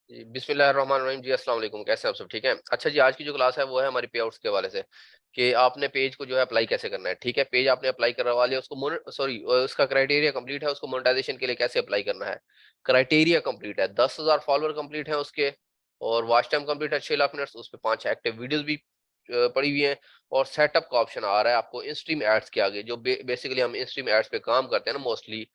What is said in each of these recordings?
जी, बिस्मिल्लाहिर्रहमानिर्रहीम जी, अस्सलाम वालेकुम। कैसे हैं आप सब? ठीक है। अच्छा जी, आज की जो क्लास है वो है हमारी पे आउट्स के हवाले से कि आपने पेज को जो है अप्लाई कैसे करना है। ठीक है, पेज आपने अप्लाई करवा लिया, उसको उसका क्राइटेरिया कंप्लीट है, उसको मोनेटाइजेशन के लिए कैसे अप्लाई करना है। क्राइटेरिया कंप्लीट है, 10,000 फॉलोअर कंप्लीट है उसके, और वॉच टाइम कंप्लीट है 6 लाख मिनट्स, उस पे 5 एक्टिव वीडियोस भी पड़ी हुई हैं, और सेटअप का ऑप्शन आ रहा है आपको इंस्ट्रीम एड्स के आगे, जो बेसिकली हम इंस्ट्रीम एड्स पे काम करते हैं ना मोस्टली,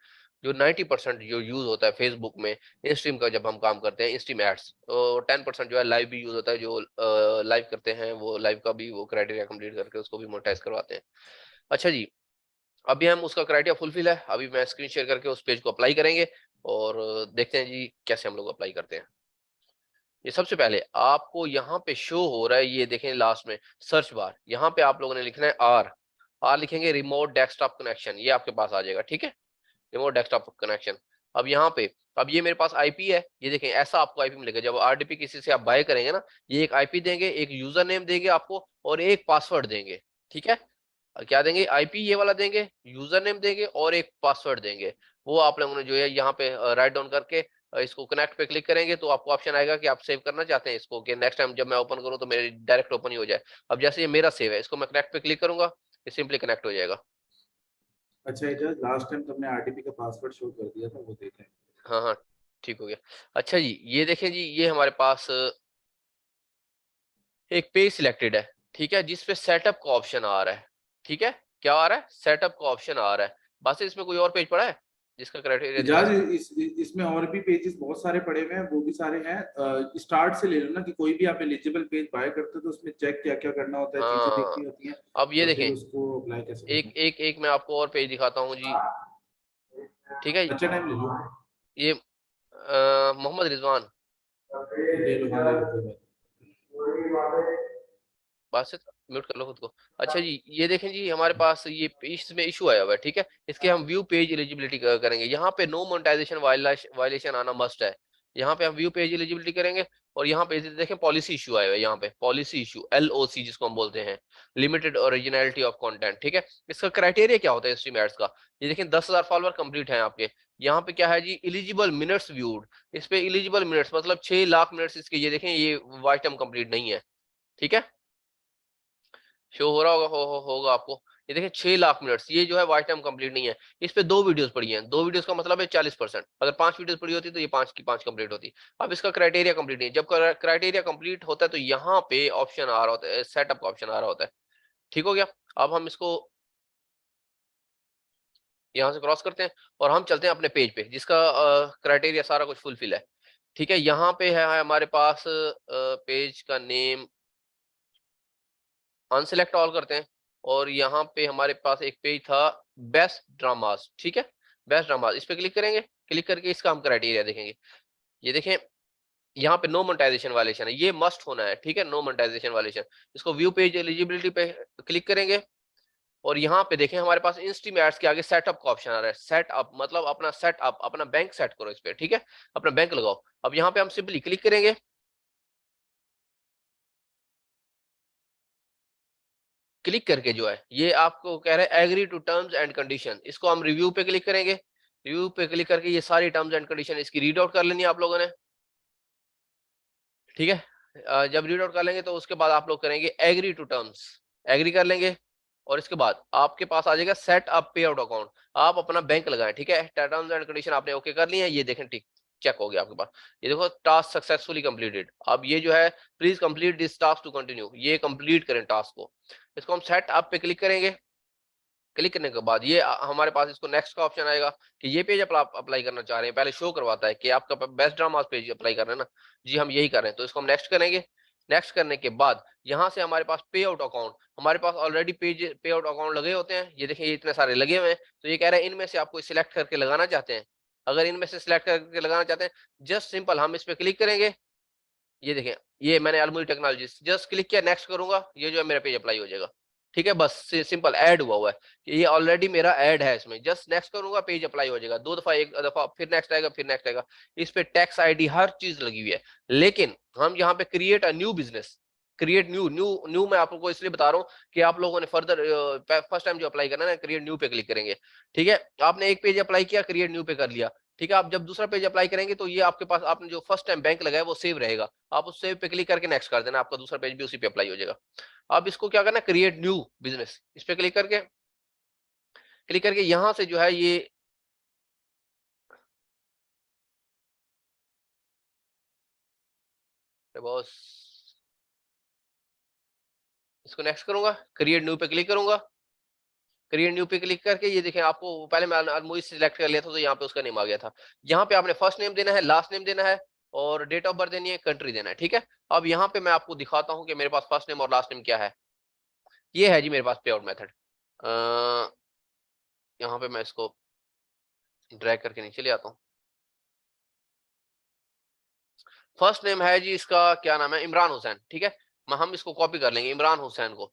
जो 90% जो यूज होता है फेसबुक में इंस्ट्रीम का, जब हम काम करते हैं इंस्ट्रीम एड्स, तो 10% जो है लाइव भी यूज होता है, जो लाइव करते हैं वो लाइव का भी वो क्राइटेरिया कंप्लीट करके उसको भी मोनेटाइज करवाते हैं। अच्छा जी, अभी हम उसका क्राइटेरिया फुलफिल है, अभी मैं स्क्रीन शेयर करके उस पेज को अप्लाई करेंगे, और देखते हैं जी कैसे हम लोग अप्लाई करते हैं। ये सबसे पहले आपको यहाँ पे शो हो रहा है, ये देखें लास्ट में सर्च बार, यहाँ पे आप लोगों ने लिखना है आर लिखेंगे, रिमोट डेस्कटॉप कनेक्शन, ये आपके पास आ जाएगा। ठीक है, रिमोट डेस्कटॉप कनेक्शन। अब यहाँ पे, अब ये मेरे पास आईपी है, ये देखें ऐसा आपको आईपी मिलेगा जब आरडीपी किसी से आप बाय करेंगे ना, ये एक आईपी देंगे, एक यूजर नेम देंगे आपको, और एक पासवर्ड देंगे। ठीक है, क्या देंगे, आईपी ये वाला देंगे, यूजर नेम देंगे, और एक पासवर्ड देंगे। वो आप लोगों ने जो है यहाँ पे राइट डाउन करके इसको कनेक्ट पे क्लिक करेंगे तो आपको ऑप्शन आएगा कि आप सेव करना चाहते हैं इसको, कि नेक्स्ट टाइम जब मैं ओपन करूँ तो मेरे डायरेक्ट ओपन ही हो जाए। अब जैसे ये मेरा सेव है, इसको मैं कनेक्ट पे क्लिक करूंगा, ये सिंपली कनेक्ट हो जाएगा। अच्छा एजाज, लास्ट टाइम तुमने आरटीपी का पासवर्ड शो कर दिया था, वो देखें। हाँ हाँ, ठीक हो गया। अच्छा जी, ये देखें जी, ये हमारे पास एक पेज सिलेक्टेड है, ठीक है, जिसपे सेटअप का ऑप्शन आ रहा है। ठीक है, क्या आ रहा है, सेटअप का ऑप्शन आ रहा है। बस इसमें कोई और पेज पड़ा है जिसका क्राइटेरिया दिखा एजाज, सके? इसमें और भी पेजेस बहुत सारे पड़े हुए हैं, वो भी सारे हैं। स्टार्ट से ले लो ना, कि कोई भी आप एलिजिबल पेज बाय करते हो तो उसमें चेक क्या क्या करना होता है, चीजें हाँ, देखनी होती हैं, अब ये और फिर देखें, उसको अप्लाई कैसे करना एक है। एक एक मैं आपको और पेज दिखाता हूँ जी। ठीक है, अच्छा टाइम ले लो। ये मोहम्मद रिजवान, ले लो, हाँ ले लो, कोई बात बात से म्यूट कर लो खुद को। अच्छा जी, ये देखें जी, हमारे पास ये इसमें इशू आया हुआ है। ठीक है, इसके हम व्यू पेज एलिजिबिलिटी करेंगे, यहाँ पे नो मोनेटाइजेशन वायलेशन आना मस्ट है। यहाँ पे हम व्यू पेज एलिजिबिलिटी करेंगे, और यहाँ पे देखें पॉलिसी इशू आया हुआ है, यहाँ पे पॉलिसी इशू LOC जिसको हम बोलते हैं, लिमिटेड ओरिजिनलिटी ऑफ कंटेंट। ठीक है, इसका क्राइटेरिया क्या होता है स्ट्रीम एड्स का, ये देखें 10,000 फॉलोअर कंप्लीट है आपके। यहाँ पे क्या है जी, इलिजिबल मिनट्स व्यूड, इस पे इलिजिबल मिनट्स मतलब 6 लाख मिनट्स इसके, ये देखें ये वॉच टाइम कंप्लीट नहीं है। ठीक है, शो हो रहा होगा, होगा आपको। ये देखिए 6 लाख मिनट्स, ये जो है वॉच टाइम कंप्लीट नहीं है। इस पे 2 वीडियोस पड़ी हैं, 2 वीडियोस का मतलब है 40%, अगर 5 वीडियोस पड़ी होती तो ये 5 की 5 कंप्लीट होती। अब इसका क्राइटेरिया कंप्लीट नहीं है, जब क्राइटेरिया कंप्लीट होता है तो यहाँ पे ऑप्शन आ रहा होता है, सेटअप का ऑप्शन आ रहा होता है। ठीक हो गया, अब हम इसको यहाँ से क्रॉस करते हैं, और हम चलते हैं अपने पेज पे जिसका क्राइटेरिया सारा कुछ फुलफिल है। ठीक है, यहाँ पे है हमारे पास पेज का नेम, अनसिलेक्ट ऑल करते हैं, और यहाँ पे हमारे पास एक पेज था बेस्ट ड्रामास। ठीक है, बेस्ट ड्रामास, इस पे क्लिक करेंगे, क्लिक करके इसका हम क्राइटेरिया देखेंगे। ये देखें, यहाँ पे नो मोनेटाइजेशन वायलेशन है, ये मस्ट होना है। ठीक है, नो मोनेटाइजेशन वायलेशन, इसको व्यू पेज एलिजिबिलिटी पे क्लिक करेंगे, और यहाँ पे देखें हमारे पास इंस्ट्रीम एड्स के आगे सेटअप का ऑप्शन आ रहा है। सेटअप मतलब अपना सेटअप, अपना बैंक सेट करो इस पे। ठीक है, अपना बैंक लगाओ। अब यहाँ पे हम सिंपली क्लिक करेंगे, क्लिक करके जो है ये आपको कह रहा है agree to terms and condition, इसको हम रिव्यू पे क्लिक करेंगे। रिव्यू पे क्लिक करके ये सारी टर्म्स एंड कंडीशन इसकी रीड आउट कर लेनी है आप लोगों ने। ठीक है, जब रीड आउट कर लेंगे तो उसके बाद आप लोग करेंगे एग्री टू टर्म्स, एग्री कर लेंगे, और इसके बाद आपके पास आ जाएगा सेट अप पे आउट अकाउंट, आप अपना बैंक लगाएं। ठीक है, टर्म्स एंड कंडीशन आपने ओके कर ली है, ये देखें टिक चेक हो गया आपके पास। ये देखो टास्क सक्सेसफुली कंप्लीटेड, अब ये जो है please complete this task to continue, ये कंप्लीट करें टास्क को। इसको हम सेट अप पे क्लिक करेंगे, क्लिक करने के बाद ये हमारे पास इसको नेक्स्ट का ऑप्शन आएगा कि ये पेज अप्लाई करना चाह रहे हैं, पहले शो करवाता है कि आपका बेस्ट ड्रामा पेज अप्लाई कर रहे हैं ना, जी हम यही कर रहे हैं, तो इसको हम नेक्स्ट करेंगे। नेक्स्ट करने के बाद यहाँ से हमारे पास पे आउट अकाउंट, हमारे पास ऑलरेडी पे आउट अकाउंट लगे होते हैं, ये देखिए ये इतने सारे लगे हुए हैं, तो ये कह रहे हैं इनमें से आपको सिलेक्ट करके लगाना चाहते हैं। अगर इनमें से सिलेक्ट करके लगाना चाहते हैं, जस्ट सिंपल हम इस पे क्लिक करेंगे। ये देखें, ये मैंने अलमुरी टेक्नोलॉजी जस्ट क्लिक किया, नेक्स्ट करूंगा, ये जो है मेरा पेज अप्लाई हो जाएगा। ठीक है, बस सिंपल ऐड हुआ है कि ये ऑलरेडी मेरा ऐड है, इसमें जस्ट नेक्स्ट करूंगा पेज अप्लाई हो जाएगा। 2 दफा, एक दफा फिर नेक्स्ट आएगा, फिर नेक्स्ट आएगा। इस पे टैक्स आईडी हर चीज लगी हुई है, लेकिन हम यहाँ पे create a new business, create new new new मैं आपको इसलिए बता रहा हूँ कि आप लोगों ने फर्दर फर्स्ट टाइम जो अप्लाई करना है ना, क्रिएट न्यू पे क्लिक करेंगे। ठीक है, आपने एक पेज अप्लाई किया, क्रिएट न्यू पे कर लिया। ठीक है। आप जब दूसरा पेज अप्लाई करेंगे तो ये आपके पास आपने जो फर्स्ट टाइम बैंक लगाया वो सेव रहेगा, आप उस सेव पे क्लिक करके नेक्स्ट कर देना, आपका दूसरा पेज भी उसी पे अप्लाई हो जाएगा। अब इसको क्या करना है, क्रिएट न्यू बिजनेस, इस पे क्लिक करके यहां से जो है ये बॉस, इसको नेक्स्ट करूंगा, क्रिएट न्यू पे क्लिक करूंगा। क्रिएट न्यू पे क्लिक करके ये देखें, आपको पहले मैं अनमोल सिलेक्ट कर लिया था तो यहाँ पे उसका नेम आ गया था। यहाँ पे आपने फर्स्ट नेम देना है, लास्ट नेम देना है और डेट ऑफ बर्थ देनी है, कंट्री देना है। ठीक है। अब यहाँ पे मैं आपको दिखाता हूँ कि मेरे पास फर्स्ट नेम और लास्ट नेम क्या है। ये है जी मेरे पास पे आउट मेथड। यहाँ पे मैं इसको ड्रैग करके नीचे ले आता हूँ। फर्स्ट नेम है जी इसका, क्या नाम है, इमरान हुसैन। ठीक है, हम इसको कॉपी कर लेंगे, इमरान हुसैन को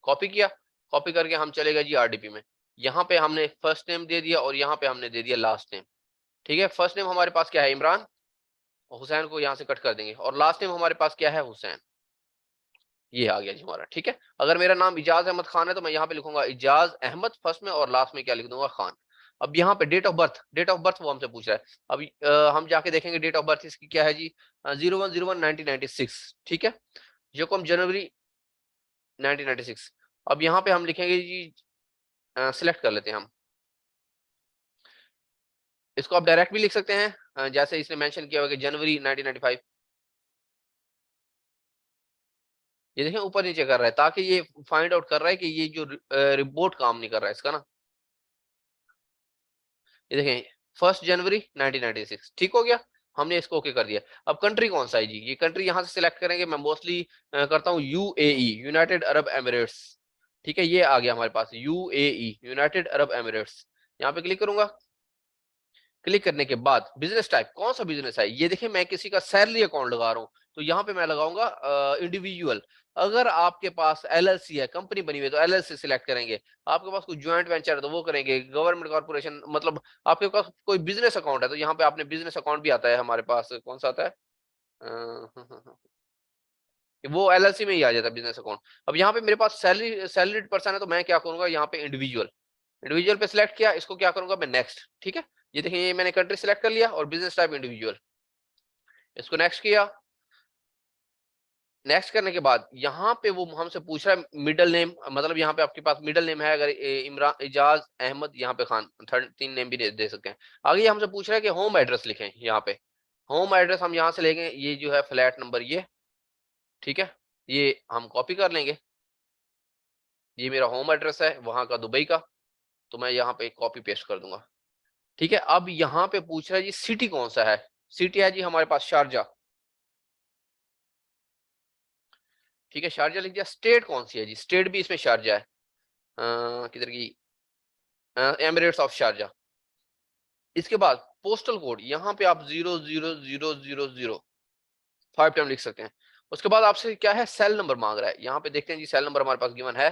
कॉपी किया। कॉपी करके हम चले गए जी आरडीपी में। यहाँ पे हमने फर्स्ट नेम दे दिया और यहाँ पे हमने दे दिया लास्ट नेम। ठीक है, फर्स्ट नेम हमारे पास क्या है, इमरान, हुसैन को यहाँ से कट कर देंगे और लास्ट नेम हमारे पास क्या है, हुसैन। ये आ गया जी हमारा। ठीक है, अगर मेरा नाम इजाज अहमद खान है तो मैं यहाँ पे लिखूंगा इजाज अहमद फर्स्ट में और लास्ट में क्या लिख दूंगा, खान। अब यहाँ पे डेट ऑफ बर्थ वो हमसे पूछ रहा है। अब हम जाके देखेंगे डेट ऑफ बर्थ इसकी क्या है जी, 01/01/1996। ठीक है, जो जनवरी 1996। अब यहाँ पे हम लिखेंगे जी, सिलेक्ट कर लेते हैं हम इसको। आप डायरेक्ट भी लिख सकते हैं, जैसे इसने मेंशन किया हुआ कि जनवरी 1995। ये देखें ऊपर नीचे कर रहा है ताकि ये फाइंड आउट कर रहा है कि ये जो रिपोर्ट काम नहीं कर रहा है इसका ना। ये देखें 1 जनवरी 1996, ठीक हो गया, हमने इसको ओके कर दिया। अब कंट्री कौन सा है जी, ये कंट्री यहाँ से सिलेक्ट करेंगे। मैं मोस्टली करता हूँ यूएई, यूनाइटेड अरब एमिरेट्स। ठीक है, ये आ गया हमारे पास यूएई, यूनाइटेड अरब एमिरेट्स। यहाँ पे क्लिक करूंगा। क्लिक करने के बाद बिजनेस टाइप, कौन सा बिजनेस है, ये देखें मैं किसी का सैलरी अकाउंट लगा रहा हूँ तो यहाँ पे मैं लगाऊंगा इंडिविजुअल। अगर आपके पास एलएलसी है, कंपनी बनी हुई है, तो एलएलसी सिलेक्ट करेंगे। आपके पास कोई ज्वाइंट वेंचर है तो वो करेंगे, गवर्नमेंट कॉर्पोरेशन, मतलब आपके पास कोई बिजनेस अकाउंट है तो यहाँ पे आपने बिजनेस अकाउंट भी आता है हमारे पास, कौन सा आता है, वो एलएलसी में ही आ जाता है बिजनेस अकाउंट। अब यहाँ पे मेरे पास सैलरीड पर्सन है तो मैं क्या करूंगा, यहाँ पे इंडिविजुअल पे सिलेक्ट किया, इसको क्या करूंगा मैं, नेक्स्ट। ठीक है, ये देखिए ये मैंने कंट्री सिलेक्ट कर लिया और बिजनेस टाइप इंडिविजुअल, इसको नेक्स्ट किया। नेक्स्ट करने के बाद यहाँ पे वो हमसे पूछ रहा है मिडिल नेम, मतलब यहाँ पे आपके पास मिडिल नेम है, अगर इमरान, इजाज अहमद, यहाँ पे खान, थर्ड 3 नेम भी दे सकते हैं। आगे हमसे पूछ रहा है कि होम एड्रेस लिखें। यहाँ पे होम एड्रेस हम यहाँ से लेंगे, ये जो है फ्लैट नंबर ये। ठीक है, ये हम कॉपी कर लेंगे, ये मेरा होम एड्रेस है वहां का, दुबई का, तो मैं यहाँ पे कॉपी पेस्ट कर दूंगा। ठीक है, अब यहाँ पे पूछ रहा है जी सिटी कौन सा है, सिटी है जी हमारे पास शारजा। ठीक है, शारजा लिख दिया। स्टेट कौन सी है जी, स्टेट भी इसमें शारजा है, किधर की, एमिरेट्स ऑफ शारजा। इसके बाद पोस्टल कोड, यहाँ पे आप 0000005 टाइम लिख सकते हैं। उसके बाद आपसे क्या है, सेल नंबर मांग रहा है, यहाँ पे देखते हैं जी सेल नंबर हमारे पास गिवन है,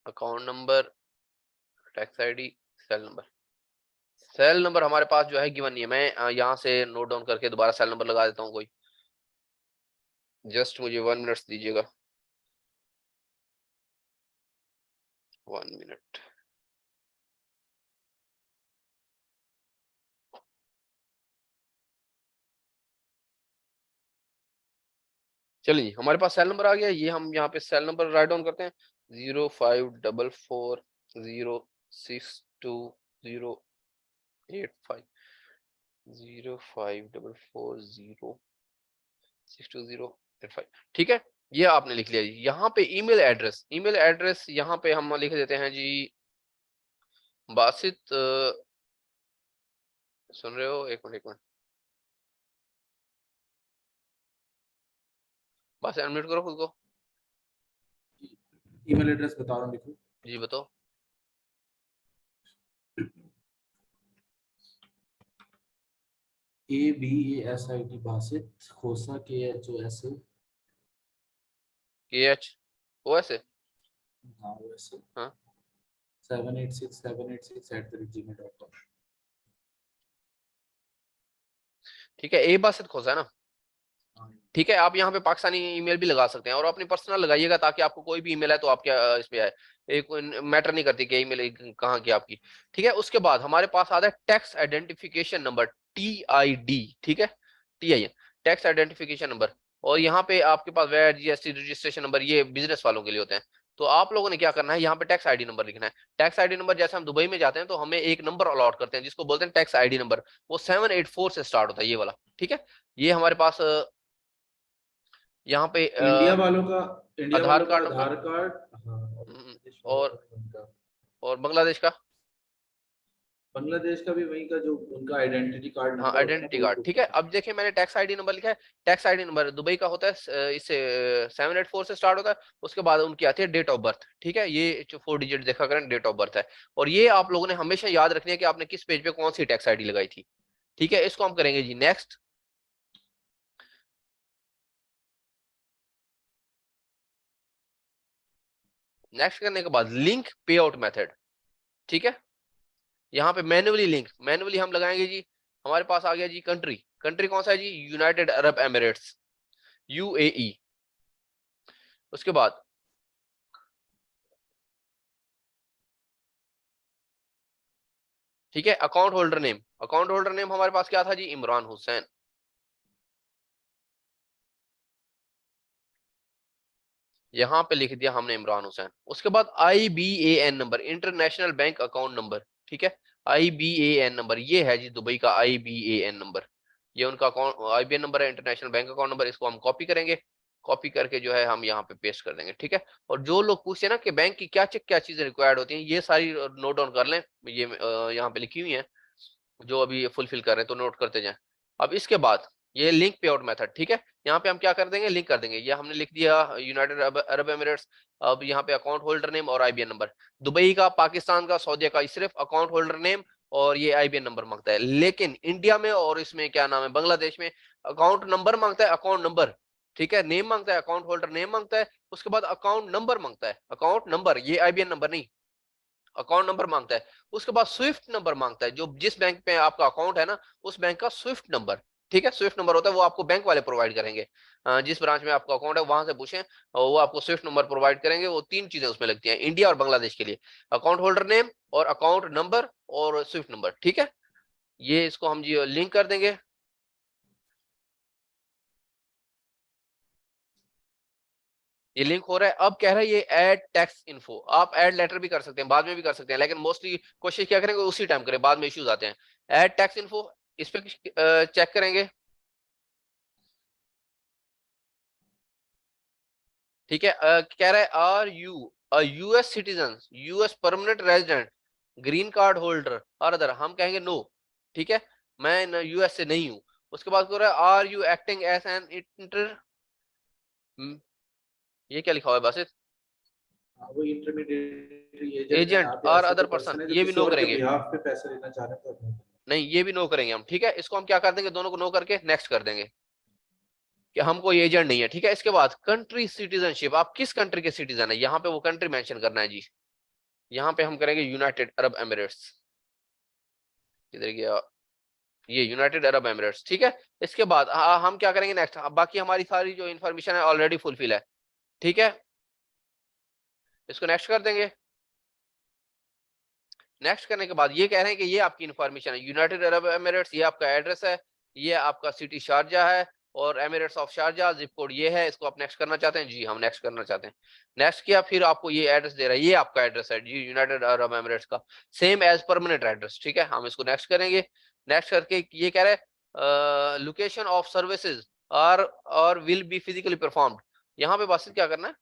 account number, tax ID, cell number हमारे पास जो है गिवन नहीं है। मैं यहाँ से नोट डाउन करके दोबारा सेल नंबर लगा देता हूँ कोई, जस्ट मुझे 1 मिनट दीजिएगा, 1 मिनट। चलिए जी, हमारे पास सेल नंबर आ गया, ये हम यहाँ पे सेल नंबर राइट डाउन करते हैं, 0544062085, 0544062085। ठीक है, ये आपने लिख लिया जी। यहाँ पे ईमेल एड्रेस यहाँ पे हम लिख देते हैं जी, बासित, सुन रहे हो, एक मिनट, बस अनम्यूट करो खुद को। ईमेल एड्रेस बता रहा हूँ, देखो जी बताओ। ABASIT बासित, खोसा KHOSA, KHOSA, हाँ वैसे, हाँ 786 ठीक है, ए बासित खोसा है ना। हाँ। ठीक है, आप यहाँ पे पाकिस्तानी ईमेल भी लगा सकते हैं और अपनी पर्सनल लगाइएगा ताकि आपको कोई भी ईमेल है तो आपके इस पे आए। एक मैटर नहीं करती कि ईमेल कहाँ की आपकी, ठीक है। उसके बाद हमारे पास आता है टैक्स आइडेंटिफिकेशन नंबर, TID, ठीक है, TIN, टैक्स आइडेंटिफिकेशन नंबर। और यहाँ पे आपके पास वैट, GST रजिस्ट्रेशन नंबर, ये बिजनेस वालों के लिए होते हैं। तो आप लोगों ने क्या करना है, यहाँ पे टैक्स आईडी नंबर लिखना है। टैक्स आईडी नंबर, जैसे हम दुबई में जाते हैं तो हमें एक नंबर अलॉट करते हैं जिसको बोलते हैं टैक्स आईडी नंबर, वो 784 से स्टार्ट होता है, ये वाला, ठीक है। ये हमारे पास यहाँ पे इंडिया आधार वालों का कार्ड नंबर, आधार कार्ड, हाँ, और बांग्लादेश वालों का और भी उनका, बांग्लादेश का, बांग्लादेश का भी वही का जो उनका आइडेंटिटी कार्ड हाँ, नंबर होता है ना, आइडेंटिटी वो कार्ड, प्रूफ ठीक है। करना। अब देखिए मैंने टैक्स आईडी नंबर लिखा है, टैक्स आईडी नंबर दुबई का होता है, इससे 784 से स्टार्ट होता है। उसके बाद उनकी आती है डेट ऑफ बर्थ, ठीक है, ये जो 4 डिजिट देखा करें, डेट ऑफ बर्थ है। और ये आप लोगों ने हमेशा याद रखनी है कि आपने किस पेज पे कौन सी टैक्स आईडी लगाई थी, ठीक है। इसको हम करेंगे जी नेक्स्ट। नेक्स्ट करने के बाद लिंक पे आउट मेथड, ठीक है। यहाँ पे मैन्युअली लिंक, मैन्युअली हम लगाएंगे जी। हमारे पास आ गया जी कंट्री, कंट्री कौन सा है जी, यूनाइटेड अरब एमिरेट्स, UAE। उसके बाद ठीक है, account holder name, account holder name हमारे पास क्या था जी, इमरान हुसैन। यहां पे लिख दिया हमने इमरान हुसैन। उसके बाद IBAN number, international bank account number, ठीक है। IBAN नंबर ये है जी दुबई का IBAN नंबर, ये उनका अकाउंट IBAN नंबर है, इंटरनेशनल बैंक अकाउंट नंबर। इसको हम कॉपी करेंगे, कॉपी करके जो है हम यहाँ पे पेस्ट कर देंगे, ठीक है। और जो लोग पूछते हैं ना कि बैंक की क्या चीजें रिक्वायर्ड होती हैं, ये सारी नोट डाउन कर लें, ये यहाँ पे लिखी हुई है, जो अभी फुलफिल कर रहे हैं तो नोट करते जाएं। अब इसके बाद ये लिंक पे आउट मेथड, ठीक है, यहाँ पे हम क्या कर देंगे, लिंक कर देंगे। ये हमने लिख दिया यूनाइटेड अरब एमिरेट्स। अब यहाँ पे अकाउंट होल्डर नेम और IBAN नंबर, दुबई का, पाकिस्तान का, सऊदी का सिर्फ अकाउंट होल्डर नेम और ये IBAN नंबर मांगता है। लेकिन इंडिया में और इसमें क्या नाम है, बांग्लादेश में अकाउंट नंबर मांगता है, अकाउंट नंबर, ठीक है। नेम मांगता है, अकाउंट होल्डर नेम मांगता है, उसके बाद अकाउंट नंबर मांगता है, अकाउंट नंबर, ये IBAN नंबर नहीं, अकाउंट नंबर मांगता है। उसके बाद स्विफ्ट नंबर मांगता है, जो जिस बैंक पे आपका अकाउंट है ना, उस बैंक का स्विफ्ट नंबर, ठीक है। स्विफ्ट नंबर होता है वो आपको बैंक वाले प्रोवाइड करेंगे, जिस ब्रांच में आपका अकाउंट है वहां से पूछें और वो आपको स्विफ्ट नंबर प्रोवाइड करेंगे। वो 3 चीजें उसमें लगती हैं इंडिया और बांग्लादेश के लिए, अकाउंट होल्डर नेम और अकाउंट नंबर और स्विफ्ट नंबर, ठीक है। ये इसको हम जी लिंक कर देंगे। ये लिंक हो रहा है। अब कह रहा है ये ऐड टैक्स इन्फो, आप ऐड लेटर भी कर सकते हैं, बाद में भी कर सकते हैं, लेकिन मोस्टली कोशिश क्या करेंगे उसी टाइम करें, बाद में इश्यूज आते हैं। ऐड टैक्स इन्फो, इस पे चेक करेंगे, ठीक है। कह रहा है are you a US citizen, US permanent resident, green card holder और अदर, हम कहेंगे नो, ठीक है, मैं US से नहीं हूं। उसके बाद कह रहा है are you acting as an inter, ये क्या लिखा हुआ है बस, हाँ, वो इंटरमीडिएटरी एजेंट है, एजेंट आप और ऐसे अदर कोई पर्सन, पर्सन है जो ये भी किसी नो और के करेंगे, बिहाफ पे पैसे लेना चाह रहे हैं तो अपने। नहीं ये भी नो करेंगे हम, ठीक है। इसको हम क्या कर देंगे, दोनों को नो करके नेक्स्ट कर देंगे कि हम कोई एजेंट नहीं है, ठीक है। इसके बाद कंट्री सिटीजनशिप, आप किस कंट्री के सिटीजन है, यहाँ पे वो कंट्री मेंशन करना है जी। यहाँ पे हम करेंगे यूनाइटेड अरब एमिरेट्स, किधर गया, ये यूनाइटेड अरब एमिरेट्स, ठीक है। इसके बाद हम क्या करेंगे नेक्स्ट, बाकी हमारी सारी जो इन्फॉर्मेशन है ऑलरेडी फुलफिल है, ठीक है। इसको नेक्स्ट कर देंगे। नेक्स्ट करने के बाद ये कह रहे हैं कि ये आपकी इन्फॉर्मेशन है, यूनाइटेड अरब एमिरेट्स, ये आपका एड्रेस है, ये आपका सिटी शारजा है और Emirates of Sharjah, zip code ये है। इसको आप नेक्स्ट करना चाहते हैं जी, हम नेक्स्ट करना चाहते हैं। नेक्स्ट किया, फिर आपको ये एड्रेस दे रहा है, ये आपका एड्रेस है जी यूनाइटेड अरब एमिरेट्स का, सेम एज परमानेंट एड्रेस, ठीक है। हम इसको नेक्स्ट करेंगे। नेक्स्ट करके ये कह रहे हैं लोकेशन ऑफ सर्विसेज आर और विल बी फिजिकली परफॉर्म्ड, यहाँ पे बस क्या करना है।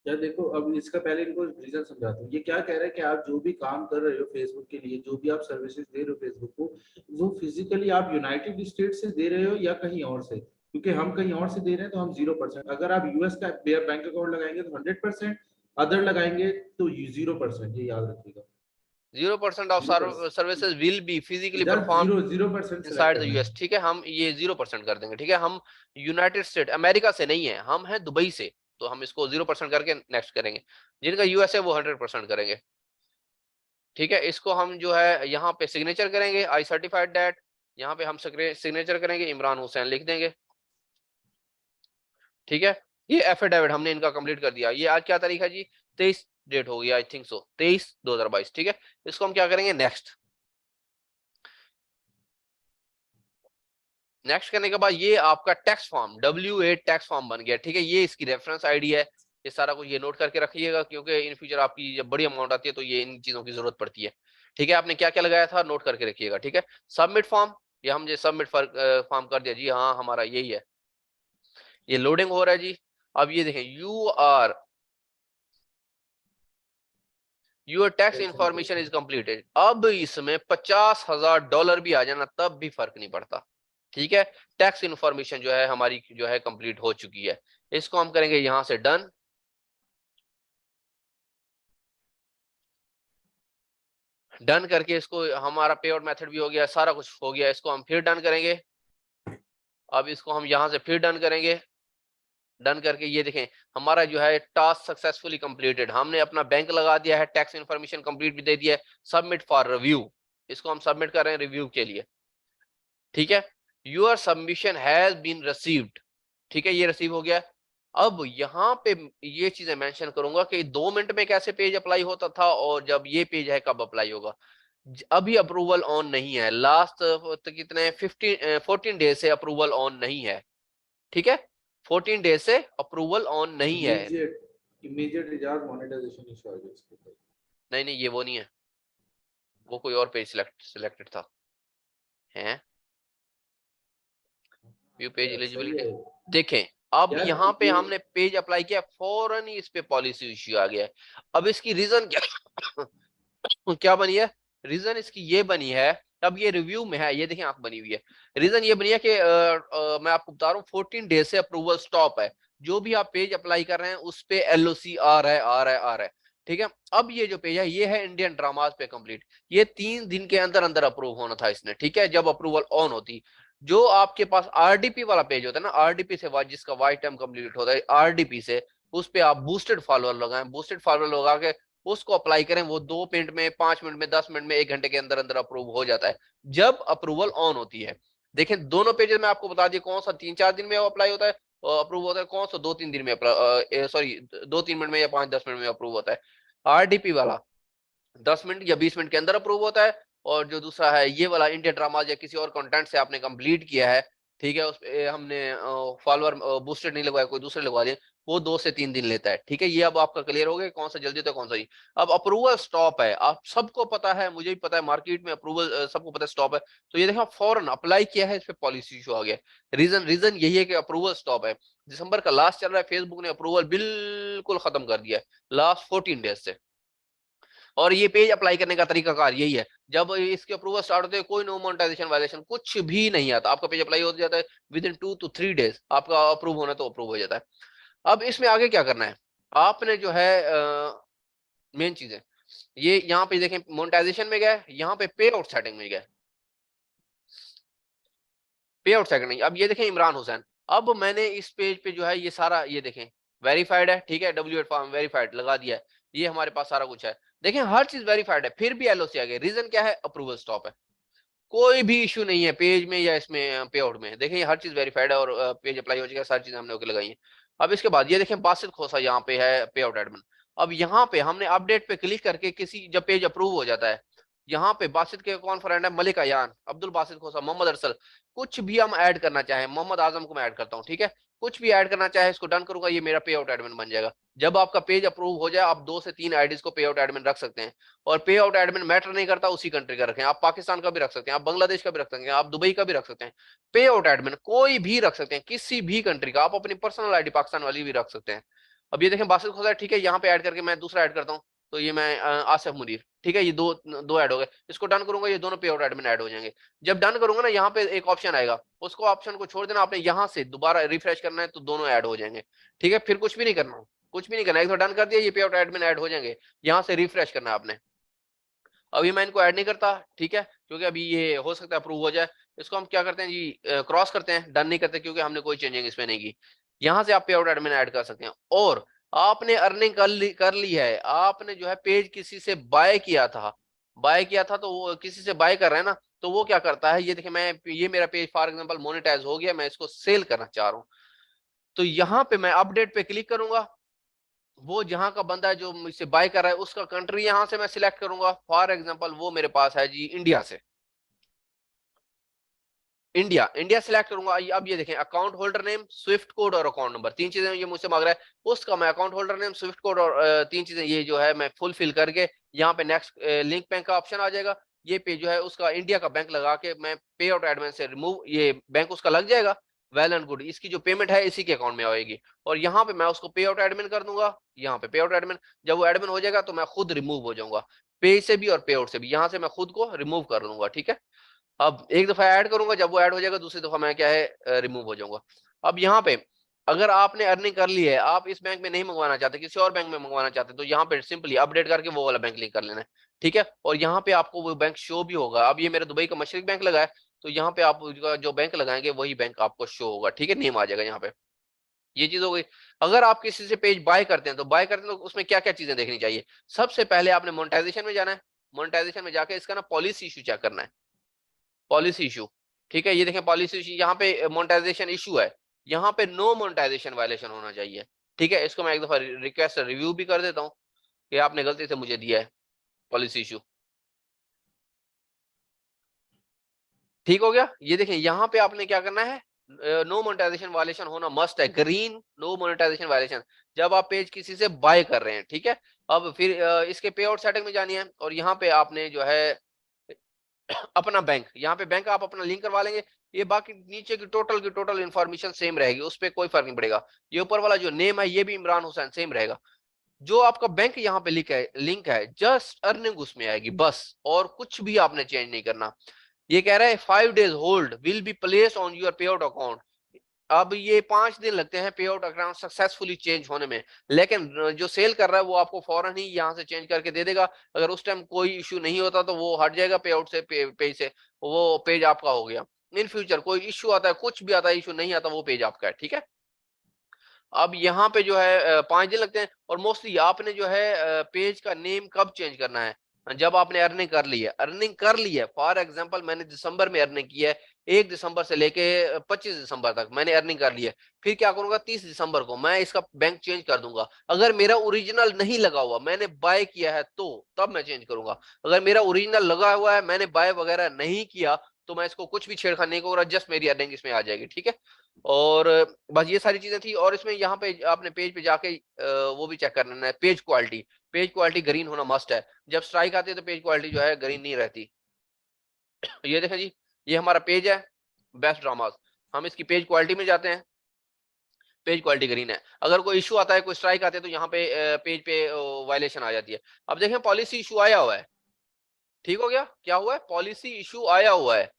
यार देखो, अब इसका पहले इनको रीजन समझाता हूँ। ये क्या कह रहा है कि आप जो भी काम कर रहे हो फेसबुक के लिए, जो भी आप सर्विसेज दे रहे हो फेसबुक को, वो फिजिकली आप यूनाइटेड स्टेट से दे रहे हो या कहीं और से, क्योंकि हम कहीं और से दे रहे हैं तो हम 0%, अगर आप यूएस का बैंक अकाउंट लगाएंगे तो 100%, अदर लगाएंगे तो 0%, ये याद रखिएगा। 0% of 0%, services will be physically just perform 0% select inside the करना है। US, ठीक है। हम ये 0% कर देंगे, ठीक है। हम यूनाइटेड स्टेट अमेरिका से नहीं है, हम हैं दुबई से, तो हम इसको 0% करके नेक्स्ट करेंगे। जिनका US है वो 100% करेंगे, ठीक है। इसको हम जो है यहाँ पे सिग्नेचर करेंगे, आई सर्टिफाइड दैट, यहाँ पे हम सिग्नेचर करेंगे, इमरान हुसैन लिख देंगे, ठीक है। ये एफिडेविट हमने इनका कंप्लीट कर दिया। ये आज क्या तारीख है जी, 23 डेट होगी आई थिंक सो 23/2022, ठीक है। इसको हम क्या करेंगे, नेक्स्ट। नेक्स्ट करने के बाद ये आपका tax form W8 tax form बन गया, ठीक है। ये इसकी रेफरेंस आईडी है, ये सारा कुछ ये नोट करके रखिएगा, क्योंकि इन फ्यूचर आपकी जब बड़ी अमाउंट आती है तो ये इन चीजों की जरूरत पड़ती है, ठीक है। आपने क्या क्या लगाया था नोट करके रखिएगा, ठीक है। सबमिट फॉर्म, ये हम जो सबमिट फॉर्म कर दिया जी, हाँ हमारा यही है। ये लोडिंग हो रहा है जी। अब ये देखें, your tax information is completed. अब इसमें $50,000 भी आ जाना तब भी फर्क नहीं पड़ता, ठीक है। टैक्स इंफॉर्मेशन जो है हमारी जो है कंप्लीट हो चुकी है। इसको हम करेंगे यहां से डन। डन करके इसको, हमारा पे आउट मेथड भी हो गया, सारा कुछ हो गया। इसको हम फिर डन करेंगे। अब इसको हम यहां से फिर डन करेंगे। डन करके ये देखें, हमारा जो है टास्क सक्सेसफुली कंप्लीटेड, हमने अपना बैंक लगा दिया है, टैक्स इन्फॉर्मेशन कंप्लीट भी दे दिया है। सबमिट फॉर रिव्यू, इसको हम सबमिट कर रहे हैं रिव्यू के लिए, ठीक है। Your submission has been received, ठीक है, ये रिसीव हो गया। अब यहाँ पे ये चीजें मेंशन करूंगा कि 2 मिनट में कैसे पेज अप्लाई होता था और जब ये पेज है कब अप्लाई होगा। अभी अप्रूवल ऑन नहीं है, लास्ट कितने 14 डेज से अप्रूवल ऑन नहीं है, ठीक है। 14 डेज से अप्रूवल ऑन नहीं है। इमीडिएट इजाज मोनेटाइजेशन इशू आ गया इसके ऊपर। नहीं नहीं, ये वो नहीं है, वो कोई और पेज सिलेक्टेड था, है व्यू पेज सही एलिजिबिलिटी। है देखें, अब यार यहाँ पे ये। हमने पेज अप्लाई किया, फौरन ही इस पे पॉलिसी इश्यू आ गया है। अब इसकी रीजन क्या क्या बनी है, रीजन इसकी ये बनी है। अब ये रिव्यू में है, ये देखें आंख बनी हुई है। रीजन ये बनी है कि मैं आपको बता रहा हूँ 14 डेज से अप्रूवल स्टॉप है। जो भी आप पेज अप्लाई कर रहे हैं उस पे LOC आ रहा है, आ रहा है, आ रहा है, ठीक है। अब ये जो पेज है ये है इंडियन ड्रामाज पे कंप्लीट, ये 3 दिन के अंदर अंदर अप्रूव होना था इसने, ठीक है, जब अप्रूवल ऑन होती। जो आपके पास RDP वाला पेज होता है ना, RDP से जिसका वाई टाइम कंप्लीट होता है, RDP से उस पे आप बूस्टेड फॉलोअर लगाएं, बूस्टेड फॉलोअर लगा के उसको अप्लाई करें, वो 2 मिनट में, 5 मिनट में, 10 मिनट में, 1 घंटे के अंदर अंदर अप्रूव हो जाता है जब अप्रूवल ऑन होती है। देखें दोनों पेजेस में आपको बता दिया कौन सा 3-4 दिन में अप्लाई होता है, अप्रूव होता है, कौन सा 2-3 दिन में, सॉरी 2-3 मिनट में या 5-10 मिनट में अप्रूव होता है। RDP वाला 10 मिनट या 20 मिनट के अंदर अप्रूव होता है, और जो दूसरा है ये वाला इंडियन ड्रामाज या किसी और कंटेंट से आपने कंप्लीट किया है, ठीक है, उस पे हमने फॉलोअर बूस्टेड नहीं लगवाया, कोई दूसरे लगवा दिए, वो 2 से 3 दिन लेता है, ठीक है। ये अब आपका क्लियर हो गया कौन सा जल्दी होता है कौन सा नहीं। अब अप्रूवल स्टॉप है, आप सबको पता है, मुझे भी पता है, मार्केट में अप्रूवल सबको पता है स्टॉप है। तो ये देखा फौरन अप्लाई किया है, इस पे पॉलिसी इशू आ गया। रीजन यही है कि अप्रूवल स्टॉप है, दिसंबर का लास्ट चल रहा है, फेसबुक ने अप्रूवल बिल्कुल खत्म कर दिया है लास्ट 14 डेज से। और ये पेज अप्लाई करने का तरीकाकार यही है, जब इसके अप्रूवल स्टार्ट होते हैं कोई नो मोनेटाइजेशन वायलेशन कुछ भी नहीं आता, आपका पेज अप्लाई हो जाता है विद इन 2 to 3 डेज, आपका अप्रूव होना तो अप्रूव हो जाता है। अब इसमें आगे क्या करना है, आपने जो है मेन चीज है ये, यहाँ पे देखें मोनेटाइजेशन में गए, यहाँ पे पे आउट सेटिंग में गए, पे आउट सेटिंग। अब ये देखें इमरान हुसैन, अब मैंने इस पेज पे जो है ये सारा ये देखें वेरीफाइड है, ठीक है, W8 फॉर्म वेरीफाइड लगा दिया है, ये हमारे पास सारा कुछ है। देखें हर चीज वेरीफाइड है, फिर भी LOC आ गया, रीजन क्या है, अप्रूवल स्टॉप है, कोई भी इशू नहीं है पेज में या इसमें पे आउट में। देखें हर चीज वेरीफाइड है और पेज अप्लाई हो जाएगा, सारी चीजें हमने ओके लगाई है। अब इसके बाद ये देखें बासित खोसा यहाँ पे है पे आउट एडमिन। अब यहाँ पे हमने अपडेट पे क्लिक करके किसी जब पेज अप्रूव हो जाता है, यहाँ पे बासित के कौन फ्रेंड है, मलिक अयान, अब्दुल बासित खोसा, मोहम्मद अरसल, कुछ भी हम ऐड करना चाहें, मोहम्मद आजम को मैं ऐड करता हूँ, ठीक है, कुछ भी ऐड करना चाहे इसको डन करूंगा, ये मेरा पे आउट एडमिन बन जाएगा। जब आपका पेज अप्रूव हो जाए आप 2 से 3 आईडीज को पे आउट एडमिन रख सकते हैं। और पे आउट एडमिन मैटर नहीं करता उसी कंट्री का रखें, आप पाकिस्तान का भी रख सकते हैं, आप बांग्लादेश का भी रख सकते हैं, आप दुबई का भी रख सकते हैं। पे आउट एडमिन कोई भी रख सकते हैं, किसी भी कंट्री का, आप अपनी पर्सनल आईडी पाकिस्तान वाली भी रख सकते हैं। अब ये देखें बासित खोसा, ठीक है, यहाँ पे ऐड करके मैं दूसरा ऐड करता हूँ, तो ये मैं आसिफ मुनीर, ठीक है, ये दो दो ऐड हो गए, इसको डन करूंगा ये दोनों पे आउट एडमिन ऐड हो जाएंगे। जब डन करूंगा ना यहाँ पे एक ऑप्शन आएगा, उसको ऑप्शन को छोड़ देना, आपने यहाँ से दोबारा रिफ्रेश करना है तो दोनों ऐड हो जाएंगे, ठीक है। फिर कुछ भी नहीं करना, कुछ भी नहीं करना, एक तो डन कर दिया ये पे आउट एडमिन ऐड हो जाएंगे, यहाँ से रिफ्रेश करना है आपने। अभी मैं इनको ऐड नहीं करता, ठीक है, क्योंकि अभी ये हो सकता है अप्रूव हो जाए। इसको हम क्या करते हैं जी, क्रॉस करते हैं, डन नहीं करते क्योंकि हमने कोई चेंजिंग इसमें नहीं की। यहाँ से आप पे आउट एडमिन ऐड कर सकते हैं। और आपने अर्निंग कर ली है, आपने जो है पेज किसी से बाय किया था, तो वो किसी से बाय कर रहे हैं ना, तो वो क्या करता है, ये देखिए मैं ये मेरा पेज फॉर एग्जांपल मोनेटाइज हो गया, मैं इसको सेल करना चाह रहा हूँ, तो यहाँ पे मैं अपडेट पे क्लिक करूंगा, वो जहां का बंदा है जो मुझसे बाय कर रहा है उसका कंट्री यहां से मैं सिलेक्ट करूंगा। फॉर एग्जांपल वो मेरे पास है जी इंडिया से, इंडिया इंडिया सिलेक्ट करूंगा। अब ये देखें, account holder name, Swift code और अकाउंट नंबर, तीन चीजें ये मुझसे मांग रहा है। उसका मैं account holder name, Swift code और तीन चीजें ये जो है मैं फुलफिल करके यहाँ पे नेक्स्ट लिंक बैंक का ऑप्शन आ जाएगा। ये पे जो है उसका इंडिया का बैंक लगा के मैं पे आउट एडमिन से रिमूव, ये बैंक उसका लग जाएगा। वेल एंड गुड, इसकी जो पेमेंट है इसी के अकाउंट में आएगी और यहाँ पे मैं उसको पे आउट एडमिन कर दूंगा। यहाँ पे पे आउट एडमिन, जब वो एडमिन हो जाएगा तो मैं खुद रिमूव हो जाऊंगा, पे से भी और पे आउट से भी, यहाँ से मैं खुद को रिमूव कर दूंगा। ठीक है, अब एक दफा ऐड करूंगा, जब वो ऐड हो जाएगा दूसरी दफा मैं क्या है रिमूव हो जाऊंगा। अब यहाँ पे अगर आपने अर्निंग कर ली है, आप इस बैंक में नहीं मंगवाना चाहते, किसी और बैंक में मंगवाना चाहते, तो यहाँ पे सिंपली अपडेट करके वो वाला बैंक लिंक कर लेना है। ठीक है, और यहाँ पे आपको वो बैंक शो भी होगा। अब ये मेरे दुबई का मशरिक बैंक लगा है, तो यहाँ पे आप जो बैंक लगाएंगे वही बैंक आपको शो होगा। ठीक है, नेम आ जाएगा यहाँ पे। ये चीज हो गई। अगर आप किसी से पेज बाय करते हैं तो उसमें क्या क्या चीजें देखनी चाहिए। सबसे पहले आपने मोनेटाइजेशन में जाना है। मोनेटाइजेशन में जाके इसका ना पॉलिसी इशू चेक करना है, पॉलिसी इशू। ठीक है, ये देखें पॉलिसी इशू, यहाँ पे मोनेटाइजेशन इशू है, यहाँ पे नो मोनेटाइजेशन वायलेशन होना चाहिए। ठीक है, इसको मैं एक दफा रिक्वेस्ट रिव्यू भी कर देता हूँ कि आपने गलती से मुझे दिया है पॉलिसी इशू। ठीक हो गया, ये देखें यहाँ पे आपने क्या करना है, नो मोनेटाइजेशन वायलेशन होना मस्ट है, ग्रीन नो मोनेटाइजेशन वायलेशन, जब आप पेज किसी से बाय कर रहे हैं। ठीक है, अब फिर इसके पे आउट सेटिंग में जानी है और यहाँ पे आपने जो है अपना बैंक, यहाँ पे बैंक आप अपना लिंक करवा लेंगे। ये बाकी नीचे की टोटल इन्फॉर्मेशन सेम रहेगी, उस पर कोई फर्क नहीं पड़ेगा। ये ऊपर वाला जो नेम है ये भी इमरान हुसैन सेम रहेगा। जो आपका बैंक यहाँ पे लिंक है जस्ट अर्निंग उसमें आएगी बस, और कुछ भी आपने चेंज नहीं करना। ये कह रहा है 5 days hold will be place on your पे आउट अकाउंट। अब ये 5 दिन लगते हैं पे आउट अकाउंट सक्सेसफुली चेंज होने में, लेकिन जो सेल कर रहा है वो आपको फौरन ही यहाँ से चेंज करके दे देगा। अगर उस टाइम कोई इशू नहीं होता तो वो हट जाएगा पे आउट से, पेज से, वो पेज आपका हो गया। इन फ्यूचर कोई इशू आता है, कुछ भी आता है, इशू नहीं आता, वो पेज आपका है। ठीक है, अब यहाँ पे जो है 5 दिन लगते हैं और मोस्टली आपने जो है पेज का नेम कब चेंज करना है, जब आपने अर्निंग कर ली है। अर्निंग कर ली है, फॉर एग्जांपल मैंने दिसंबर में अर्निंग की है, 1 दिसंबर से लेके 25 दिसंबर तक मैंने अर्निंग कर ली है। फिर क्या करूंगा, 30 दिसंबर को मैं इसका बैंक चेंज कर दूंगा। अगर मेरा ओरिजिनल नहीं लगा हुआ, मैंने बाय किया है, तो तब मैं चेंज करूंगा। अगर मेरा ओरिजिनल लगा हुआ है, मैंने बाय वगैरह नहीं किया, तो मैं इसको कुछ भी छेड़खानी नहीं करूंगा, जस्ट मेरी अर्निंग इसमें आ जाएगी। ठीक है, और बस ये सारी चीजें थी। और इसमें यहाँ पे आपने पेज पे जाके वो भी चेक कर लेना है, page quality. Page quality green होना मस्ट है, जब स्ट्राइक आती है तो पेज क्वालिटी जो है ग्रीन नहीं रहती। ये देखें जी, ये हमारा पेज है बेस्ट ड्रामास, हम इसकी पेज क्वालिटी में जाते हैं, पेज क्वालिटी ग्रीन है। अगर कोई इशू आता है, कोई स्ट्राइक आते हैं, तो यहाँ पे पेज पे वायलेशन आ जाती है। अब देखें पॉलिसी इशू आया हुआ है, ठीक हो गया, क्या हुआ है, पॉलिसी इशू आया हुआ है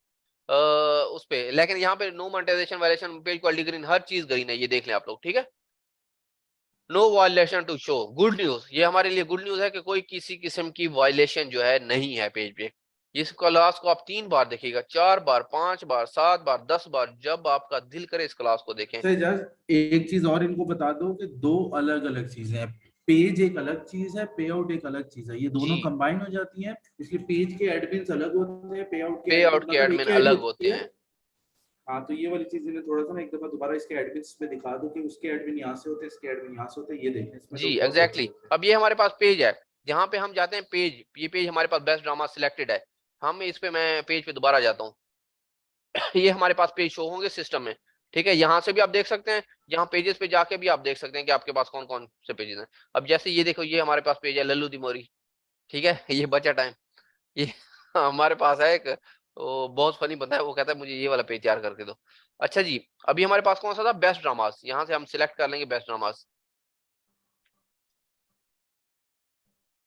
उस पे, लेकिन यहाँ पे no monetization violation, page quality green, हर चीज ग्रीन है, ये देख लें आप लोग। ठीक है, no violation to show, good news, ये हमारे लिए गुड न्यूज है कि कोई किसी किस्म की वायलेशन जो है नहीं है पेज पे। इस क्लास को आप 3 बार देखिएगा, 4 बार, 5 बार, 7 बार, 10 बार, जब आपका दिल करे इस क्लास को देखें। सर जस्ट एक चीज और इनको बता दो कि दो अलग अलग चीजें हैं, पेज एक अलग चीज है, पे आउट एक अलग चीज है, ये जी, दोनों कंबाइन हो जाती हैं, इसलिए पेज के एडमिन्स अलग होते हैं, पे आउट के पे एडमिन आउट के मतलब एक एडमिन ही आईडी अलग होती होते है। हैं। हाँ, तो ये वाली चीज इन्हें थोड़ा सा ना एक दफा दोबारा इसके एडमिन्स में दिखा दो कि उसके एडमिन यहाँ से होते हैं, इसके एडमिन यहाँ से होते हैं, ये देखें, इसमें जी तो बहुत एग्जैक्टली डिफरेंस exactly. अब ये हमारे पास पेज है, जहाँ पे हम जाते हैं पेज, ये पेज हमारे पास बेस्ट ड्रामा सिलेक्टेड है, हम इस पे, मैं पेज पे दोबारा जाता हूँ। ये हमारे पास पेज शो होंगे सिस्टम में। ठीक है, यहाँ से भी आप देख सकते हैं, यहाँ पेजेस पे जाके भी आप देख सकते हैं कि आपके पास कौन कौन से पेजेस हैं। अब जैसे ये देखो, ये हमारे पास पेज है लल्लू दी मोरी। ठीक है, ये बचा टाइम, ये हमारे पास है एक, वो बहुत फनी बंदा है, वो कहता है मुझे ये वाला पेज तैयार करके दो। अच्छा जी, अभी हमारे पास कौन सा था, बेस्ट ड्रामास, यहाँ से हम सिलेक्ट कर लेंगे बेस्ट ड्रामास।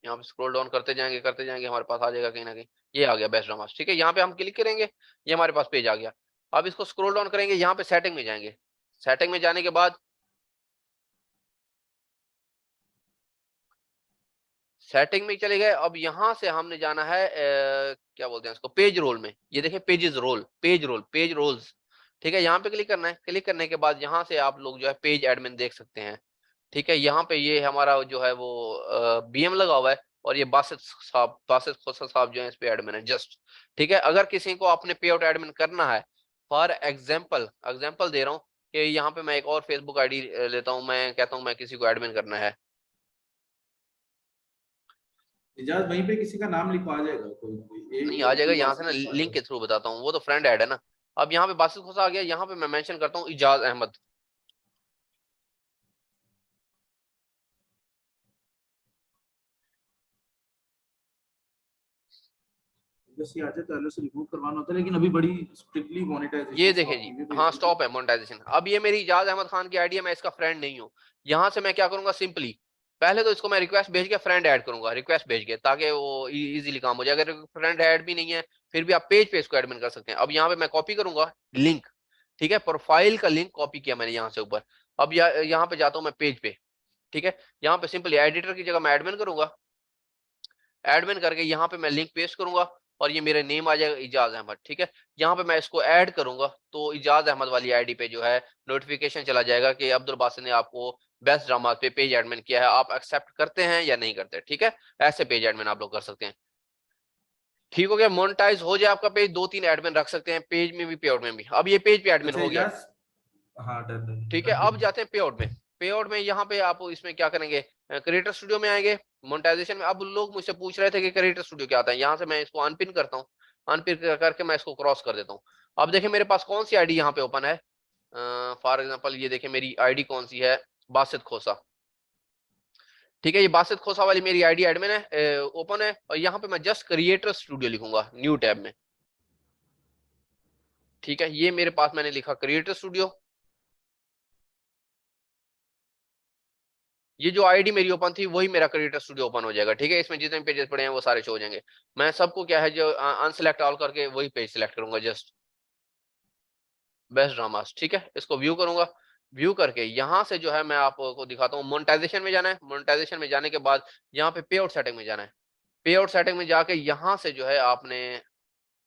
यहाँ पे स्क्रॉल डाउन करते जाएंगे, हमारे पास आ जाएगा कहीं ना कहीं, ये आ गया बेस्ट ड्रामास। ठीक है, यहाँ पे हम क्लिक करेंगे, ये हमारे पास पेज आ गया। अब इसको स्क्रॉल डाउन करेंगे, यहाँ पे सेटिंग में जाएंगे, सेटिंग में जाने के बाद सेटिंग में चले गए। अब यहाँ से हमने जाना है क्या बोलते हैं इसको, पेज रोल में। ये देखिए pages role, page role, page roles. ठीक है, यहाँ पे क्लिक करना है, क्लिक करने के बाद यहाँ से आप लोग जो है पेज एडमिन देख सकते हैं। ठीक है, यहाँ पे ये हमारा जो है वो बीएम लगा हुआ है, और ये बासित खोसा साहब जो है इस पे एडमिन है जस्ट। ठीक है, अगर किसी को अपने पे आउट एडमिन करना है, फॉर एग्जाम्पल एग्जाम्पल दे रहा हूँ कि यहाँ पे मैं एक और फेसबुक आईडी लेता हूँ, मैं कहता हूँ मैं किसी को एडमिन करना है। इजाज वहीं पे किसी का नाम लिखवा जाएगा, कोई ना कोई नहीं आ जाएगा, अब्दुल यहाँ से बासित ना लिखवा लिंक जाएगा। के थ्रू बताता हूँ, वो तो फ्रेंड ऐड है ना। अब यहाँ पे बासित खोसा आ गया, यहाँ पे मैं मेंशन करता हूँ इजाज अहमद। बस ये आ जाए तो एलओ से रिमूव करवाना होता है, लेकिन अभी बड़ी स्ट्रिक्टली ये मोनेटाइजेशन देखें स्टॉप जी, की हुई है हाँ फेसबुक स्टॉप है मोनेटाइजेशन। अब ये मेरी इजाज अहमद खान की आईडी है, मैं इसका फ्रेंड नहीं हूँ। यहाँ से मैं क्या करूंगा, सिंपली पहले तो इसको मैं रिक्वेस्ट भेज के फ्रेंड ऐड करूंगा, रिक्वेस्ट भेज के, ताकि वो इजीली काम हो जाए। अगर फ्रेंड ऐड भी नहीं है फिर भी आप पेज पे इसको एडमिन कर सकते हैं। अब यहाँ पे मैं कॉपी करूंगा लिंक, ठीक है, प्रोफाइल का लिंक कॉपी किया मैंने यहाँ से ऊपर। अब यहाँ पे जाता हूँ मैं पेज पे, ठीक है। यहाँ पे सिंपली एडिटर की जगह मैं एडमिन करूंगा, एडमिन करके यहाँ पे मैं लिंक पेस्ट करूंगा और ये मेरा नेम आ जाएगा इजाज अहमद, ठीक है। यहाँ पे मैं इसको ऐड करूंगा तो इजाज अहमद वाली आईडी पे जो है नोटिफिकेशन चला जाएगा कि अब्दुल बासित ने आपको बेस्ट ड्रामा पे पेज एडमिन किया है, आप एक्सेप्ट करते हैं या नहीं करते, ठीक है। ऐसे पेज एडमिन आप लोग कर सकते हैं। ठीक हो गया, मोनेटाइज हो जाए आपका पेज, 2-3 एडमिन रख सकते हैं पेज में भी पे आउट में भी। अब ये पेज पे एडमिन अच्छा हो गया, इजाज, हाँ डन डन ठीक है। अब कंटिन्यू। जाते हैं पे आउट में। पे आउट में यहाँ पे आप इसमें क्या करेंगे, क्रिएटर स्टूडियो में आएंगे, मोनेटाइजेशन में। अब लोग मुझसे पूछ रहे थे कि क्रिएटर स्टूडियो क्या आता है, यहाँ से मैं इसको अनपिन करता हूँ, अनपिन करके मैं इसको क्रॉस कर देता हूँ। अब देखिए मेरे पास कौन सी आईडी यहाँ पे ओपन है, फॉर एग्जांपल ये देखिए मेरी आईडी कौन सी है, बासित खोसा, ठीक है। ये बासित खोसा वाली मेरी आईडी एडमिन है, ओपन है। और यहाँ पे मैं जस्ट क्रिएटर स्टूडियो लिखूंगा न्यू टैब में, ठीक है। ये मेरे पास मैंने लिखा क्रिएटर स्टूडियो। ये जो आईडी मेरी ओपन थी वही मेरा क्रिएटर स्टूडियो ओपन हो जाएगा, ठीक है। इसमें जितने पेजेस पड़े हैं वो सारे शो हो जाएंगे। मैं सबको क्या है जो अनसेलेक्ट ऑल करके वही पेज सिलेक्ट करूंगा, जस्ट बेस्ट ड्रामास, ठीक है। इसको व्यू करूंगा, व्यू करके यहाँ से जो है मैं आपको दिखाता हूँ। मोनेटाइजेशन में जाना है, मोनेटाइजेशन में जाने के बाद यहाँ पे पे आउट सेटिंग में जाना है। पे आउट सेटिंग में जाके यहाँ से जो है आपने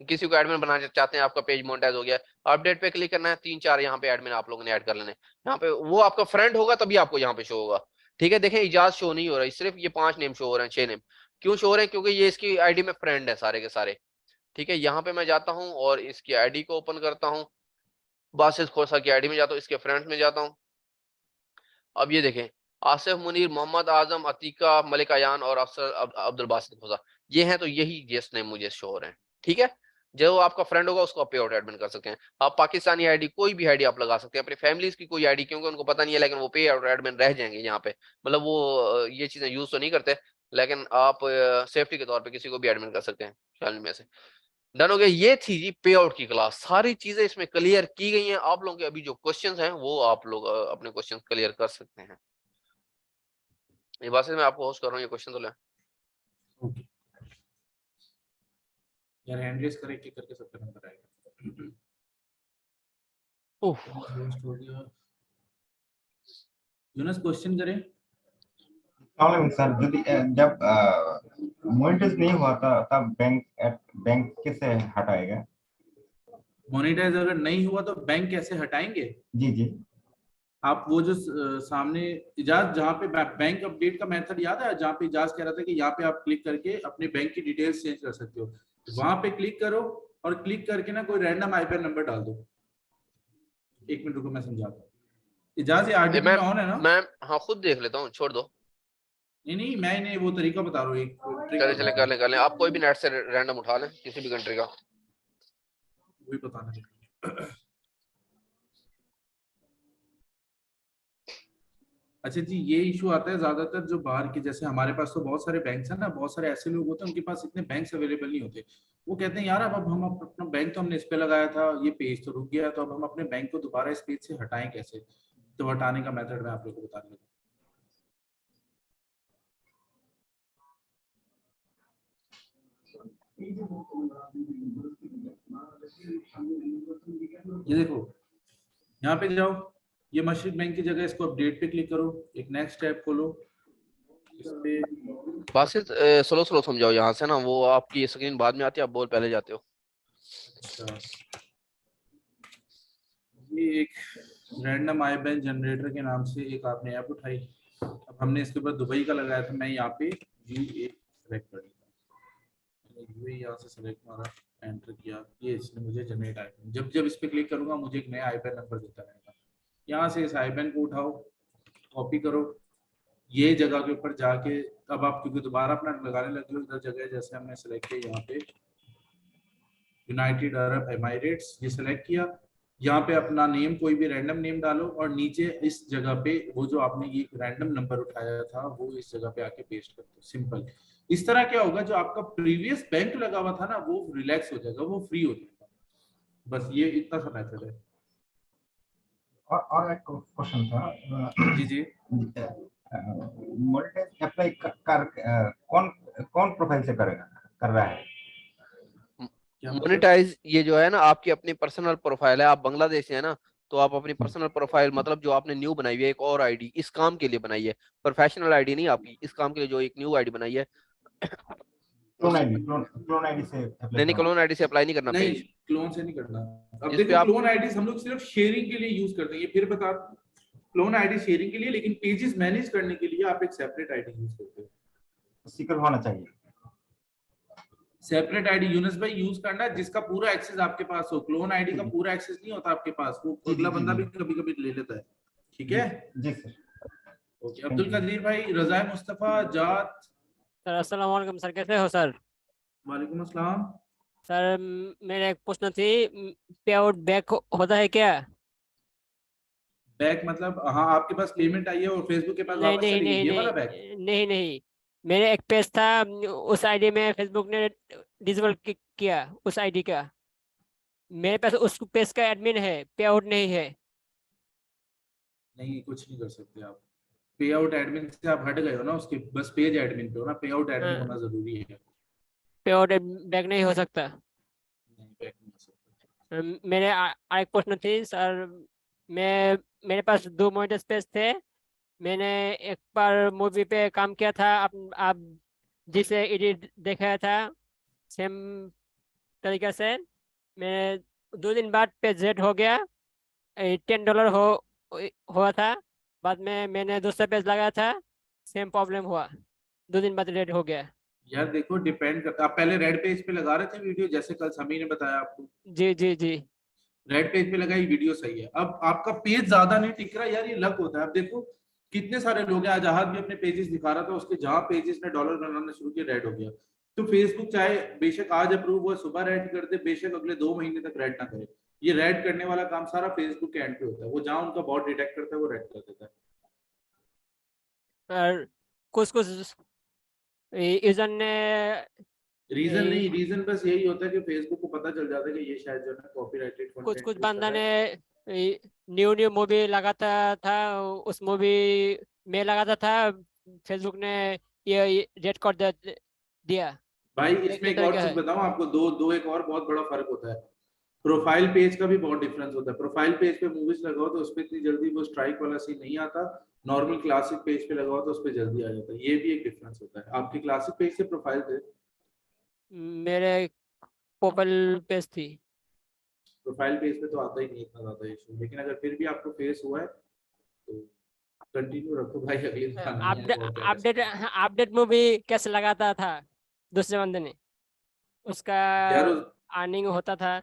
किसी को एडमिन बनाना चाहते हैं, आपका पेज मोनेटाइज हो गया, अपडेट पे क्लिक करना है, 3-4 यहाँ पे एडमिन आप लोगों ने ऐड कर लेने। यहाँ पे वो आपका फ्रेंड होगा तभी आपको यहाँ पे शो होगा, ठीक है। देखें इजाज शो नहीं हो रहा है, सिर्फ ये 5 नेम शो हो रहे हैं, 6 नेम क्यों शो हो रहे हैं, क्योंकि ये इसकी आईडी में फ्रेंड है सारे के सारे, ठीक है। यहाँ पे मैं जाता हूँ और इसकी आईडी को ओपन करता हूँ, बासित खोसा की आईडी में जाता हूँ, इसके फ्रेंड्स में जाता हूँ। अब ये देखें आसिफ मुनीर, मोहम्मद आजम, अतीका, मलिक अयान और अफसर अब्दुल बासित खोसा, ये हैं। तो यही गेस्ट नेम मुझे शो हो रहे हैं, ठीक है। जो आपका फ्रेंड होगा उसको आप पे आउट एडमिन कर सकते हैं। आप पाकिस्तानी आईडी कोई भी आईडी आप लगा सकते हैं, अपनी फैमिलीज की कोई आईडी, क्योंकि उनको पता नहीं है, लेकिन वो पे आउट एडमिन रह जाएंगे यहाँ पे। मतलब वो ये चीजें यूज तो नहीं करते, लेकिन आप सेफ्टी के तौर पे किसी को भी एडमिन कर सकते हैं फैमिली में से। डन हो गया। ये थी जी पे आउट की क्लास, सारी चीजें इसमें क्लियर की गई हैं। आप लोगों के अभी जो क्वेश्चंस हैं वो आप लोग अपने क्वेश्चंस क्लियर कर सकते हैं। ये बात से मैं आपको होस्ट कर रहा हूँ, ये क्वेश्चन तो ले। ओके यार, हैंड रेस करके क्लिक करके सबका नंबर आएगा। ओह, होस्ट हो गया। यूनस क्वेश्चन करें। सर जब मोनेटाइज नहीं हुआ था तब बैंक कैसे हटाएगा? मोनेटाइज अगर नहीं हुआ तो बैंक कैसे हटाएंगे? जी जी। आप वो जो सामने इजाज जहाँ पे बैंक अपडेट का मेथड याद है, जहाँ पे इजाज कह रहा था कि यहाँ पे आप क्लिक करके अपने बैंक की डिटेल्स चेंज कर सकते हो, वहां पे क्लिक करो और क्लिक करके ना कोई रैंडम आईपीआई नंबर डाल दो। 1 मिनट रुको, मैं समझाता हूँ। इजाज ये ये आरडीपी में ऑन है ना? मैं हाँ खुद देख लेता हूँ, छोड़ दो। नहीं नहीं, मैं इन्हें वो तरीका बता रहा हूँ, एक ट्रिक चले बता चले रहा कर हूँ, लें कर लें, आप कोई भी नेट से रैंडम उठा लें किसी भी कंट्री का। वही बताना है। अच्छा जी, ये इशू आता है ज्यादातर जो बाहर के, जैसे हमारे पास तो बहुत सारे बैंक्स हैं ना, बहुत सारे ऐसे लोग होते हैं उनके पास इतने बैंक्स अवेलेबल नहीं होते। वो कहते हैं यार अब हम अपना बैंक तो हमने इस पे लगाया था, ये पेज तो रुक गया, तो अब हम अपने बैंक को दोबारा इस पेज से हटाएं कैसे? तो हटाने का मेथड मैं आप लोगों को बता देता हूँ। ये देखो, यहाँ पे जाओ, ये मशरिक बैंक की जगह इसको अपडेट पे क्लिक करो, एक नेक्स्ट टैब खोलो, इस पे बासित स्लो स्लो समझाओ यहाँ से ना, वो आपकी स्क्रीन बाद में आती है, आप बोल पहले जाते हो। अच्छा, ये एक रैंडम आईबैन जनरेटर के नाम से एक आपने ऐप उठाई। अब हमने इसके ऊपर दुबई का लगाया था, मैं यहाँ पे यूए सेलेक्ट कर दिया, यूए यहाँ से सेलेक्ट मारा, एंटर किया, ये इसने मुझे जनरेट आईबैन, जब जब इस पे क्लिक करूंगा मुझे एक नया आईबैन नंबर देता रहेगा। यहाँ से इस आईबैन को उठाओ, कॉपी करो, ये जगह के ऊपर जाके अब आप क्योंकि दोबारा अपना लगाने लगे हो, इधर जगह जैसे हमने सेलेक्ट किया यहाँ पे यूनाइटेड अरब एमिरेट्स, ये सेलेक्ट किया, यहाँ पे अपना नेम कोई भी रैंडम नेम डालो और नीचे इस जगह पे वो जो आपने ये रैंडम नंबर उठाया था वो इस जगह पे आके पेस्ट कर दो, सिंपल। इस तरह क्या होगा, जो आपका प्रीवियस बैंक लगा हुआ था ना वो रिलैक्स हो जाएगा, वो फ्री हो जाएगा। बस ये इतना सा मेथड है। और एक क्वेश्चन था। जी जी। मोनेटाइज अप्लाई कर कौन कौन प्रोफाइल से करेगा, कर रहा है? मोनेटाइज ये जो है ना आपकी अपनी पर्सनल प्रोफाइल है, आप बांग्लादेश से है ना, तो आप अपनी पर्सनल प्रोफाइल मतलब जो आपने न्यू बनाई हुई है एक और आईडी इस काम के लिए बनाई है, प्रोफेशनल आईडी नहीं आपकी, इस काम के लिए जो एक न्यू आईडी बनाई है क्लोन आईडी से अप्लाई नहीं, क्लोन आईडी से अप्लाई नहीं करना नहीं, पेज। क्लोन से नहीं करना। अब जिस पे देखो आप क्लोन आईडीज हम लोग सिर्फ शेयरिंग के लिए यूज करते हैं, ये फिर बता, क्लोन आईडी शेयरिंग के लिए, लेकिन पेजेस मैनेज करने के लिए आप एक सेपरेट आईडी यूज करते हो। सीकर होना चाहिए, सेपरेट आईडी यूनुस भाई यूज करना जिसका पूरा एक्सेस आपके पास हो। क्लोन आईडी का पूरा एक्सेस नहीं होता आपके पास, वो अगला बंदा भी कभी कभी ले लेता है। ठीक है जी सर। ओके, अब्दुल कदीर भाई, रज़ा मुस्तफा, जात सर अस्सलाम वालेकुम सर, कैसे हो सर? वालेकुम अस्सलाम। सर मेरा एक प्रश्न थी, पे आउट बैक होता है क्या? बैक मतलब हाँ, आपके पास पेमेंट आई है और फेसबुक के पास नहीं वापस नहीं चली गई, नहीं ये वाला नहीं बैक? नहीं नहीं, मेरे एक पेज था, उस आईडी में फेसबुक ने डिसेबल किया उस आईडी का, मेरे पास उस पेज का एडमिन है, पे आउट नहीं है। नहीं, कुछ नहीं कर सकते आप। पे आउट एडमिन से आप हट गए हो ना उसके, बस पेज एडमिन पे हो ना, पे आउट एडमिन होना जरूरी है। पे आउट बैक नहीं हो सकता। नहीं, बैक नहीं हो सकता। मेरे एक प्रश्न थी सर, मेरे पास 2 मॉनिटर स्पेस थे, मैंने एक बार मूवी पे काम किया था, आप जिसे एडिट दिखाया था सेम तरीके से, मैं 2 दिन बाद पे जेड हो गया, $10 हुआ था, बाद में मैंने दूसरा पेज लगाया था, सेम प्रॉब्लम हुआ, 2 दिन बाद रेड हो गया। यार देखो डिपेंड करता, आप पहले रेड पेज पे लगा रहे थे वीडियो जैसे कल समी ने बताया आपको, जी जी जी। रेड पेज पे लगाई वीडियो सही है। अब आपका पेज ज्यादा नहीं टिक रहा यार, ये लक होता है। अब देखो कितने सारे लोग हैं, आज आहद भी अपने पेजेस दिखा रहा था, उसके जहां पेजेस ने डॉलर बनाना शुरू किया रेड हो गया। तो फेसबुक चाहे बेशक आज अप्रूव हुआ सुबह रेड कर दे, बेशक अगले 2 महीने तक रेड ना करे, ये रेड करने वाला काम सारा फेसबुक के एंड पे होता है, वो जहां उनका बॉट डिटेक्ट करता है वो रेड कर देता है। और कुछ यूजर ने रीजन नहीं, रीजन बस यही होता है कि फेसबुक को पता चल जाता है कि ये शायद जो है कॉपीराइटेड कुछ कंटेंट बंदा ने न्यू मूवी लगाता था, उस मूवी में लगाता था, फेसबुक ने ये रेड कर दिया। भाई इसमें एक और चीज बताऊं आपको, दो एक और बहुत बड़ा फर्क होता है। प्रोफाइल पेज का भी बहुत डिफरेंस होता है। प्रोफाइल पेज पे मूवीज लगाओ तो उसपे इतनी जल्दी वो स्ट्राइक वाला सीन नहीं आता, नॉर्मल क्लासिक पेज पे लगाओ तो उसपे जल्दी आ जाता है, ये भी एक डिफरेंस होता है। आपकी क्लासिक पेज से प्रोफाइल पे? मेरे प्रोफाइल पेज थी। प्रोफाइल पेज पे तो आता ही नहीं इतना ज्यादा इशू, लेकिन अगर फिर भी आपको फेस हुआ है तो कंटिन्यू रखो भाई, अगली बार अपडेट मूवी कैसे लगाता था दूसरे बंदे ने, उसका यार अर्निंग होता था।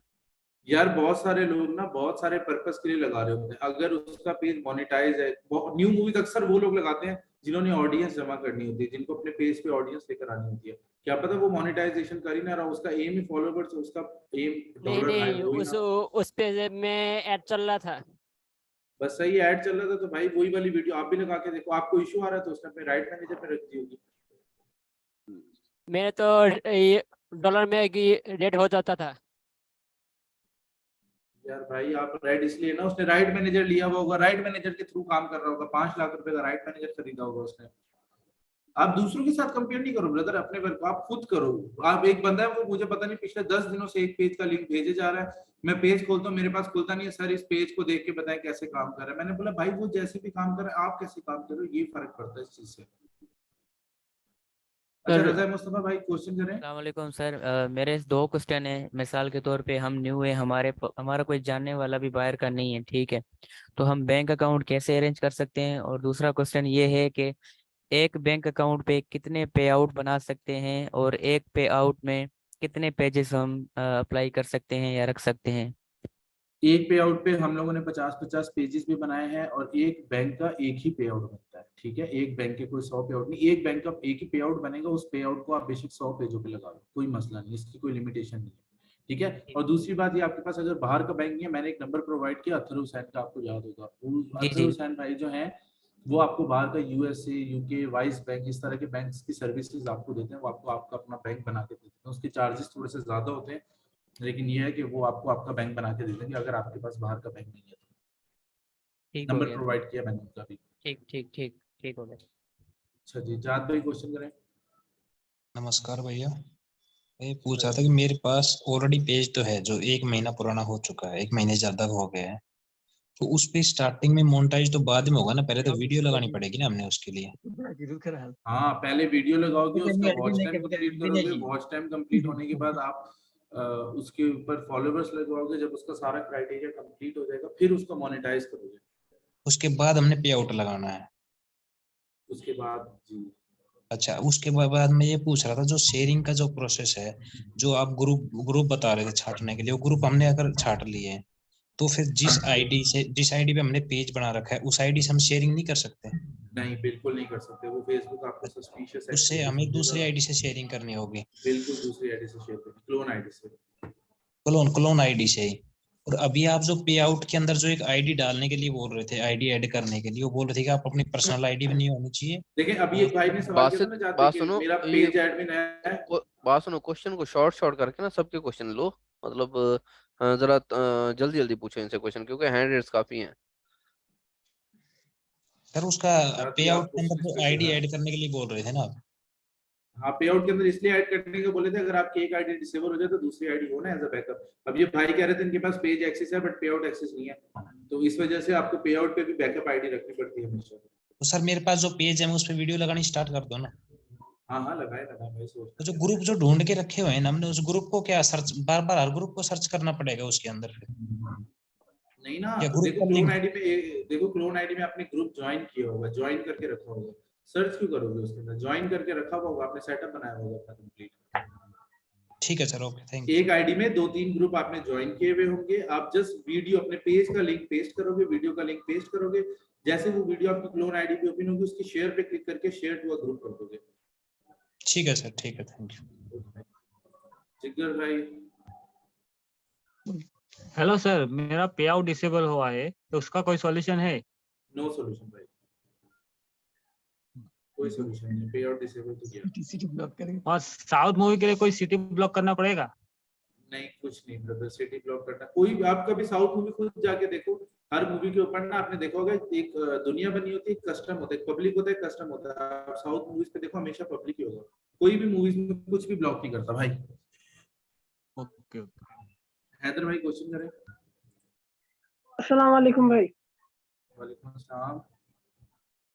यार बहुत सारे लोग ना बहुत सारे पर्पस के लिए लगा रहे होते हैं। अगर उसका पेज मोनेटाइज है, न्यू मूवीज अक्सर वो लोग लगाते हैं जिन्होंने ऑडियंस जमा करनी होती है, जिनको अपने पेज पे ऑडियंस लेकर आनी होती है। क्या पता वो मोनेटाइजेशन कर ही ना रहा, उसका एम ही फॉलोवर्स, उसका एम नहीं डॉलर नहीं, उस पेज में ऐड चल रहा था। बस सही ऐड चल रहा था तो भाई वही वाली वीडियो आप भी लगा के देखो, आपको इशू आ रहा है तो उसने अपने राइट मैनेजर पे रख दी होगी। मेरे तो डॉलर में रेट हो जाता था। यार भाई आप राइट इसलिए ना, उसने राइट मैनेजर लिया हुआ होगा, राइट मैनेजर के थ्रू काम कर रहा होगा, 5 लाख रुपए का राइट मैनेजर खरीदा होगा उसने। आप दूसरों के साथ कंपेयर नहीं करो ब्रदर, अपने वर्क आप खुद करो। आप एक बंदा है वो मुझे पता नहीं पिछले 10 दिनों से एक पेज का लिंक भेजे जा रहा है, मैं पेज खोलता हूँ मेरे पास खुलता नहीं है, सर इस पेज को देख के बताएं कैसे काम कर रहा है। मैंने बोला भाई वो जैसे भी काम कर रहा है आप कैसे काम कर रहे हो, ये फर्क पड़ता है इस चीज से। अच्छा रज़ा मुस्तफा भाई क्वेश्चन करें। अस्सलाम वालेकुम सर, मेरे 2 क्वेश्चन है। मिसाल के तौर पे हम न्यू है, हमारा कोई जानने वाला भी बाहर का नहीं है, ठीक है, तो हम बैंक अकाउंट कैसे अरेंज कर सकते हैं? और दूसरा क्वेश्चन ये है कि एक बैंक अकाउंट पे कितने पे आउट बना सकते हैं और एक पे आउट में कितने पेजेस हम अप्लाई कर सकते हैं या रख सकते हैं? एक पे आउट पे हम लोगों ने 50-50 पेजेस भी बनाए हैं और एक बैंक का एक ही पे आउट बनता है, ठीक है। एक बैंक के कोई 100 पे आउट नहीं, एक बैंक का एक ही पे आउट बनेगा, उस पे आउट को आप बेशक 100 पेजों पे लगा लो, कोई मसला नहीं, इसकी कोई लिमिटेशन नहीं है, ठीक है। और दूसरी बात, ये आपके पास अगर बाहर का बैंक नहीं है, मैंने एक नंबर प्रोवाइड किया अतहर हुसैन का, आपको याद होगा, जी अतहर जी हुसैन भाई जो है वो आपको बाहर का यूएसए, यूके, वाइस बैंक, इस तरह के बैंक्स की सर्विसेज आपको देते हैं, वो आपको आपका अपना बैंक बना के देते हैं। उसके चार्जेस थोड़े से ज्यादा होते हैं, लेकिन ये है कि वो आपको आपका बैंक बना के दे देंगे अगर आपके पास बाहर का बैंक नहीं है। ठीक हो नंबर गया। प्रोवाइड किया मैंने उनका भी। ठीक ठीक ठीक ठीक हो गया। अच्छा जी, जात भाई क्वेश्चन करें। नमस्कार भैया, मैं पूछ रहा था कि मेरे पास ऑलरेडी पेज तो है जो 1 महीना पुराना हो चुका है, 1 महीने से ज्यादा हो गया है, तो उस पे स्टार्टिंग में मोनेटाइज तो बाद में होगा ना, पहले तो वीडियो लगानी पड़ेगी ना हमने उसके लिए। हाँ, पहले वीडियो लगाओगे, उसका वॉच टाइम कंप्लीट करोगे, वॉच टाइम कंप्लीट होने के बाद आप उसके ऊपर फॉलोवर्स लगवाओगे, जब उसका सारा क्राइटेरिया कंप्लीट हो जाएगा फिर उसको मोनेटाइज करोगे। उसके बाद हमने पे आउट लगाना है। उसके बाद जी, अच्छा, उसके बाद मैं ये पूछ रहा था, जो शेयरिंग का जो प्रोसेस है, जो आप ग्रुप ग्रुप बता रहे थे छाटने के लिए, वो ग्रुप हमने अगर छाट लिए हैं, तो फिर जिस आईडी पे हमने पेज बना रखा है उस आईडी से हम शेयरिंग नहीं कर सकते? नहीं बिल्कुल नहीं कर सकते, वो फेसबुक आपको सस्पिशियस उससे एक्टिविटी हमें दूसरी समझेगा। आईडी से शेयरिंग करनी होगी, बिल्कुल दूसरी आईडी से शेयर करें, क्लोन आईडी से। क्लोन आईडी से ही। और अभी आप जो पे आउट के अंदर जो एक आईडी डालने के लिए बोल रहे थे, आईडी ऐड करने के लिए, वो बोल रहे थे कि आप अपनी पर्सनल आईडी भी नहीं होनी चाहिए। देखिए अभी एक और भाई ने सवाल किया था ना, जाते बात कि सुनो, मेरा ये पेज एडमिन है। बात सुनो, क्वेश्चन को शॉर्ट शॉर्ट करके ना सबके क्वेश्चन लो, मतलब जरा जल्दी जल्दी पूछो इनसे क्वेश्चन, क्योंकि हैंड रेट्स काफी हैं। सर उसका जाते पे आउट आपको के अंदर जो स्पेशल, आईडी ऐड करने के लिए बोल रहे थे ना आप? हाँ पे आउट के अंदर इसलिए ऐड करने को बोले थे, अगर आपकी एक आईडी डिसेबल हो जाए तो दूसरी आईडी हो ना एज अ बैकअप। अब ये भाई कह रहे थे इनके पास पेज एक्सेस है बट पे आउट एक्सेस नहीं है, तो इस वजह से आपको पे आउट पे भी बैकअप आईडी रखनी पड़ती है हमेशा। तो सर मेरे पास जो पेज है मैं उस पर वीडियो लगानी स्टार्ट कर दो ना। हाँ हाँ, लगाए लगाए भाई, सोचना तो जो क्या ग्रुप जो ढूंढ के रखे हुए हैं ना हमने, उस ग्रुप को क्या सर्च बार बार हर ग्रुप को सर्च करना पड़ेगा उसके अंदर फिर? नहीं ना, या ग्रुप देखो का क्लोन लिंक? आईडी में, देखो क्लोन आईडी में आपने ग्रुप ज्वाइन किया होगा, ज्वाइन करके रखा होगा, सर्च क्यों करोगे उसके अंदर, ज्वाइन करके रखा होगा आपने, सेटअप बनाया होगा अपना कंप्लीट। ठीक है सर, ओके, थैंक यू। एक आईडी में 2-3 ग्रुप आपने ज्वाइन किए हुए होंगे, आप जस्ट वीडियो अपने पेज का लिंक पेस्ट करोगे, वीडियो का लिंक पेस्ट करोगे, जैसे वो वीडियो आपकी क्लोन आईडी पे ओपन होगी उसकी शेयर पे क्लिक करके शेयर टू अ ग्रुप कर दोगे। ठीक है सर, ठीक है, थैंक यू। जिगर भाई, हेलो सर, मेरा पे आउट डिसेबल हुआ है तो उसका कोई सॉल्यूशन है? नो सॉल्यूशन भाई, कोई सॉल्यूशन नहीं, पे आउट डिसेबल तो किया। और साउथ मूवी के लिए कोई सिटी ब्लॉक करना पड़ेगा? नहीं कुछ नहीं ब्रदर, सिटी ब्लॉक करना, कोई भी आप कभी साउथ मूवी खुद जाके देखो, हर मूवी के ऊपर ना आपने देखा होगा एक दुनिया बनी होती है, एक कस्टम होता है, एक पब्लिक होता है, एक कस्टम होता है। आप साउथ मूवीज पे देखो हमेशा पब्लिक ही होगा, कोई भी मूवीज में कुछ भी ब्लॉक नहीं करता भाई। ओके। हैदर भाई क्वेश्चन करें। अस्सलाम वालेकुम भाई। वालेकुम अस्सलाम।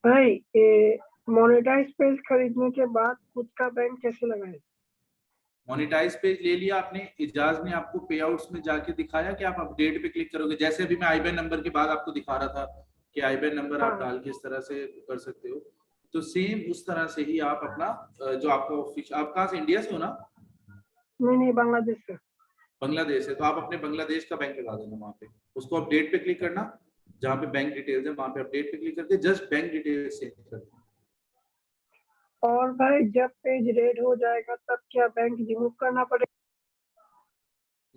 भाई ये मोनेटाइज पेज खरीदने के बाद खुद का बैंक कैसे लगाएं? मोनेटाइज पेज ले लिया आपने, इजाज ने आपको पे आउट्स में जाके दिखाया कि आप अपडेट पे क्लिक करोगे, जैसे अभी मैं आईबैन नंबर के बाद आपको दिखा रहा था कि आईबैन नंबर आप हाँ। डाल के इस तरह से कर सकते हो, तो सेम उस तरह से ही आप अपना जो आपका ऑफिस, आप कहाँ से, इंडिया से हो ना? नहीं बांग्लादेश से। बांग्लादेश है, तो आप अपने बांग्लादेश का बैंक लगा देना वहाँ पे, उसको अपडेट पे क्लिक करना, जहाँ पे बैंक डिटेल्स है वहाँ पे अपडेट पे क्लिक करके जस्ट बैंक डिटेल्स चेंज कर देना। और भाई जब पेज रेड हो जाएगा तब क्या बैंक रिमूव करना पड़ेगा?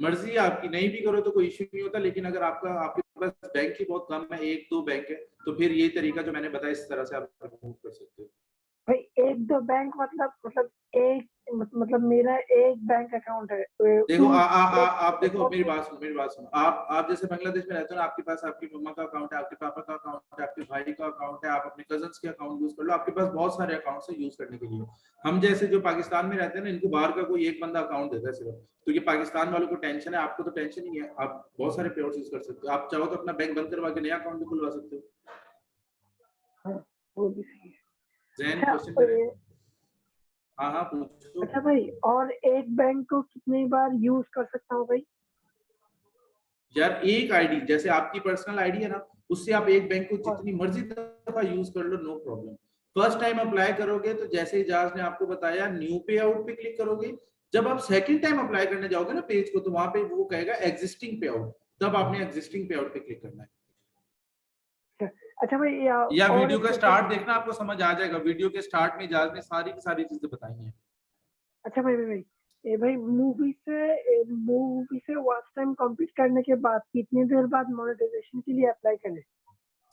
मर्जी है आपकी, नहीं भी करो तो कोई इश्यू नहीं होता, लेकिन अगर आपके पास बैंक ही बहुत कम है, 1-2 बैंक है, तो फिर ये तरीका जो मैंने बताया इस तरह से आप रिमूव कर सकते हो। भाई 1-2 बैंक मतलब एक मतलब मेरा एक बैंक अकाउंट है। देखो आप देखो, मेरी बात सुनो, आप जैसे बांग्लादेश में रहते हो ना, आपके पास आपकी मम्मा का अकाउंट है, आपके पापा का अकाउंट है, आपके भाई का अकाउंट है, आप अपने कजन्स के अकाउंट यूज कर लो, आपके पास बहुत सारे अकाउंट्स है यूज करने के लिए। हम जैसे जो पाकिस्तान में रहते हैं ना, इनको बाहर का कोई एक बंदा अकाउंट देता है सिर्फ, तो ये पाकिस्तान वालों को टेंशन है, आपको तो टेंशन नहीं है, आप बहुत सारे पे आउट्स यूज कर सकते हो, आप चाहो तो अपना बैंक बंद करवा के नया अकाउंट भी खुलवा सकते हो। वो भी सही है। जैन अच्छा, क्वेश्चन करें। हाँ पूछो। अच्छा भाई, और एक बैंक को कितनी बार यूज कर सकता हूँ भाई? यार एक आईडी, जैसे आपकी पर्सनल आईडी है ना, उससे आप एक बैंक को जितनी मर्जी दफा यूज कर लो, no problem. First time apply करोगे तो जैसे इजाज ने आपको बताया, न्यू पे आउट पे क्लिक करोगे, जब आप सेकंड टाइम अप्लाई करने जाओगे ना पेज को, तो वहां पे वो कहेगा एग्जिस्टिंग पे आउट, तब आपने एग्जिस्टिंग पे आउट पे क्लिक करना है। अच्छा भाई या और वीडियो एक का question- स्टार्ट देखना, आपको समझ आ जाएगा। वीडियो के स्टार्ट में इजाज ने सारी की सारी चीजें बताई हैं। अच्छा भाई मूवी से वॉच टाइम कंप्लीट करने के बाद कितनी देर बाद मोनेटाइजेशन के लिए अप्लाई करें?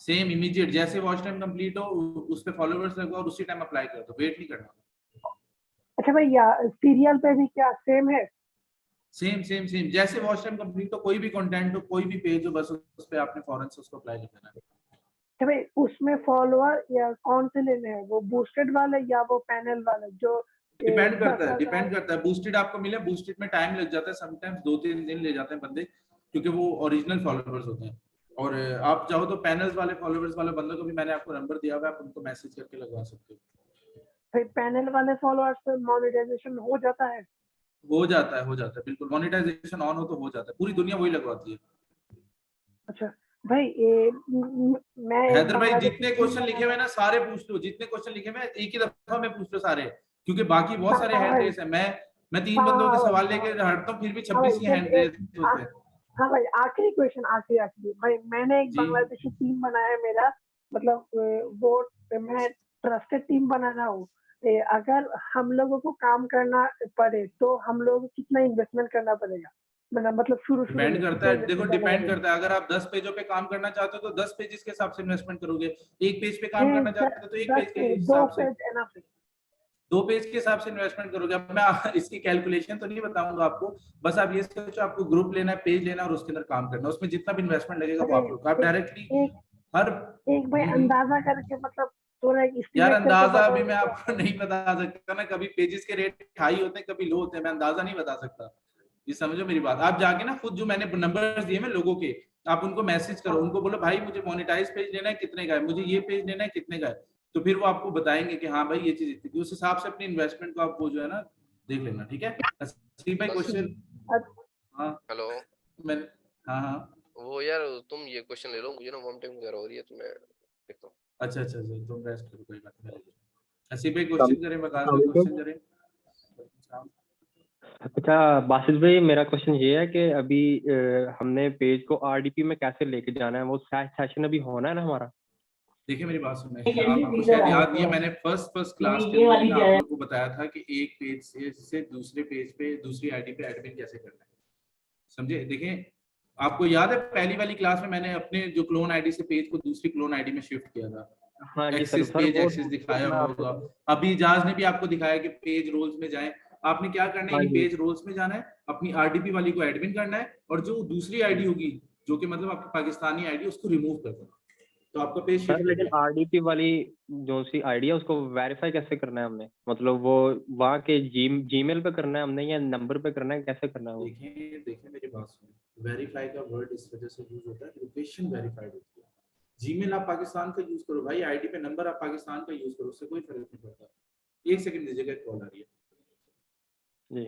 सेम इमीडिएट, जैसे वॉच टाइम कंप्लीट हो उस पे फॉलोवर्स लगो और उसी टाइम अप्लाई कर दो, वेट नहीं करना। अच्छा भाई सीरियल पे भी क्या सेम है? सेम सेम सेम, जैसे वॉच टाइम कंप्लीट हो, कोई भी कंटेंट हो, कोई भी पेज हो, बस उस पे आपने फौरन से उसको अप्लाई कर देना है। अच्छा भाई उसमें फॉलोअर या कौन से लेने हैं, वो बूस्टेड वाले या वो पैनल वाले जो डिपेंड करता है, 10,000 डिपेंड करता है। बूस्टेड आपको मिले, बूस्टेड में टाइम लग जाता है, समटाइम्स 2-3 दिन ले जाते हैं बंदे, क्योंकि वो ओरिजिनल फॉलोवर्स होते हैं। और आप चाहो तो पैनल्स वाले फॉलोवर्स वाले बंदों को भी मैंने आपको नंबर दिया हुआ है, आप उनको मैसेज करके लगवा सकते हो। भाई पैनल वाले फॉलोअर्स से मोनेटाइजेशन हो जाता है? हो जाता है बिल्कुल। मोनेटाइजेशन ऑन हो तो हो जाता है, पूरी दुनिया वही लगवाती है। अच्छा भाई मैं हैदर भाई बांग्लादेशी जितने टीम क्वेश्चन बना- लिखे हुए ना सारे पूछ लो, जितने क्वेश्चन लिखे हुए एक ही दफा में पूछ लो सारे, क्योंकि बाकी बहुत सारे हैंड रेस है। मैं 3 बंदों के सवाल लेके हटता हूँ, फिर भी 26 ही हैंड रेस होते हैं। हाँ भाई आखिरी क्वेश्चन, आखिरी भाई मैंने एक जी। बांग्लादेशी टीम बनाया है मेरा, मतलब वो मैं ट्रस्टेड टीम बना रहा हूँ। अगर हम लोगों को काम करना पड़े तो हम लोगों को कितना इन्वेस्टमेंट करना पड़ेगा? मतलब शुरू डिपेंड में करता कितना है, investment देखो करना डिपेंड पड़ेगा? करता है। अगर आप 10 पेजों पे काम करना चाहते हो तो 10 पेजेस के हिसाब से इन्वेस्टमेंट करोगे। एक पेज पे काम करना चाहते हो तो एक पेज के हिसाब से, 2 पेज के हिसाब से इन्वेस्टमेंट करोगे। अब मैं इसकी कैलकुलेशन तो नहीं बताऊंगा आपको, बस आप ये सोचो आपको ग्रुप लेना है, पेज लेना है और उसके अंदर काम करना है, उसमें जितना भी इन्वेस्टमेंट लगेगा वो आप लोग, आप डायरेक्टली हर एक भाई अंदाजा करके, मतलब थोड़ा एक यार estimate करके अंदाजा बताओ अभी मैं तो। आपको नहीं बता सकता ना, कभी पेजेस के रेट हाई होते हैं कभी लो होते हैं, मैं अंदाजा नहीं बता सकता। ये समझो मेरी बात। आप जाके ना खुद जो मैंने नंबर्स दिए मैं लोगों के, आप उनको मैसेज करो, उनको बोलो भाई मुझे मोनेटाइज पेज लेना है कितने का है, मुझे ये पेज लेना है कितने का है, तो फिर वो आपको बताएंगे कि हाँ भाई ये चीज इतनी, उस हिसाब से अपनी इन्वेस्टमेंट को आप वो जो है ना देख लेना। ठीक है भाई, क्वेश्चन। हाँ हेलो मैं, हाँ हाँ वो यार तुम ये क्वेश्चन ले लो, मुझे ना वॉमिटिंग वगैरह हो रही है तो मैं देखता हूँ। अच्छा तुम रेस्ट करो, कोई बात नहीं। ऐसे भाई क्वेश्चन करें, बकास भाई क्वेश्चन करें। अच्छा बासित भाई, मेरा क्वेश्चन ये है कि अभी हमने पेज को आरडीपी में कैसे लेके जाना है, वो सेशन अभी होना है ना हमारा? देखिए मेरी बात सुनिए, आपको शायद याद नहीं है, मैंने फर्स्ट क्लास के अंदर ना आप लोगों को बताया था कि एक पेज से दूसरे पेज पे दूसरी आईडी पे एडमिन कैसे करना है, समझे? देखिए आपको याद है पहली वाली क्लास में मैंने अपने जो क्लोन आईडी से पेज को दूसरी क्लोन आईडी में शिफ्ट किया था। हाँ जी सर, एक्सेस पेज एक्सेस दिखाया होगा, अभी इजाज ने भी आपको दिखाया कि पेज रोल्स में जाएं। आपने क्या करना है हाँ कि जी। पेज रोल्स में जाना है, अपनी आरडीपी वाली को एडमिन करना है, और जो दूसरी आईडी होगी जो कि मतलब आपकी पाकिस्तानी आईडी, उसको रिमूव कर देना, तो आपका पेज सर शिफ्ट हो लेकिन जाएगा। आरडीपी वाली जो सी आईडी है उसको वेरीफाई कैसे करना है हमने? मतलब वो वहाँ के जीमेल पे करना है हमने या नंबर पे करना है, कैसे करना है वो? देखिए मेरी बात सुनिए, वेरीफाई का वर्ड इस वजह से यूज होता है, लोकेशन वेरीफाइड होती है। जीमेल आप पाकिस्तान का यूज करो भाई, आईडी पे नंबर आप पाकिस्तान का यूज करो, उससे कोई फर्क नहीं पड़ता। 1 सेकंड दीजिएगा, कॉल आ रही है जी।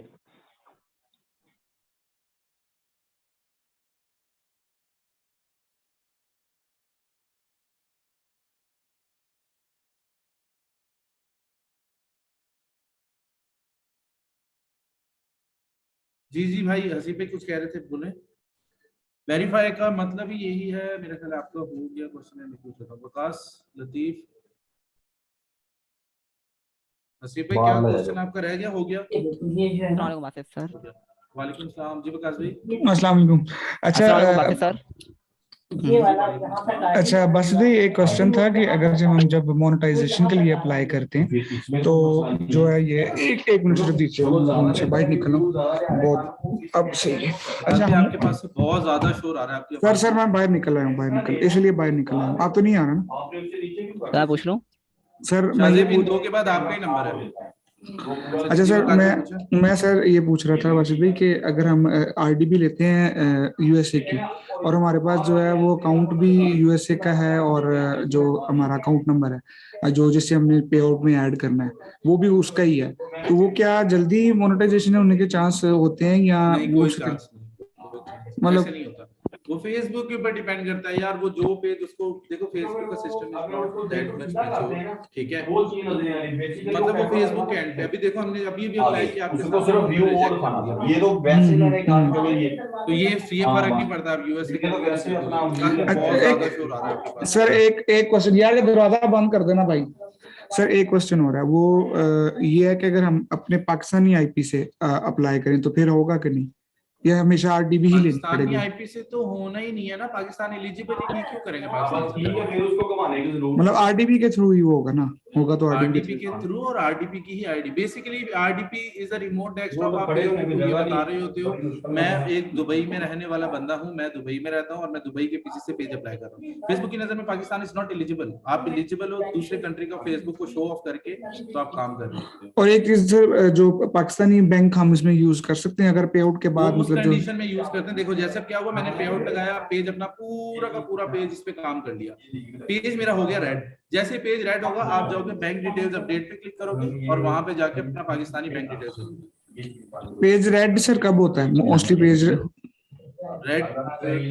जी भाई, हसी पे कुछ कह रहे थे, बोले। वेरीफाई का मतलब ही यही है, मेरा ख्याल आपका हो गया क्वेश्चन, मैं पूछ रहा था वकास लतीफ। हसी पे क्या क्वेश्चन आपका रह गया, हो गया? सर। वालेकुम सलाम जी वकास भाई। अस्सलाम वालेकुम। अच्छा सर। अच्छा बस भी एक क्वेश्चन था कि अगर जब मोनेटाइजेशन के लिए अप्लाई करते हैं तो जो है ये एक मिनट रुक दीजिए, बाइक निकलो बहुत, अब सही है। अच्छा आपके पास से बहुत ज्यादा शोर आ रहा है आपके सर मैं बाहर निकल आया हूँ, इसलिए बाहर निकल आया हूँ। आप तो नहीं आ रहा ना? क्या पूछ लूं? सर मैं ये इन 2 के बाद आपका ही नंबर है। अच्छा सर मैं सर ये पूछ रहा था वैसे भी कि अगर हम आरडीबी लेते हैं यूएसए की, और हमारे पास जो है वो अकाउंट भी यूएसए का है, और जो हमारा अकाउंट नंबर है जो जिससे हमने पे आउट में ऐड करना है वो भी उसका ही है, तो वो क्या जल्दी मोनेटाइजेशन होने के चांस होते हैं या नहीं, वो कोई चांस नहीं, मतलब ऐसे नहीं होता। वो फेसबुक के ऊपर डिपेंड करता है यार, वो जो पेज उसको देखो, फेसबुक का system is not that much mature, ठीक है, मतलब वो फेसबुक के एंड पे, अभी देखो हमने अभी भी अप्लाई किया आपके साथ सिर्फ व्यू और खाना था, ये तो वैसे मैंने कहा चलो ये, तो ये फर्क नहीं पड़ता आप यूएसए के वैसे अपना बहुत ज्यादा शोर आ रहा है आपके पास। सर एक क्वेश्चन यार, ये दरवाजा बंद कर देना भाई। सर एक क्वेश्चन हो रहा है, वो ये है कि अगर हम अपने पाकिस्तानी आईपी से अप्लाई करें तो फिर होगा कि नहीं, या हमेशा आरडीबी ही लेनी पाकिस्तानी पड़ेगी? आईपी से तो होना ही नहीं है ना, पाकिस्तान एलिजिबल ही नहीं, क्यों करेंगे पाकिस्तान से? मतलब आरडीबी के थ्रू ही वो होगा ना, होगा तो आरडीपी के थ्रू, और आरडीपी की ही ID, basically RDP is a remote desktop. आप फेसबुक को ये बता रहे होते हो, मैं एक दुबई में रहने वाला बंदा हूं, मैं दुबई में रहता हूं और मैं दुबई के पीछे से पेज अप्लाई कर रहा हूं, फेसबुक की नजर में पाकिस्तान इज नॉट एलिजिबल। आप एलिजिबल हो दूसरे कंट्री का फेसबुक को शो ऑफ करके, तो आप काम कर सकते हो। और एक चीज सर, जो पाकिस्तानी बैंक हम इसमें यूज कर सकते हैं अगर पे आउट के बाद, वो उस मतलब जो कंडीशन में यूज करते हैं। देखो जैसे क्या हुआ, मैंने पे आउट लगाया, पेज अपना पूरा का पूरा पेज इस पे काम कर लिया, पेज मेरा हो गया रेड। जैसे पेज रेड होगा, आप जाओगे बैंक डिटेल्स अपडेट पे क्लिक करोगे और वहां पे जाके अपना Pakistani bank details. Page red sir कब होता है मोस्टली? पेज रेड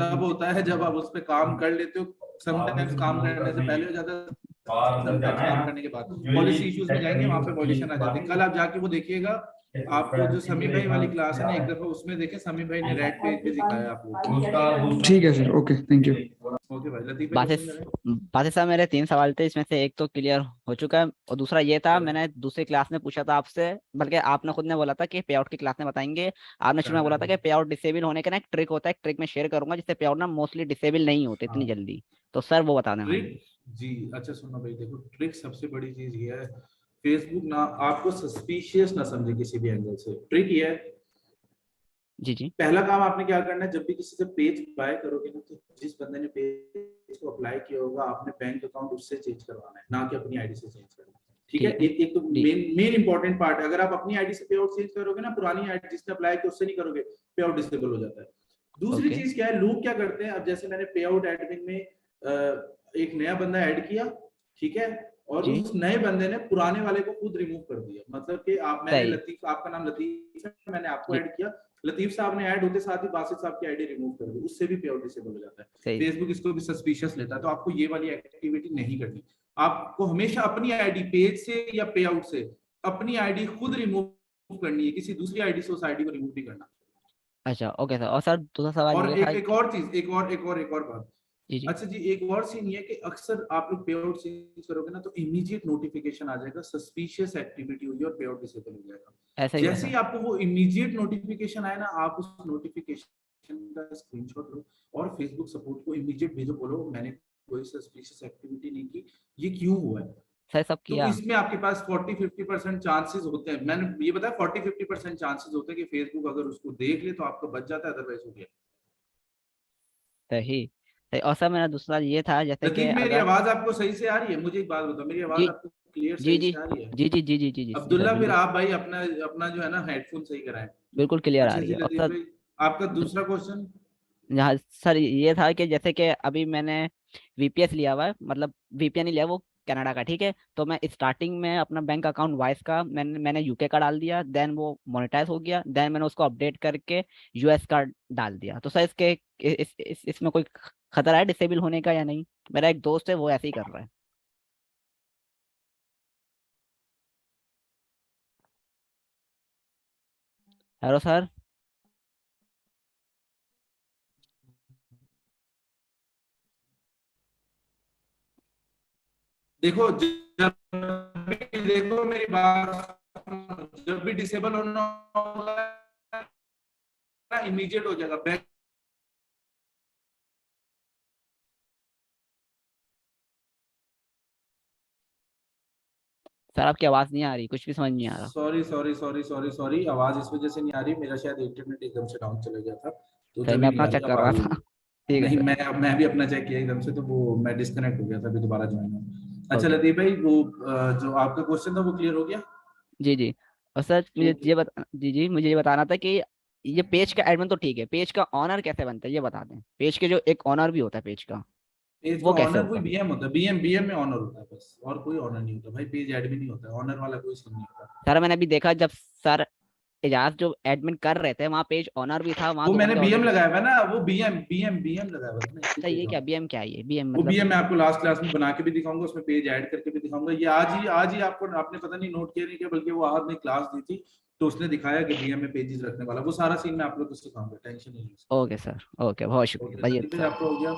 तब होता है जब आप उस पे काम कर लेते हो, समटाइम्स काम करने से पहले हो जाता है, समटाइम्स काम करने के बाद। पॉलिसी इश्यूज में जाएंगे, वहां पे वॉल्यूशन आ जाती है। कल आप जाके वो देखिएगा, आपको जो समी भाई वाली क्लास है ना, एक दफा उसमें देखें, समी भाई ने रेड पेज पे दिखाया आपको। ठीक है sir, okay, thank you. Okay भाई, लतीफ भाई बासित साहब मेरे 3 सवाल थे, इसमें से एक तो क्लियर हो चुका है और दूसरा ये था, मैंने दूसरी क्लास में पूछा था आपसे, बल्कि आपने खुद ने बोला था कि पे आउट की क्लास में बताएंगे। आपने शुरू में बोला था कि पे आउट डिसेबल होने का ना एक ट्रिक होता है, ट्रिक में शेयर करूंगा जिससे पे आउट ना मोस्टली डिसेबल नहीं होते इतनी जल्दी, तो सर वो बता दें भाई। जी अच्छा सुनो भाई, देखो ट्रिक सबसे बड़ी चीज ये है, फेसबुक ना आपको सस्पिशियस ना समझे किसी भी एंगल से। ट्रिक ये है, जी जी, पहला काम आपने क्या करना है, जब भी किसी से पेज बाय करोगे ना, तो जिस बंदे ने पेज को अप्लाई किया होगा, आपने बैंक अकाउंट उससे चेंज करवाना है, ना कि अपनी आईडी से चेंज करना है, ठीक है। एक तो मेन इंपॉर्टेंट पार्ट है, अगर आप अपनी आईडी से पे आउट चेंज करोगे ना, पुरानी आईडी जिसने अप्लाई किया उससे नहीं करोगे, पे आउट डिसेबल हो जाता है। दूसरी चीज क्या है, लोग क्या करते हैं, अब जैसे मैंने पे आउट एडमिन में एक नया बंदा ऐड किया, ठीक है, और उस नए बंदे ने पुराने वाले को खुद रिमूव कर दिया, मतलब कि आप, मैंने लतीफ, आपका नाम लतीफ है, मैंने आपको ऐड किया, लतीफ साहब ने ऐड होते साथ ही बासित साहब की आईडी रिमूव कर दी, उससे भी पे आउट डिसेबल हो जाता है। फेसबुक इसको भी सस्पिशियस लेता है, तो आपको ये वाली एक्टिविटी नहीं करनी। आपको हमेशा अपनी आईडी पेज से या पे आउट से अपनी आईडी खुद रिमूव करनी है, किसी दूसरी आईडी से उस आईडी को रिमूव नहीं करना। अच्छा ओके सर। और सर दूसरा सवाल और ये था, एक और चीज, एक और बात। अच्छा जी, एक और सीन ये है कि अक्सर आप लोग पे आउट चेंज करोगे ना, तो इमीडिएट नोटिफिकेशन आ जाएगा, सस्पिशियस एक्टिविटी हुई और पे आउट डिसेबल हो जाएगा। जैसे ही आपको वो इमीडिएट नोटिफिकेशन आए ना, आप उस नोटिफिकेशन का स्क्रीनशॉट लो और फेसबुक सपोर्ट को इमीडिएट भेजो, बोलो मैंने कोई सस्पिशियस एक्टिविटी नहीं की, ये क्यों हुआ है। सर सब किया, तो इसमें आपके पास 40-50% चांसेस होते हैं, मैंने ये बताया 40-50% चांसेस होते हैं कि फेसबुक अगर उसको देख ले तो आपका बच जाता है, अदरवाइज हो गया। सही। और सर मेरा दूसरा ये था, जैसे कि मेरी आवाज आपको सही से आ रही है? मुझे एक बात बताओ, मेरी आवाज आपको क्लियर सही से आ रही है? जी जी जी जी जी। अब्दुल्ला, फिर आप भाई अपना जो है ना हेडफोन सही कराएं। बिल्कुल क्लियर आ रही है। और सर आपका दूसरा क्वेश्चन? यहाँ सर ये था कि जैसे कि अभी मैंने वीपीएस लिया हुआ है, मतलब वीपीएन ही लिया, वो कनाडा का, ठीक है। तो मैं स्टार्टिंग में अपना बैंक अकाउंट वाइस का मैंने यूके का डाल दिया, देन वो मोनेटाइज हो गया, देन मैंने उसको अपडेट करके यूएस का डाल दिया। तो सर इसमें कोई खतरा है डिसेबल होने का या नहीं? मेरा एक दोस्त है वो ऐसे ही कर रहा है। Hello sir. देखो देखो मेरी बात, जब भी डिसेबल होना होगा इमीडिएट हो जाएगा बैंक। सर आपकी आवाज नहीं आ रही, कुछ भी समझ नहीं आ रहा। सॉरी, आवाज इस वजह से नहीं आ रही, मेरा शायद इंटरनेट एकदम से डाउन चला गया था, तो सर मैं अपना चेक कर रहा था। ठीक है। नहीं, मैं भी अपना चेक किया एकदम से, तो वो मैं डिस्कनेक्ट हो गया था, अभी दोबारा ज्वाइन हुआ। अच्छा लतीफ भाई, वो जो आपका क्वेश्चन था वो क्लियर हो गया? जी। और सर मुझे ये बताना था कि ये पेज का एडमिन तो ठीक है, पेज का ऑनर कैसे बनता है ये बता दें। पेज के जो एक ऑनर भी होता है पेज का, वो कैसे ऑनर कोई बीएम होता है, बीएम में ऑनर होता है बस, और कोई ऑनर नहीं होता भाई, पेज एडमिन नहीं होता है, ऑनर वाला कोई सीन नहीं होता। सर मैंने अभी देखा, जब सर इजाज जो एडमिन कर रहे थे, वहाँ पेज ऑनर भी था, वहाँ वो तो मैंने बंदे बीएम ऑलरेडी। लगाया हुआ है ना, वो बीएम लगाया हुआ है ना, इसको अच्छा, ये भेजा क्या हूँ। बीएम क्या है? ये बीएम वो मतलब? बीएम मैं आपको लास्ट क्लास में बना के भी दिखाऊंगा, उसमें पेज ऐड करके भी दिखाऊंगा। ये आज ही आपको, आपने पता नहीं नोट किया नहीं किया, बल्कि वो आज ने क्लास दी थी तो उसने दिखाया कि बीएम में पेजेस रखने वाला, वो सारा सीन मैं आप लोग को सिखाऊंगा, टेंशन नहीं लीजिए। ओके सर, ओके, बहुत शुक्रिया ओके भाई। सर, आपका हो गया।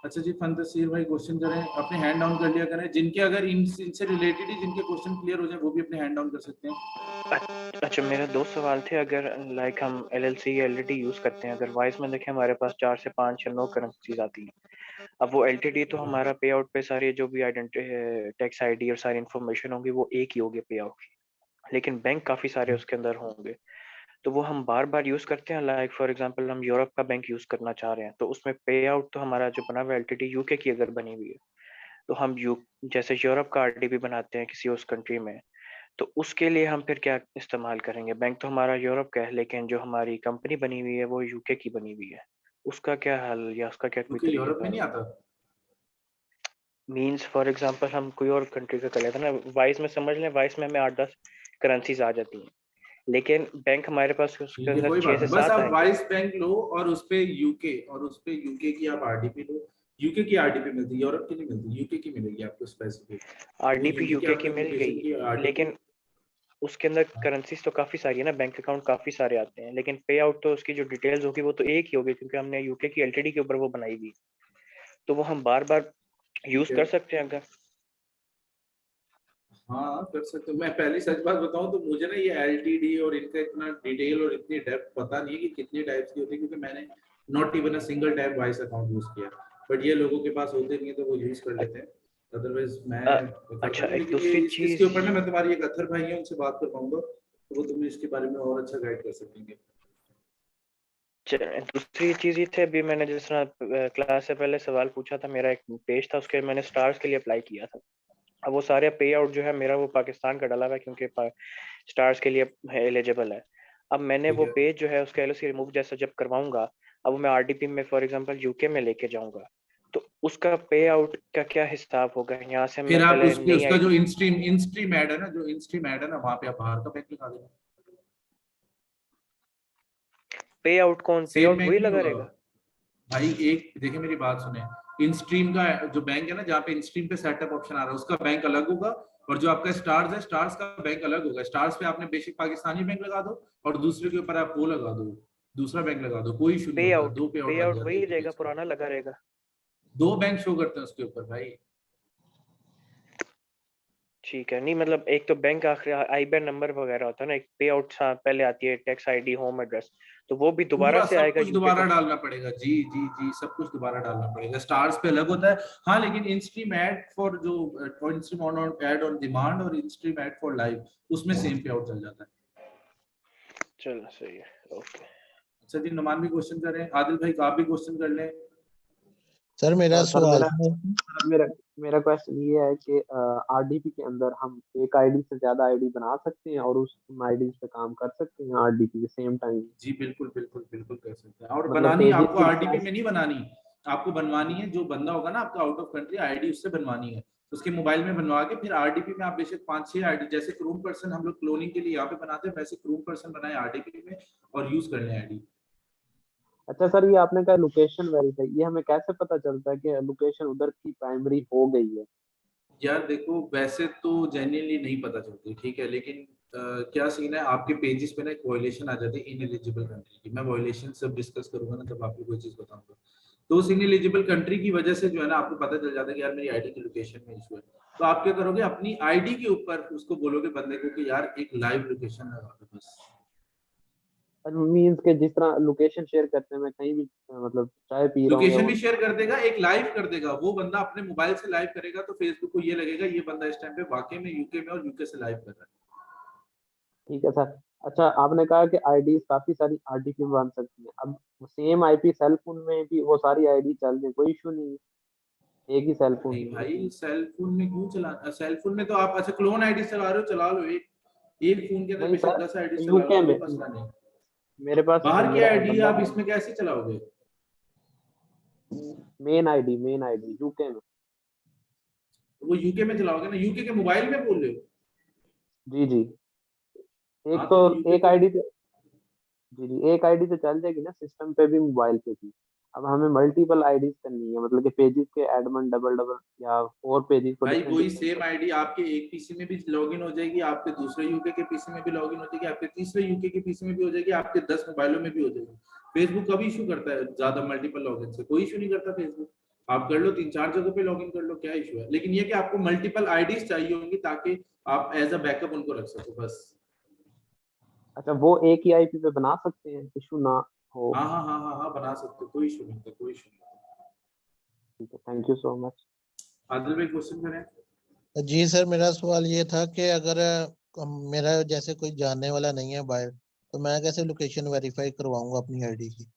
अच्छा जी, फंतसीर भाई क्वेश्चन करें, अपने हैंड डाउन कर लिया करें, जिनके अगर इनसे रिलेटेड ही जिनके क्वेश्चन क्लियर हो जाए वो भी अपने हैंड डाउन कर सकते हैं। अच्छा, मेरे 2 सवाल थे। अगर लाइक हम एलएलसी या एलटीडी यूज करते हैं, अगर वाइस में देखें हमारे पास 4 से 5 या 9 करेंसीज आती हैं। अब वो एलटीडी तो हमारा पे आउट पे सारी जो भी आइडेंटिटी टैक्स आईडी और सारी इन्फॉर्मेशन होगी वो एक ही होगी पे आउट की, लेकिन बैंक काफी सारे उसके अंदर होंगे, तो वो हम बार बार यूज करते हैं। लाइक फॉर एग्जांपल हम यूरोप का बैंक यूज करना चाह रहे हैं, तो उसमें पे आउट तो हमारा जो बना हुआ एलटीडी यूके की अगर बनी हुई है, तो हम जैसे यूरोप का आरडीबी बनाते हैं किसी उस कंट्री में, तो उसके लिए हम फिर क्या इस्तेमाल करेंगे? बैंक तो हमारा यूरोप का है, लेकिन जो हमारी कंपनी बनी हुई है वो यूके की बनी हुई है, उसका क्या हल या उसका क्या कोई क्योंकि यूरोप में तरीका नहीं आता। मीन्स फॉर एग्जांपल हम कोई और कंट्री का कर लेते हैं ना, वाइस में समझ लें, वाइस में हमें 8-10 करेंसीज आ जाती हैं, लेकिन बैंक हमारे पास उसके ठीक है, अंदर कोई 6 बात से नहीं, बस 7 आप आएंगे। वाइस बैंक लो और उस पे यूके की आप आरडीपी लो। यूके की आरडीपी मिलती है, यूरोप की नहीं मिलती, यूके की मिलेगी आपको स्पेसिफिक। वो आरडीपी यूके की यूके आपको की मिल एप्लीकेशन की गई, आरडीपी। लेकिन उसके अंदर करेंसीज तो काफी सारी है ना, बैंक अकाउंट काफी सारे आते हैं, लेकिन पे आउट तो उसकी जो डिटेल्स होगी वो तो एक ही होगी, क्योंकि हमने यूके की एलटीडी के ऊपर वो बनाई हुई, तो वो हम बार बार यूज कर सकते हैं अगर। हाँ कर सकते हो। मैं पहली सच बात बताऊं तो मुझे ना ये एलटीडी और इनका इतना डिटेल और इतनी डेप्थ पता नहीं है कि कितनी टाइप्स की होती है, क्योंकि मैंने not even a single type vice account use किया, बट ये लोगों के पास होते नहीं है तो वो यूज कर लेते हैं, अदरवाइज मैं बताता अच्छा, नहीं। एक लेकिन ये दूसरी इसके चीज, ऊपर ना मैं तुम्हारी एक अथर भाई है उनसे बात कर पाऊंगा, तो वो तुम्हें इसके बारे में और अच्छा गाइड कर सकेंगे। दूसरी चीज ये थे, अभी मैंने जिस तरह क्लास से पहले सवाल पूछा था, मेरा एक पेज था, उसके मैंने स्टार्स के लिए अप्लाई किया था। अब वो सारे पे आउट जो है मेरा वो पाकिस्तान का डाला हुआ है, क्योंकि स्टार्स के लिए एलिजिबल है। अब मैंने वो पेज जो है उसका एलओसी रिमूव जैसा जब करवाऊंगा, अब मैं आरडीपी में फॉर एग्जांपल यूके में लेके जाऊंगा, तो उसका पे आउट का क्या हिसाब होगा? यहाँ से मैं फिर आप पहले उसके नई उसका जो आईडी, इनस्ट्रीम ऐड है ना, जो इनस्ट्रीम ऐड है ना, वहां पे आप बाहर का बैंक लगा देना। पे आउट कौन, पे सेम आउट बैंक वही नहीं लगा होगा रहेगा? भाई, एक देखिए मेरी बात सुने, इनस्ट्रीम का जो बैंक है ना, जहाँ पे इनस्ट्रीम पे सेटअप ऑप्शन आ रहा है, उसका बैंक अलग होगा, और जो आपका स्टार्स है, स्टार्स का बैंक अलग होगा। स्टार्स पे आपने बेसिक पाकिस्तानी बैंक लगा दो, और दूसरे के ऊपर आप वो लगा दो, दूसरा बैंक लगा दो, कोई इशू नहीं होता, दो पे आउट पे लग आउट जाते वही हैं रहेगा, पेज पे। पुराना लगा रहेगा। दो बैंक शो करते हैं उसके ऊपर भाई। ठीक है, नहीं मतलब एक तो बैंक आखिरी आईबैन नंबर वगैरह होता है ना, एक पे आउट पहले आती है टैक्स आईडी, होम एड्रेस, तो वो भी दोबारा पूरा से सब आएगा कुछ यूके दोबारा का? डालना पड़ेगा, जी जी जी, सब कुछ दोबारा डालना पड़ेगा। स्टार्स पे अलग होता है हाँ, लेकिन इनस्ट्रीम ऐड फॉर जो instream on add on demand और इनस्ट्रीम ऐड फॉर लाइव, उसमें सेम पे आउट चल जाता है। चलो सही है, ओके। अच्छा जी, नुमान भी क्वेश्चन कर रहे हैं, आदिल भाई आप भी क्वेश्चन कर लें। सर मेरा सर सवाल मेरा मेरा क्वेश्चन ये है कि आरडीपी के अंदर हम एक आईडी से ज्यादा आईडी बना सकते हैं और उस आईडी पे काम कर सकते हैं आरडीपी के सेम टाइम? जी बिल्कुल बिल्कुल बिल्कुल कर सकते हैं, और मतलब बनानी पेजेस आपको की आरडीपी में नहीं बनानी, आपको बनवानी है, जो बंदा होगा ना आपका आउट ऑफ कंट्री, आईडी उससे बनवानी है, उसके मोबाइल में बनवा के फिर आरडीपी में आप बेशक 5-6 आईडी, जैसे क्रोम पर्सन हम लोग क्लोनिंग के लिए यहाँ पे बनाते हैं, वैसे क्रोम पर्सन बनाए आरडीपी में और यूज कर लें आईडी। अच्छा सर, ये आपने कहा लोकेशन वेरीफाई, ये हमें कैसे पता चलता है कि लोकेशन उधर की प्राइमरी हो गई है? यार देखो, वैसे तो जेन्युइनली नहीं पता चलती, ठीक है, लेकिन क्या सीन है, आपके पेजेस पे ना एक वायलेशन आ जाती है इनएलिजिबल कंट्री की। मैं वायलेशन सब डिस्कस करूंगा ना, जब आपको कोई चीज बताऊंगा, तो उस इनएलिजिबल कंट्री की वजह से जो है ना, आपको पता चल जाता है कि यार मेरी आईडी की लोकेशन में इशू है, तो आप क्या करोगे, अपनी आईडी के ऊपर उसको बोलोगे बंदे को कि यार एक लाइव लोकेशन लगा दो बस। मींस के जिस तरह लोकेशन शेयर करते हैं, मैं कहीं भी मतलब चाय पी रहा हूँ या लोकेशन भी शेयर कर देगा, एक लाइव कर देगा, वो बंदा अपने मोबाइल से लाइव करेगा, तो फेसबुक को ये लगेगा ये बंदा इस टाइम पे वाकई में यूके में और यूके से लाइव कर रहा है। ठीक है सर। अच्छा, आपने कहा कि आईडी काफी सारी आरडीपी में बन सकती है, अब सेम आईपी सेल फोन में भी वो सारी आईडी चल रही, कोई इशू नहीं है एक ही सेल फोन नहीं में? भाई, सेल फोन में क्यों चलाना, सेल फोन में तो आप अच्छा क्लोन आईडी चला रहे हो, चला लो, एक फोन के अंदर नहीं बेशक सर, 10 आईडी चला लो, यूके कोई में मसला नहीं। मेरे पास बाहर की मेरा आईडी बंदा आप है, इसमें कैसे चलाओगे? मेन आईडी यूके में। वो यूके में चलाओगे ना, यूके के मोबाइल में बोल रहे हो? जी जी, एक हाँ तो तो यूके एक के, आईडी पे जी जी, एक आईडी तो चल जाएगी ना सिस्टम पे भी मोबाइल पे भी। अब हमें मल्टीपल आईडीज करनी है, मतलब कि पेजेस के एडमन डबल डबल या और पेजेस को भाई डिफरेंट वही डिफरेंट। सेम आईडी आपके एक पीसी में भी लॉगिन हो जाएगी, आपके दूसरे यूके के पीसी में भी लॉगिन हो जाएगी, आपके तीसरे यूके के पीसी में भी हो जाएगी, आपके 10 मोबाइलों में भी हो जाएगी। फेसबुक कभी इशू करता है ज्यादा मल्टीपल लॉगिन से? कोई इशू नहीं करता फेसबुक। आप कर लो 3-4 जगहों पे लॉगिन कर लो, क्या इशू है? लेकिन ये कि आपको मल्टीपल आईडीज चाहिए होंगी ताकि आप एज अ बैकअप उनको रख सको बस। अच्छा, वो एक ही आईपी पे बना सकते हैं, इशू ना हो? हाँ हाँ हाँ हाँ हाँ, बना सकते हो, कोई इशू नहीं था, कोई इशू नहीं। ठीक है, thank you so much. Adil भाई क्वेश्चन करें। जी सर, मेरा सवाल ये था कि अगर मेरा जैसे कोई जानने वाला नहीं है बाहर, तो मैं कैसे लोकेशन वेरीफाई करवाऊंगा अपनी आईडी की?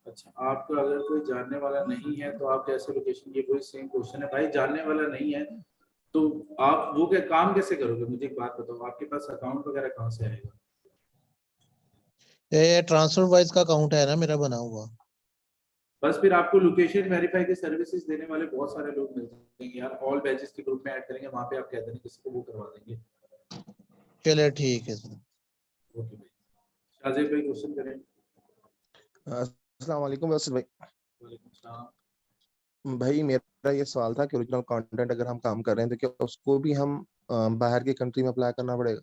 अच्छा, आपका अगर कोई जानने वाला नहीं है तो आप कैसे लोकेशन, ये कोई सेम क्वेश्चन है भाई। जानने वाला नहीं है तो आप वो क्या काम कैसे करोगे? मुझे एक बात बताओ, आपके पास अकाउंट वगैरह कहाँ से आएगा? ये ट्रांसफर वाइज का अकाउंट है ना मेरा बना हुआ। बस फिर आपको लोकेशन वेरीफाई की सर्विसेज देने वाले बहुत सारे लोग मिल जाएंगे यार। ऑल बैचेस के ग्रुप में ऐड करेंगे, वहां पे आप कह देना किसी को, वो करवा देंगे। चलिए ठीक है सर। ओके भाई। शाजिब भाई क्वेश्चन करें। अस्सलाम वालेकुम वसील भाई। वालेकुम सलाम। भाई मेरा ये सवाल था कि ओरिजिनल कंटेंट अगर हम काम कर रहे हैं तो क्या उसको भी हम बाहर की कंट्री में अप्लाई करना पड़ेगा?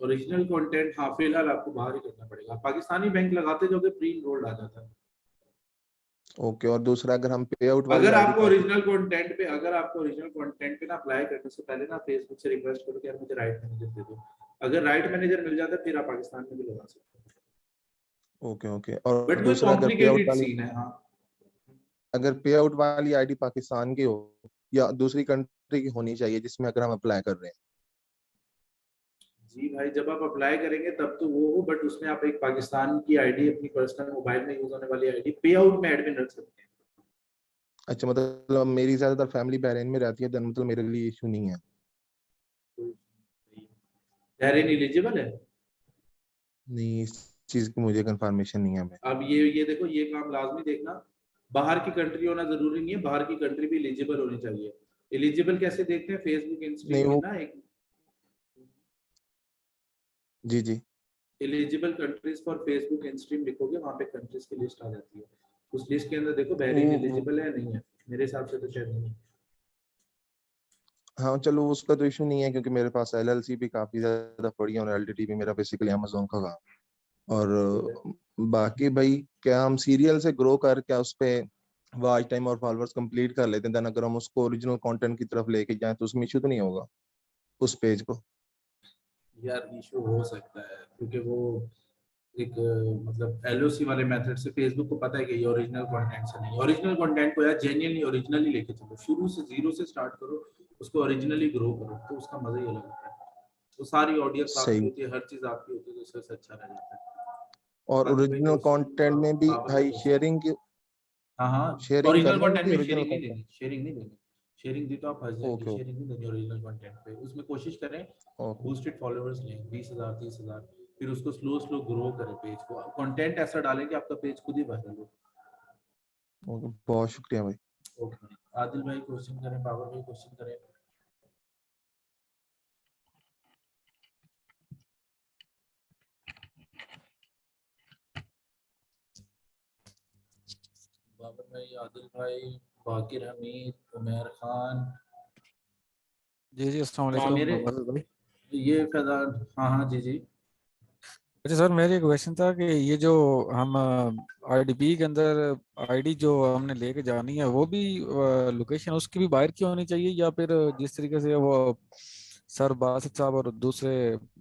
ओरिजिनल कंटेंट हाँ, फिलहाल आपको बाहर ही करना पड़ेगा। पाकिस्तानी बैंक लगाते जाओगे प्री इनरोल्ड आ जाता है। ओके, और दूसरा अगर हम पे आउट वाली अगर आईडी आपको ओरिजिनल कंटेंट पे, अगर आपको ओरिजिनल कंटेंट पे ना अप्लाई करने से पहले ना फेसबुक से रिक्वेस्ट करो कि यार मुझे राइट मैनेजर दे दो। अगर राइट मैनेजर मिल जाता है फिर आप पाकिस्तान में भी लगा सकते हो। ओके ओके, और बट वो दूसरा अगर पे आउट कॉम्प्लिकेटेड वाली, सीन है। हाँ, अगर पे आउट वाली आईडी पाकिस्तान की हो या दूसरी कंट्री की होनी चाहिए जिसमें अगर हम अप्लाई कर रहे हैं? जी भाई, जब आप अप्लाई करेंगे तब तो वो हो, बट उसमें आप एक पाकिस्तान की आईडी, अपनी पर्सनल मोबाइल में यूज होने वाली आईडी पे आउट में एडमिन रख सकते हैं। अच्छा, मतलब मेरी ज्यादातर फैमिली बहरीन में रहती है, तो मतलब मेरे लिए इशू नहीं है। बहरीन एलिजिबल है? नहीं, इस चीज की मुझे कंफर्मेशन नहीं है भाई। अब ये देखो, ये काम लाजमी देखना। बाहर की कंट्री होना जरूरी नहीं है, बाहर की कंट्री भी एलिजिबल होनी चाहिए। एलिजिबल कैसे देखते हैं? फेसबुक नहीं इंस्ट्रीम में वो, ना एक जी जी। Eligible countries for Facebook instream लिखोगे, वहां पे कंट्रीज की लिस्ट आ जाती है। उस लिस्ट के अंदर देखो बहरीन वो एलिजिबल है नहीं है। मेरे हिसाब से तो शायद नहीं है। हाँ चलो, उसका तो इशू नहीं है क्योंकि मेरे पास एलएलसी भी काफी ज्यादा पड़ी है और एलटीडी भी मेरा बेसिकली अमेज़न का काम। और बाकी भाई, क्या हम सीरियल से ग्रो कर, क्या उस पे वॉच टाइम और फॉलोअर्स कंप्लीट कर लेते हैं, देन अगर हम उसको ओरिजिनल कंटेंट की तरफ लेके जाएं तो उसमें इशू तो नहीं होगा उस पेज को? यार इशू हो सकता है क्योंकि वो एक मतलब एलओसी वाले मेथड से फेसबुक को पता है कि ये ओरिजिनल कंटेंट से नहीं। ओरिजिनल कंटेंट को यार जेन्युइनली ओरिजिनली लेके चलो, शुरू से जीरो से स्टार्ट करो, उसको ओरिजिनली ग्रो करो, तो उसका मजा ही अलग होता है। तो सारी ऑडियंस आपकी सही। होती है, हर चीज आपकी होती है, तो उससे अच्छा रह जाता है। और आदिल भाई ओरिजिनल क्वेश्चन, कंटेंट में भी बाबर भाई भाई क्वेश्चन। शेयरिंग की, हाँ हाँ, शेयरिंग ओरिजिनल करनी कंटेंट होती है में ओरिजिनल शेयरिंग नहीं कंटेंट? देनी, शेयरिंग नहीं देनी। शेयरिंग दी तो आप फंस जाएंगे, ओके शेयरिंग नहीं देनी ओरिजिनल कंटेंट पे। उसमें कोशिश करें ओके बूस्टेड फॉलोअर्स लें 20,000 30,000, फिर उसको स्लो स्लो ग्रो करें पेज को। कंटेंट ऐसा डालें कि आपका पेज खुद ही वायरल हो। ओके, बहुत शुक्रिया भाई। ओके, आदिल भाई क्वेश्चन करें, बाबर भाई क्वेश्चन करें। बाबर भाई, आदिल भाई, बाकिर हमीद, उमर खान। जी जी, अस्सलाम हाँ वालेकुम मेरे वासिल भाई। ये फैजान, हाँ हाँ जी जी। अच्छा सर, मेरी एक क्वेश्चन था कि ये जो हम आईडीपी के अंदर आईडी जो हमने लेके जानी है, वो भी लोकेशन उसकी भी बाहर की होनी चाहिए, या फिर जिस तरीके से वो सर बासित साहब और दूसरे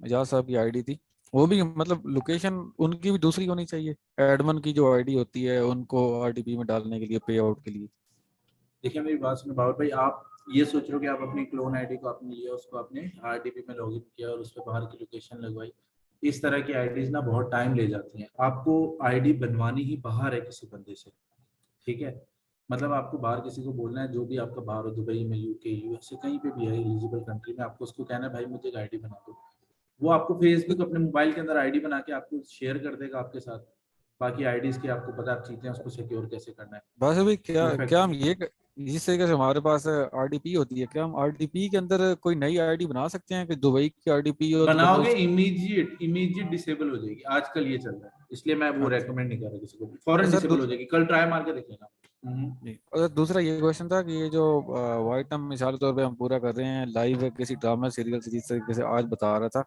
एजाज साहब की आईडी थी, वो भी मतलब लोकेशन उनकी भी दूसरी होनी चाहिए? एडमन की जो आईडी होती है उनको आरडीपी में डालने के लिए, पे आउट के लिए। देखिए मेरी बात सुनो बाबर भाई, आप ये सोच रहे हो कि आप अपनी क्लोन आईडी को आपने लिया, उसको आपने आरडीपी में लॉगिन किया और उस पर बाहर की लोकेशन लगवाई। इस तरह की आईडीज ना बहुत टाइम ले जाती हैं। आपको आईडी बनवानी ही बाहर है किसी बंदे से, ठीक है? मतलब आपको बाहर किसी को बोलना है, जो भी आपका बाहर हो, दुबई में, यूके, यूएसए, कहीं पे भी है एलिजिबल कंट्री में, आपको उसको कहना है भाई मुझे एक आईडी बना दो। वो आपको फेसबुक अपने मोबाइल के अंदर आईडी बना के आपको शेयर कर देगा आपके साथ। बाकी आईडीज की आपको पता, आप चीजें उसको सिक्योर कैसे करना है। बस अभी टू क्या क्या फैक्टर। हम जिस तरीके से हमारे पास आरडीपी होती है, क्या हम आरडीपी के अंदर कोई नई आईडी बना सकते हैं कि दुबई की आरडीपी हो तो बनाओगे मतलब इमीडिएट डिसेबल हो जाएगी, आजकल ये चल रहा है, इसलिए मैं वो अच्छा रेकमेंड नहीं कर रहा किसी को भी, फौरन सर डिसेबल हो जाएगी, कल ट्राई मार के देख लेना। जी, और दूसरा ये क्वेश्चन था कि ये जो वाइट हम मिसाल के तौर पे हम पूरा कर रहे हैं लाइव है किसी ड्रामा सीरियल से, जिस तरीके से आज बता रहा था,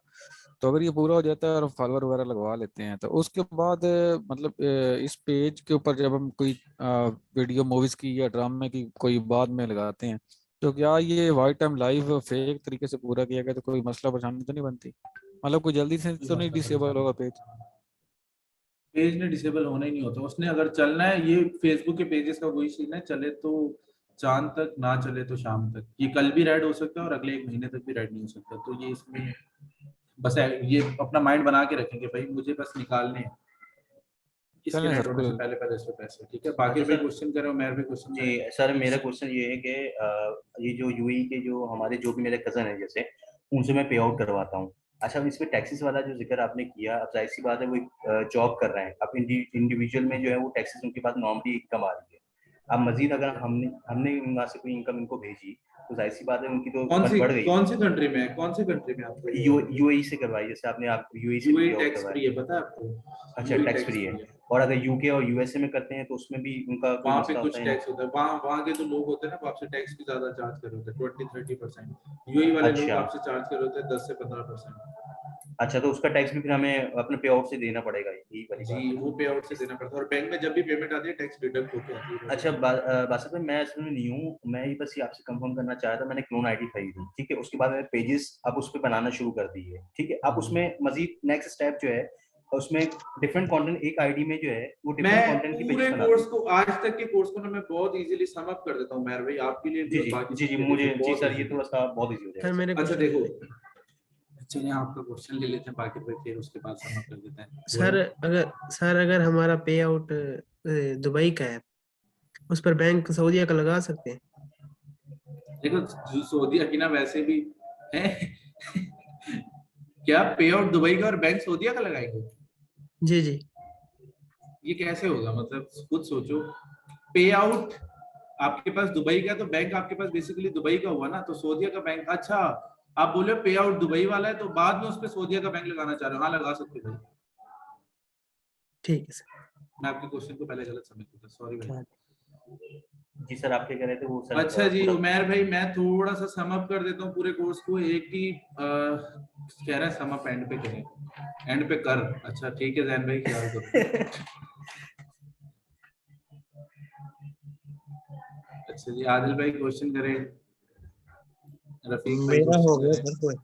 तो अगर ये पूरा हो जाता है और फॉलोअर वगैरह लगवा लेते हैं तो उसके बाद मतलब इस पेज के ऊपर जब हम कोई वीडियो मूवीज की या ड्रामे की कोई बाद में लगाते हैं, तो क्या ये वाइट टाइम लाइव फेक तरीके से पूरा किया गया तो कोई मसला परेशानी तो नहीं बनती? मतलब कोई जल्दी से तो नहीं डिसेबल होगा पेज? पेज ने डिसेबल होना ही नहीं होता, उसने अगर चलना है, ये फेसबुक के पेजेस का वही सीन है, चले तो चांद तक, ना चले तो शाम तक, ये कल भी रेड हो सकता है और अगले 1 महीने तक भी रेड नहीं हो सकता, तो ये इसमें बस ये अपना माइंड बना के रखेंगे भाई, मुझे बस निकालने हैं इसके चलें नेट सर होने से कोई पहले पहले इसमें पैसे, ठीक है? बाकी अच्छा भी सर, क्वेश्चन करो, मैं भी क्वेश्चन जी सर मेरा क्वेश्चन ये है कि ये जो यूएई के जो हमारे जो भी मेरे कजन है जैसे, उनसे मैं पे आउट करवाता हूँ। अच्छा, अब इसमें टैक्सेस वाला जो जिक्र आपने किया, अब जाहिर सी बात है वो जॉब कर रहे हैं, अब इंडिविजुअल में जो है वो टैक्सेस उनके पास नॉर्मली इनकम आ रही है। अब मजीद अगर हमने हमने वहाँ से कोई इनकम इनको भेजी तो जाहिर सी बात है उनकी तो बढ़ गई। कौन सी कंट्री में है, कौन सी कंट्री में आपका यूएई से करवाई, जैसे आपने आप यूएई से यूएई पे आउट टैक्स फ्री करवाया। है, पता है आपको? अच्छा, UAE tax tax free free है। है, और अगर यूके और यूएसए में करते हैं तो उसमें भी उनका कोई वहाँ पे मसला कुछ होता है? टैक्स होता है, वहाँ के जो लोग होते हैं ना वो आपसे टैक्स भी ज्यादा चार्ज कर रहे होते हैं, 20-30%। यूएई वाले लोग अच्छा आपसे चार्ज कर रहे होते हैं 10 से 15%। अच्छा, तो उसका टैक्स भी फिर हमें अपने पे आउट से देना पड़ेगा, यही वाली बात जी, है। वो पे आउट से देना पड़ता है, और बैंक में जब भी पेमेंट आती है टैक्स डिडक्ट होकर आती है। अच्छा, बासित भाई मैं इसमें नहीं हूँ, मैं ये बस ये आपसे कंफर्म करना चाह रहा था, मैंने क्लोन आईडी खरीदी, ठीक है, उसके बाद मैंने पेजेस अब उस पर बनाना शुरू कर दी है, ठीक है, अब उसमें मजीद नेक्स्ट स्टेप जो है उसमें डिफरेंट कंटेंट एक आईडी में जो है वो डिफरेंट मैं कंटेंट की पूरे पेजेस कोर्स बनाता को, आज तक के कोर्स को ना मैं बहुत इजीली सम अप कर देता हूँ मेहर भाई, आपके लिए हूँ। भी जी और जी बाकी जी जी, सबके लिए मुझे भी, जी बहुत सर ये easy। थोड़ा सा बहुत इजी हो सर जाएगा। मेरे अच्छा क्वेश्चन देखो, चलिए आपका क्वेश्चन ले लेते हैं, बाकी फिर उसके बाद सम अप कर देते हैं। सर अगर हमारा पे आउट दुबई का है, उस पर बैंक सऊदीया का लगा सकते हैं? देखो, सऊदीया की ना वैसे भी है क्या पे आउट दुबई का और बैंक सऊदीया का लगाएंगे? जी जी। ये कैसे होगा, मतलब खुद सोचो, पे आउट आपके पास दुबई का, तो बैंक आपके पास बेसिकली दुबई का हुआ ना, तो सऊदीया का बैंक, अच्छा आप बोले पे आउट दुबई वाला है तो बाद में उस पे सऊदीया का बैंक लगाना चाह रहे हो? हाँ, लगा सकते हो भाई। ठीक है सर। मैं आपके क्वेश्चन को पहले गलत समझ गया, सॉरी भाई। जी सर, आप क्या कह रहे थे वो सर? अच्छा जी पूरा उमेर भाई, मैं थोड़ा सा सम अप कर देता हूँ पूरे कोर्स को, एक ही कह रहा है सम अप एंड पे करें, एंड पे कर, अच्छा ठीक है जैन भाई, ख्याल करो। अच्छा जी, आदिल भाई क्वेश्चन करें, रफीक भाई मेरा हो क्वेश्चन गया करें। सर कोई।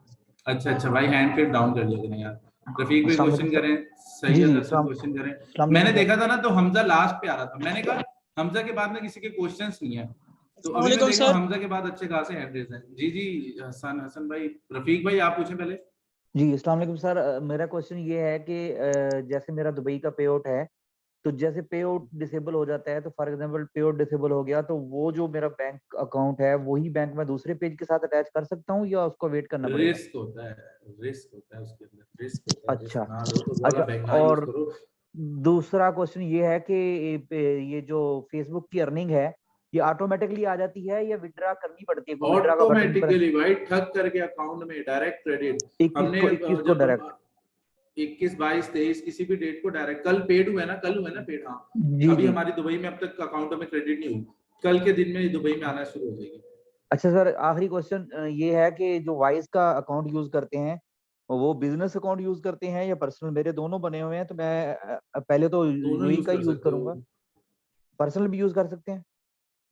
अच्छा भाई, हैंड फिर डाउन कर लिया करें यार। रफीक भाई अस्सलाम क्वेश्चन वालेकुम करें, सर। जी सैयद जी, हसन क्वेश्चन करें। अस्सलाम मैंने वालेकुम देखा था ना तो हमजा लास्ट पे आ रहा था, मैंने कहा हमजा के बाद में किसी के क्वेश्चंस नहीं है, तो अभी मैं देख रहा हूँ हमजा के बाद अच्छे खासे हैंड रेज हैं। जी जी हसन हसन भाई, रफीक भाई आप पूछें पहले। जी, अस्सलाम वालेकुम सर। मेरा क्वेश्चन ये है कि जैसे मेरा दुबई का पे आउट है, तो जैसे पे आउट डिसेबल हो जाता है, तो फॉर एग्जांपल पे आउट डिसेबल हो गया, तो वो जो मेरा बैंक अकाउंट है वही बैंक मैं दूसरे पेज के साथ अटैच कर सकता हूँ या उसको वेट करना पड़ेगा? रिस्क होता है, रिस्क होता है उसके अंदर, रिस्क होता है, अच्छा रिस्क ना लो तो वाला अच्छा। बैंक ना यूज और करो। दूसरा क्वेश्चन ये है कि ये जो फेसबुक की अर्निंग है, ये ऑटोमेटिकली आ जाती है या विड्रा करनी पड़ती है? कोई विड्रा का बटन पर ऑटोमेटिकली भाई ठग करके अकाउंट में डायरेक्ट क्रेडिट। 21 को जब डायरेक्ट? 21, 22, 23 किसी भी डेट को डायरेक्ट, कल पेड हुए ना, कल हुए ना पेड, हाँ जी अभी जी। हमारी दुबई में अब तक अकाउंटों में क्रेडिट नहीं हुई, कल के दिन में दुबई में आना शुरू हो जाएगी। अच्छा सर, आखिरी क्वेश्चन ये है कि जो वाइस का अकाउंट यूज करते हैं, वो बिजनेस अकाउंट यूज करते हैं या पर्सनल? मेरे दोनों बने हुए हैं, तो मैं पहले तो दोनों यूई यूज का कर यूज सकते हो, करूंगा। पर्सनल भी यूज कर सकते हैं?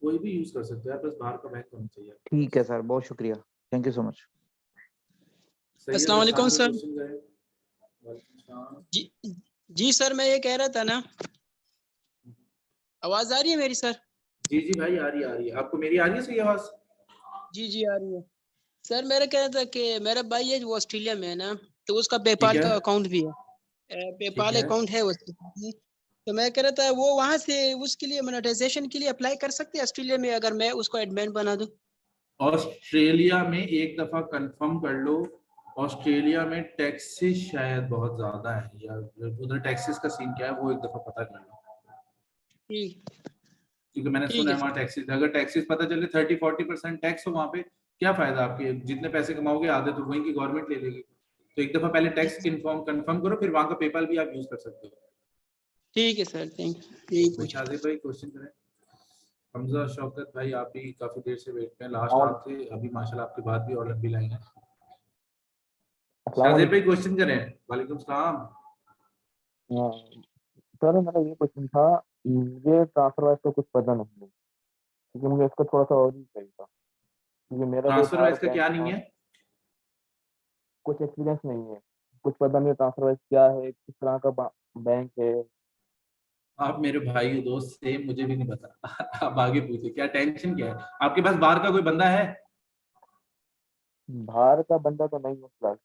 कोई भी यूज कर सकते हैं, बस बाहर का बैंक होना चाहिए। ठीक है सर, बहुत शुक्रिया, थैंक यू सो मच। अस्सलाम वालेकुम सर। जी जी सर, मैं ये कह रहा था ना, आवाज आ रही है मेरी सर? जी जी भाई आ रही है, आपको मेरी आ रही है सही आवाज? जी जी आ रही है सर। मेरा कहना था कि मेरा भाई है वो ऑस्ट्रेलिया में है ना, तो उसका पेपाल का अकाउंट भी है, पेपाल अकाउंट है उसके पास। तो मैं कह रहा था वो वहां से उसके लिए मोनेटाइजेशन के लिए अप्लाई कर सकते हैं ऑस्ट्रेलिया में, अगर मैं उसको एडमिन बना दूं? ऑस्ट्रेलिया में एक दफा कंफर्म कर लो, ऑस्ट्रेलिया में टैक्सेस शायद बहुत ज्यादा है, या उधर टैक्सेस का सीन क्या है वो एक दफा पता कर लो। ठीक। क्योंकि मैंने ठीक सुना है है वहाँ टैक्सेस, अगर टैक्सेस पता चले 30-40% टैक्स हो वहाँ पे, क्या फायदा आपके, जितने पैसे कमाओगे आधे तो वहीं की गवर्नमेंट ले लेगी। तो एक दफा पहले टैक्स कंफर्म करो, फिर वहाँ का पेपाल भी आप यूज कर सकते हो। ठीक है सर, थैंक यू। यही पूछ शाजिब भाई क्वेश्चन करें। हमजा शौकत भाई आप भी काफी देर से वेट में, लास्ट आप थे, अभी माशाल्लाह आपकी बात भी और लंबी लाइन है। शाजिब भाई क्वेश्चन करें। वालेकुम सलाम। सर मेरा ये क्वेश्चन था, मुझे ट्रांसफर वाइज तो कुछ पता नहीं है, क्योंकि मुझे इसका थोड़ा सा और ही चाहिए था, क्योंकि मेरा जो ट्रांसफर था वाइज का बैंक क्या नहीं है? कुछ एक्सपीरियंस नहीं है, कुछ पता नहीं ट्रांसफर वाइज क्या है, किस तरह का बैंक है। आप मेरे भाई हो, दोस्त से, मुझे भी नहीं पता। आप आगे पूछे, क्या टेंशन क्या है आपके पास? बाहर का कोई बंदा है? बाहर का बंदा तो नहीं है फिलहाल।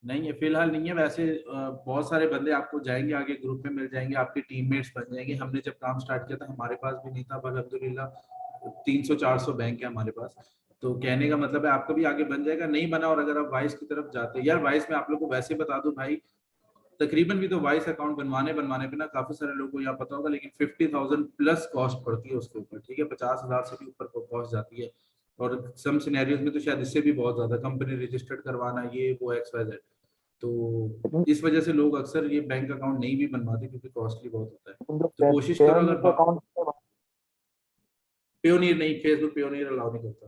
नहीं है फिलहाल, नहीं है। वैसे बहुत सारे बंदे आपको जाएंगे आगे, ग्रुप में मिल जाएंगे, आपके टीममेट्स बन जाएंगे। हमने जब काम स्टार्ट किया था हमारे पास भी नहीं था, पर अल्हम्दुलिल्लाह 300-400 बैंक है हमारे पास। तो कहने का मतलब है आपका भी आगे बन जाएगा, नहीं बना। और अगर आप वाइस की तरफ जाते, यार वाइस में आप लोग को वैसे बता दूं भाई, तकरीबन भी तो वाइस अकाउंट बनवाने पे ना काफी सारे लोगों को यहाँ पता होगा, लेकिन 50,000 प्लस कॉस्ट पड़ती है उसके ऊपर, ठीक है, 50,000 से भी ऊपर कॉस्ट जाती है। और सम सिनेरियोज में तो शायद इससे भी बहुत ज्यादा, कंपनी रजिस्टर्ड करवाना, ये वो XYZ। तो इस वजह से लोग अक्सर ये बैंक अकाउंट नहीं भी बनवाते, क्योंकि कॉस्टली बहुत होता है। तो कोशिश करो, अगर अकाउंट पेयोनियर नहीं, फेसबुक पेयोनियर अलाउ नहीं करता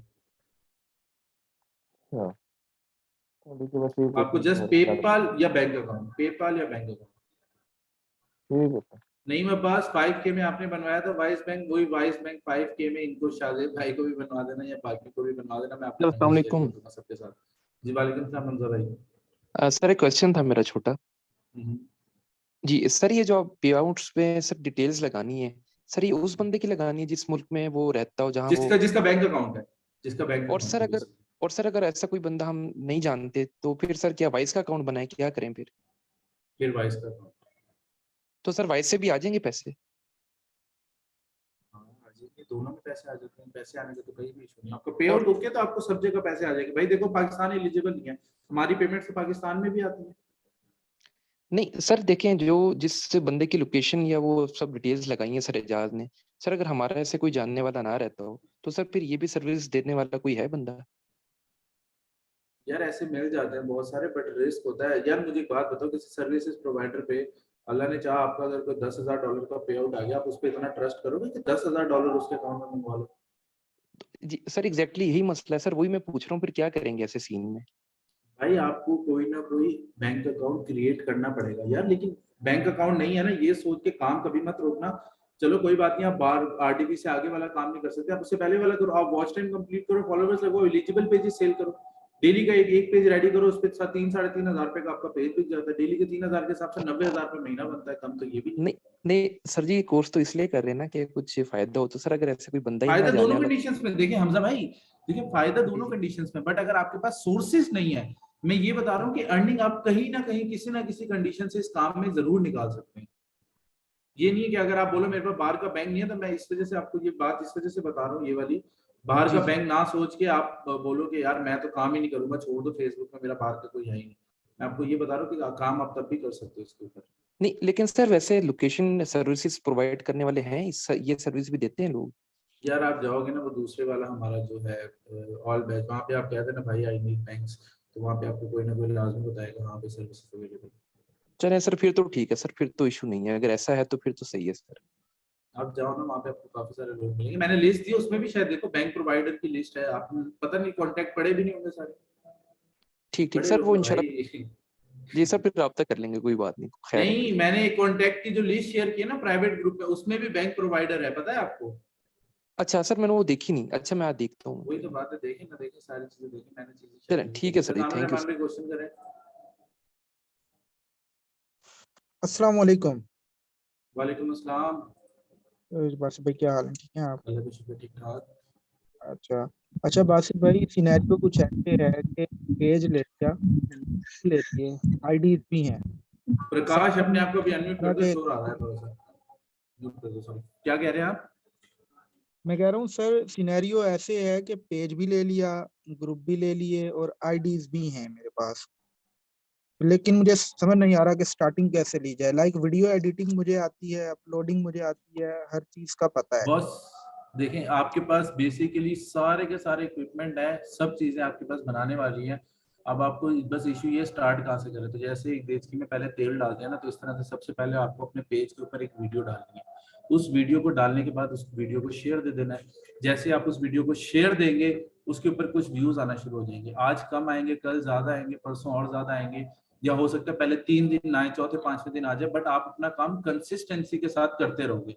आपको, जस्ट पेपाल या बैंक अकाउंट, पेपाल या बैंक अकाउंट। ठीक है सर। नहीं मैं बस 5K में आपने बनवाया था वाइस बैंक, वही वाइस बैंक 5K में इनको शाजिद भाई को भी बनवा देना या बाकी को भी बनवा देना, मैं आपको अस्सलाम नंबर शेयर कर वालेकुम। दूंगा सबके साथ। जी वालेकुम सलाम हमजा भाई। सर एक क्वेश्चन था मेरा छोटा। हम्म। जी सर, ये जो आप पे आउट्स पे सर डिटेल्स लगानी है, सर ये उस बंदे की लगानी है जिस मुल्क में वो रहता हो, जहाँ वो। जिसका बैंक अकाउंट है, जिसका बैंक और अकाउंट सर है अगर और सर अगर ऐसा कोई बंदा हम नहीं जानते, तो फिर सर क्या वाइस का अकाउंट बनाए, क्या करें फिर? फिर वाइस का अकाउंट। तो सर वाइस से भी आ जाएंगे पैसे? हाँ आ जाएंगे, दोनों में पैसे आ जाते हैं, पैसे आने का तो कोई भी इशू नहीं। आपको पे आउट होके तो आपको सब जगह पैसे आ जाएंगे भाई। देखो पाकिस्तान एलिजिबल नहीं है, हमारी पेमेंट तो पाकिस्तान में भी आती है। नहीं सर देखें, जो जिस बंदे की लोकेशन या वो सब डिटेल्स लगाई है सर एजाज ने, सर अगर हमारा ऐसे कोई जानने वाला ना रहता हो, तो सर फिर ये भी सर्विस देने वाला कोई है बंदा? यार ऐसे मिल जाते हैं बहुत सारे, बट रिस्क होता है। यार मुझे एक बात बताओ, किसी सर्विसेज प्रोवाइडर पे अल्लाह ने चाहा आपका अगर कोई $10,000 का पे आउट आ गया, आप उस पर इतना ट्रस्ट करोगे कि $10,000 उसके अकाउंट में मंगवा लो? जी सर एग्जैक्टली यही मसला है सर, वही मैं पूछ रहा हूँ, फिर क्या करेंगे ऐसे सीन में? भाई आपको कोई ना कोई बैंक अकाउंट क्रिएट करना पड़ेगा यार, लेकिन बैंक अकाउंट नहीं है ना, ये सोच के काम कभी मत रोकना। चलो कोई बात नहीं, आप बार RDB से आगे वाला काम नहीं कर सकते, आप उससे पहले वाला करो। आप वॉच टाइम कंप्लीट करो, फॉलोवर्स लगो, एलिजिबल पेजेस सेल करो। डेली का एक पेज रेडी करो, उस पर 3-3.5 हजार रुपए का आपका पेज बिक जाता है। डेली के 3,000 के हिसाब से 90,000 रुपए महीना बनता है, कम तो ये भी नहीं नहीं सर जी, कोर्स तो इसलिए कर रहे हैं ना कि कुछ फायदा हो। तो सर अगर ऐसे कोई बंदा ही ना फायदा जाने दोनों वाला। कंडीशंस में। देखिए हमजा भाई, देखिए फायदा दोनों कंडीशंस में, बट अगर आपके पास सोर्सेज नहीं है, मैं ये बता रहा हूँ कि अर्निंग आप कहीं ना कहीं किसी ना किसी कंडीशन से इस काम में जरूर निकाल सकते हैं। ये नहीं है कि अगर आप बोलो मेरे पास बाहर का बैंक नहीं है, तो मैं इस वजह से आपको ये बात इस वजह से बता रहा हूँ, ये वाली बाहर जी का जी। बैंक ना सोच के आप बोलो कि यार मैं तो काम ही नहीं करूंगा, छोड़ दो, फेसबुक में मेरा बाहर का कोई है ही नहीं। मैं आपको ये बता रहा हूँ कि काम आप तब भी कर सकते हो इसके ऊपर। नहीं लेकिन सर वैसे लोकेशन सर्विसेज प्रोवाइड करने वाले हैं, ये सर्विस भी देते हैं लोग? यार आप जाओगे ना वो दूसरे वाला हमारा जो है ऑल बैच, वहाँ पे आप कहते हैं ना भाई आई नीड बैंक्स, तो वहाँ पे आपको कोई ना कोई लाजमी बताएगा वहाँ पे सर्विसेज अवेलेबल। चले सर, फिर तो ठीक है सर, फिर तो इशू नहीं है, अगर ऐसा है तो फिर तो सही है सर। आप जाओ ना वहाँ पे, आपको काफी सारे लोग मिलेंगे। मैंने लिस्ट दी, उसमें भी शायद देखो बैंक प्रोवाइडर की लिस्ट है, आप पता नहीं कॉन्टेक्ट पड़े भी नहीं होंगे सारे। ठीक ठीक बड़े सर, वो लोग हैं इंशाल्लाह। भाई। जी सर, फिर रब्ता कर लेंगे, कोई बात नहीं, खैर है। नहीं मैंने कॉन्टेक्ट की जो लिस्ट शेयर की है ना प्राइवेट ग्रुप में, उसमें भी बैंक प्रोवाइडर है, पता है आपको? अच्छा सर, मैंने वो देखी नहीं। अच्छा मैं आज देखता हूँ। वही तो बात है, देखे ना देखे, सारी चीजें देखी मैंने, चीजें शेयर चलें ठीक है sir ji, thank you sir. Question करें। अस्सलाम वालेकुम। वालेकुम अस्सलाम। बासित भाई क्या हाल है, ठीक है आप? अल्लाह का शुक्र, ठीक ठाक। अच्छा अच्छा बासित भाई, सिनेरियो कुछ ऐसे है कि पेज ले लिया, ले लिए, आईडीज भी हैं। प्रकाश अपने आप को भी अनम्यूट कर दो, के- शोर आ रहा है थोड़ा सा, म्यूट कर दो। सॉरी, क्या कह रहे हैं आप? मैं कह रहा हूँ सर, सिनेरियो ऐसे है कि पेज भी ले लिया, ग्रुप भी ले लिए और आईडीज भी हैं मेरे पास। लेकिन मुझे समझ नहीं आ रहा कि स्टार्टिंग कैसे ली जाए। लाइक वीडियो एडिटिंग मुझे आती है, अपलोडिंग मुझे आती है, हर चीज का पता है। बॉस देखें, आपके पास बेसिकली सारे के सारे इक्विपमेंट है, सब चीजें आपके पास बनाने वाली हैं। अब आपको बस इशू ये स्टार्ट कहाँ से करें। तो जैसे एक देसी में पहले तेल डालते हैं ना, तो इस तरह से सबसे पहले आपको अपने पेज के ऊपर एक वीडियो डालनी है। उस वीडियो को डालने के बाद उस वीडियो को शेयर दे देना है। जैसे आप उस वीडियो को शेयर देंगे, उसके ऊपर कुछ व्यूज आना शुरू हो जाएंगे। आज कम आएंगे, कल ज्यादा आएंगे, परसों और ज्यादा आएंगे, या हो सकता है पहले 3 दिन आए, चौथे 5वें दिन आ जाए। बट आप अपना काम कंसिस्टेंसी के साथ करते रहोगे,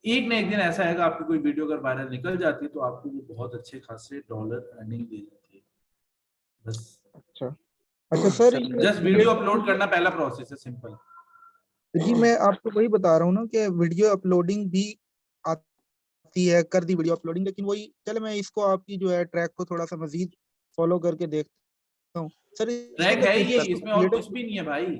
एक ना एक दिन ऐसा आएगा आपकी कोई वीडियो अगर वायरल निकल जाती है तो आपको वो बहुत अच्छे खासे डॉलर अर्निंग दे जाती है। बस अच्छा सर, जस्ट वीडियो अपलोड करना पहला प्रोसेस है, सिंपल। जी मैं आपको वही बता रहा हूँ ना कि वीडियो अपलोडिंग भी आती है, कर दी वीडियो अपलोडिंग, लेकिन वही चले मैं इसको आपकी जो है ट्रैक को थोड़ा सा मजीद फॉलो करके देखता हूँ सर। ट्रैक है ये, इसमें और कुछ भी नहीं है भाई,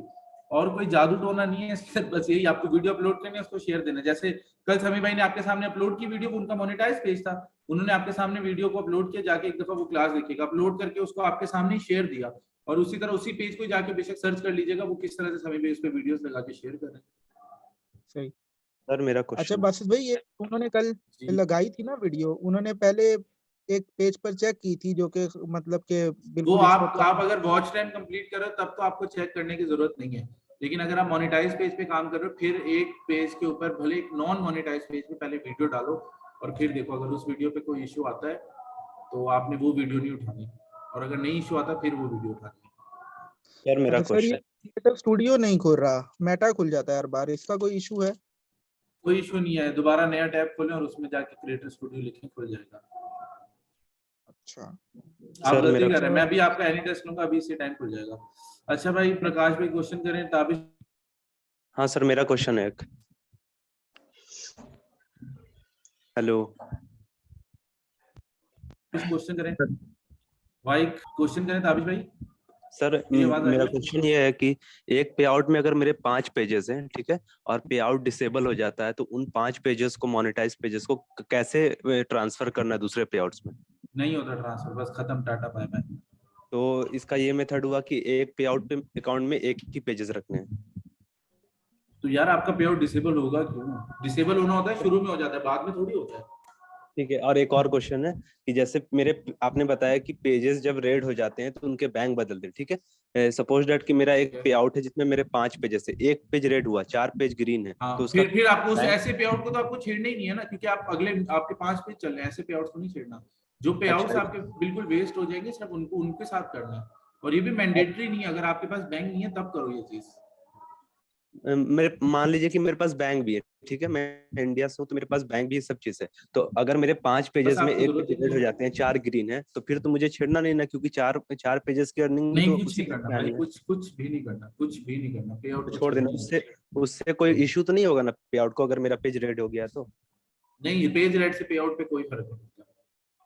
और कोई जादू टोना नहीं है। सिर्फ बस यही आपको वीडियो अपलोड करनी है, उसको शेयर देना। जैसे कल समी भाई ने आपके सामने अपलोड की वीडियो, उनका मोनेटाइज पेज था, उन्होंने आपके सामने वीडियो को अपलोड किया, जाके एक दफा वो क्लास देखिएगा, अपलोड करके उसको आपके सामने शेयर दिया। और उसी तरह उसी पेज को जाके बेशक सर्च कर लीजिएगा वो किस तरह से समी भाई उस पे वीडियोस लगा के शेयर कर रहे हैं। सही सर मेरा अच्छा क्वेश्चन, बासित भाई, ये उन्होंने कल लगाई थी ना वीडियो, उन्होंने पहले एक पेज पर चेक की थी जो कि मतलब के वो बिल्कुल आप अगर वॉच टाइम कंप्लीट करो तब तो आपको चेक करने की जरूरत नहीं है। लेकिन अगर आप मोनेटाइज पेज पे काम कर रहे हो, फिर एक पेज के ऊपर भले एक नॉन मोनेटाइज पेज पे पहले वीडियो डालो और फिर देखो, अगर उस वीडियो पे कोई इशू आता है तो आपने वो वीडियो नहीं उठानी, और अगर नहीं इशू आता फिर वो वीडियो उठानी। सर मेरा अच्छा सर, ये क्वेश्चन, क्रिएटर स्टूडियो नहीं खुल रहा, मेटा खुल जाता है हर बार, इसका कोई इशू है? कोई इशू नहीं है, दोबारा नया टैब खोलें और उसमें जाके क्रिएटर स्टूडियो लिखें, खुल जाएगा। अच्छा आप गलती कर रहे हैं, मैं भी आपका एनी टेस्ट लूंगा, अभी इसी टाइम खुल जाएगा। अच्छा भाई प्रकाश भाई क्वेश्चन करें, ताबिश। हाँ सर मेरा क्वेश्चन है एक। हेलो क्वेश्चन करें भाई, क्वेश्चन करें ताबिश भाई। सर मेरा क्वेश्चन ये है कि एक पे आउट में अगर मेरे 5 पेजेस हैं, ठीक है, और पे आउट डिसेबल हो जाता है, तो उन 5 पेजेस को, मोनेटाइज पेजेस को कैसे ट्रांसफर करना है दूसरे पे आउट्स में? नहीं होता ट्रांसफर, बस खत्म, टाटा बाय बाय। तो इसका ये मेथड हुआ कि एक पे आउट पे अकाउंट में एक ही पेजेस रखने हैं। तो यार आपका पे आउट डिसेबल होगा क्यों? डिसेबल होना होता है शुरू में हो जाता है, बाद में थोड़ी होता है। ठीक है, और एक और क्वेश्चन है कि जैसे मेरे, आपने बताया कि पेजेस जब रेड हो जाते हैं तो उनके बैंक बदलते हैं, ठीक है। सपोज दैट कि मेरा एक पे आउट है जिसमें मेरे 5 पेजेस है, एक पेज रेड हुआ, 4 पेज ग्रीन है, तो उसका फिर आपको उस बैंक, ऐसे पे आउट को तो आपको छेड़ना ही नहीं है ना, क्योंकि आप अगले आपके 5 पेज चल रहे हैं, ऐसे पे आउट को नहीं छेड़ना। जो पे आउट्स अच्छा, आपके बिल्कुल वेस्ट हो जाएंगे, सिर्फ उनको उनके साथ करना है। और ये भी मैंडेटरी नहीं है, अगर आपके पास बैंक नहीं है तब करो ये चीज। मेरे मान लीजिए कि मेरे पास बैंक भी है, ठीक है, मैं इंडिया से हूँ तो मेरे पास बैंक भी, सब चीज है, तो अगर मेरे 5 पेजेस में एक पेज रेड हो जाते हैं, 4 ग्रीन है, तो फिर तो मुझे छेड़ना नहीं ना, क्योंकि चार पेजेस की अर्निंग भी नहीं, तो कुछ उसी नहीं में करना से भाई, आनी है। कुछ भी नहीं करना, कुछ भी नहीं करना, पे आउट तो को छोड़ देना, उससे कोई इशू तो नहीं होगा ना पे आउट को, अगर मेरा पेज रेड हो गया तो? नहीं, पेज रेड से पे आउट पे कोई फर्क नहीं पड़ता।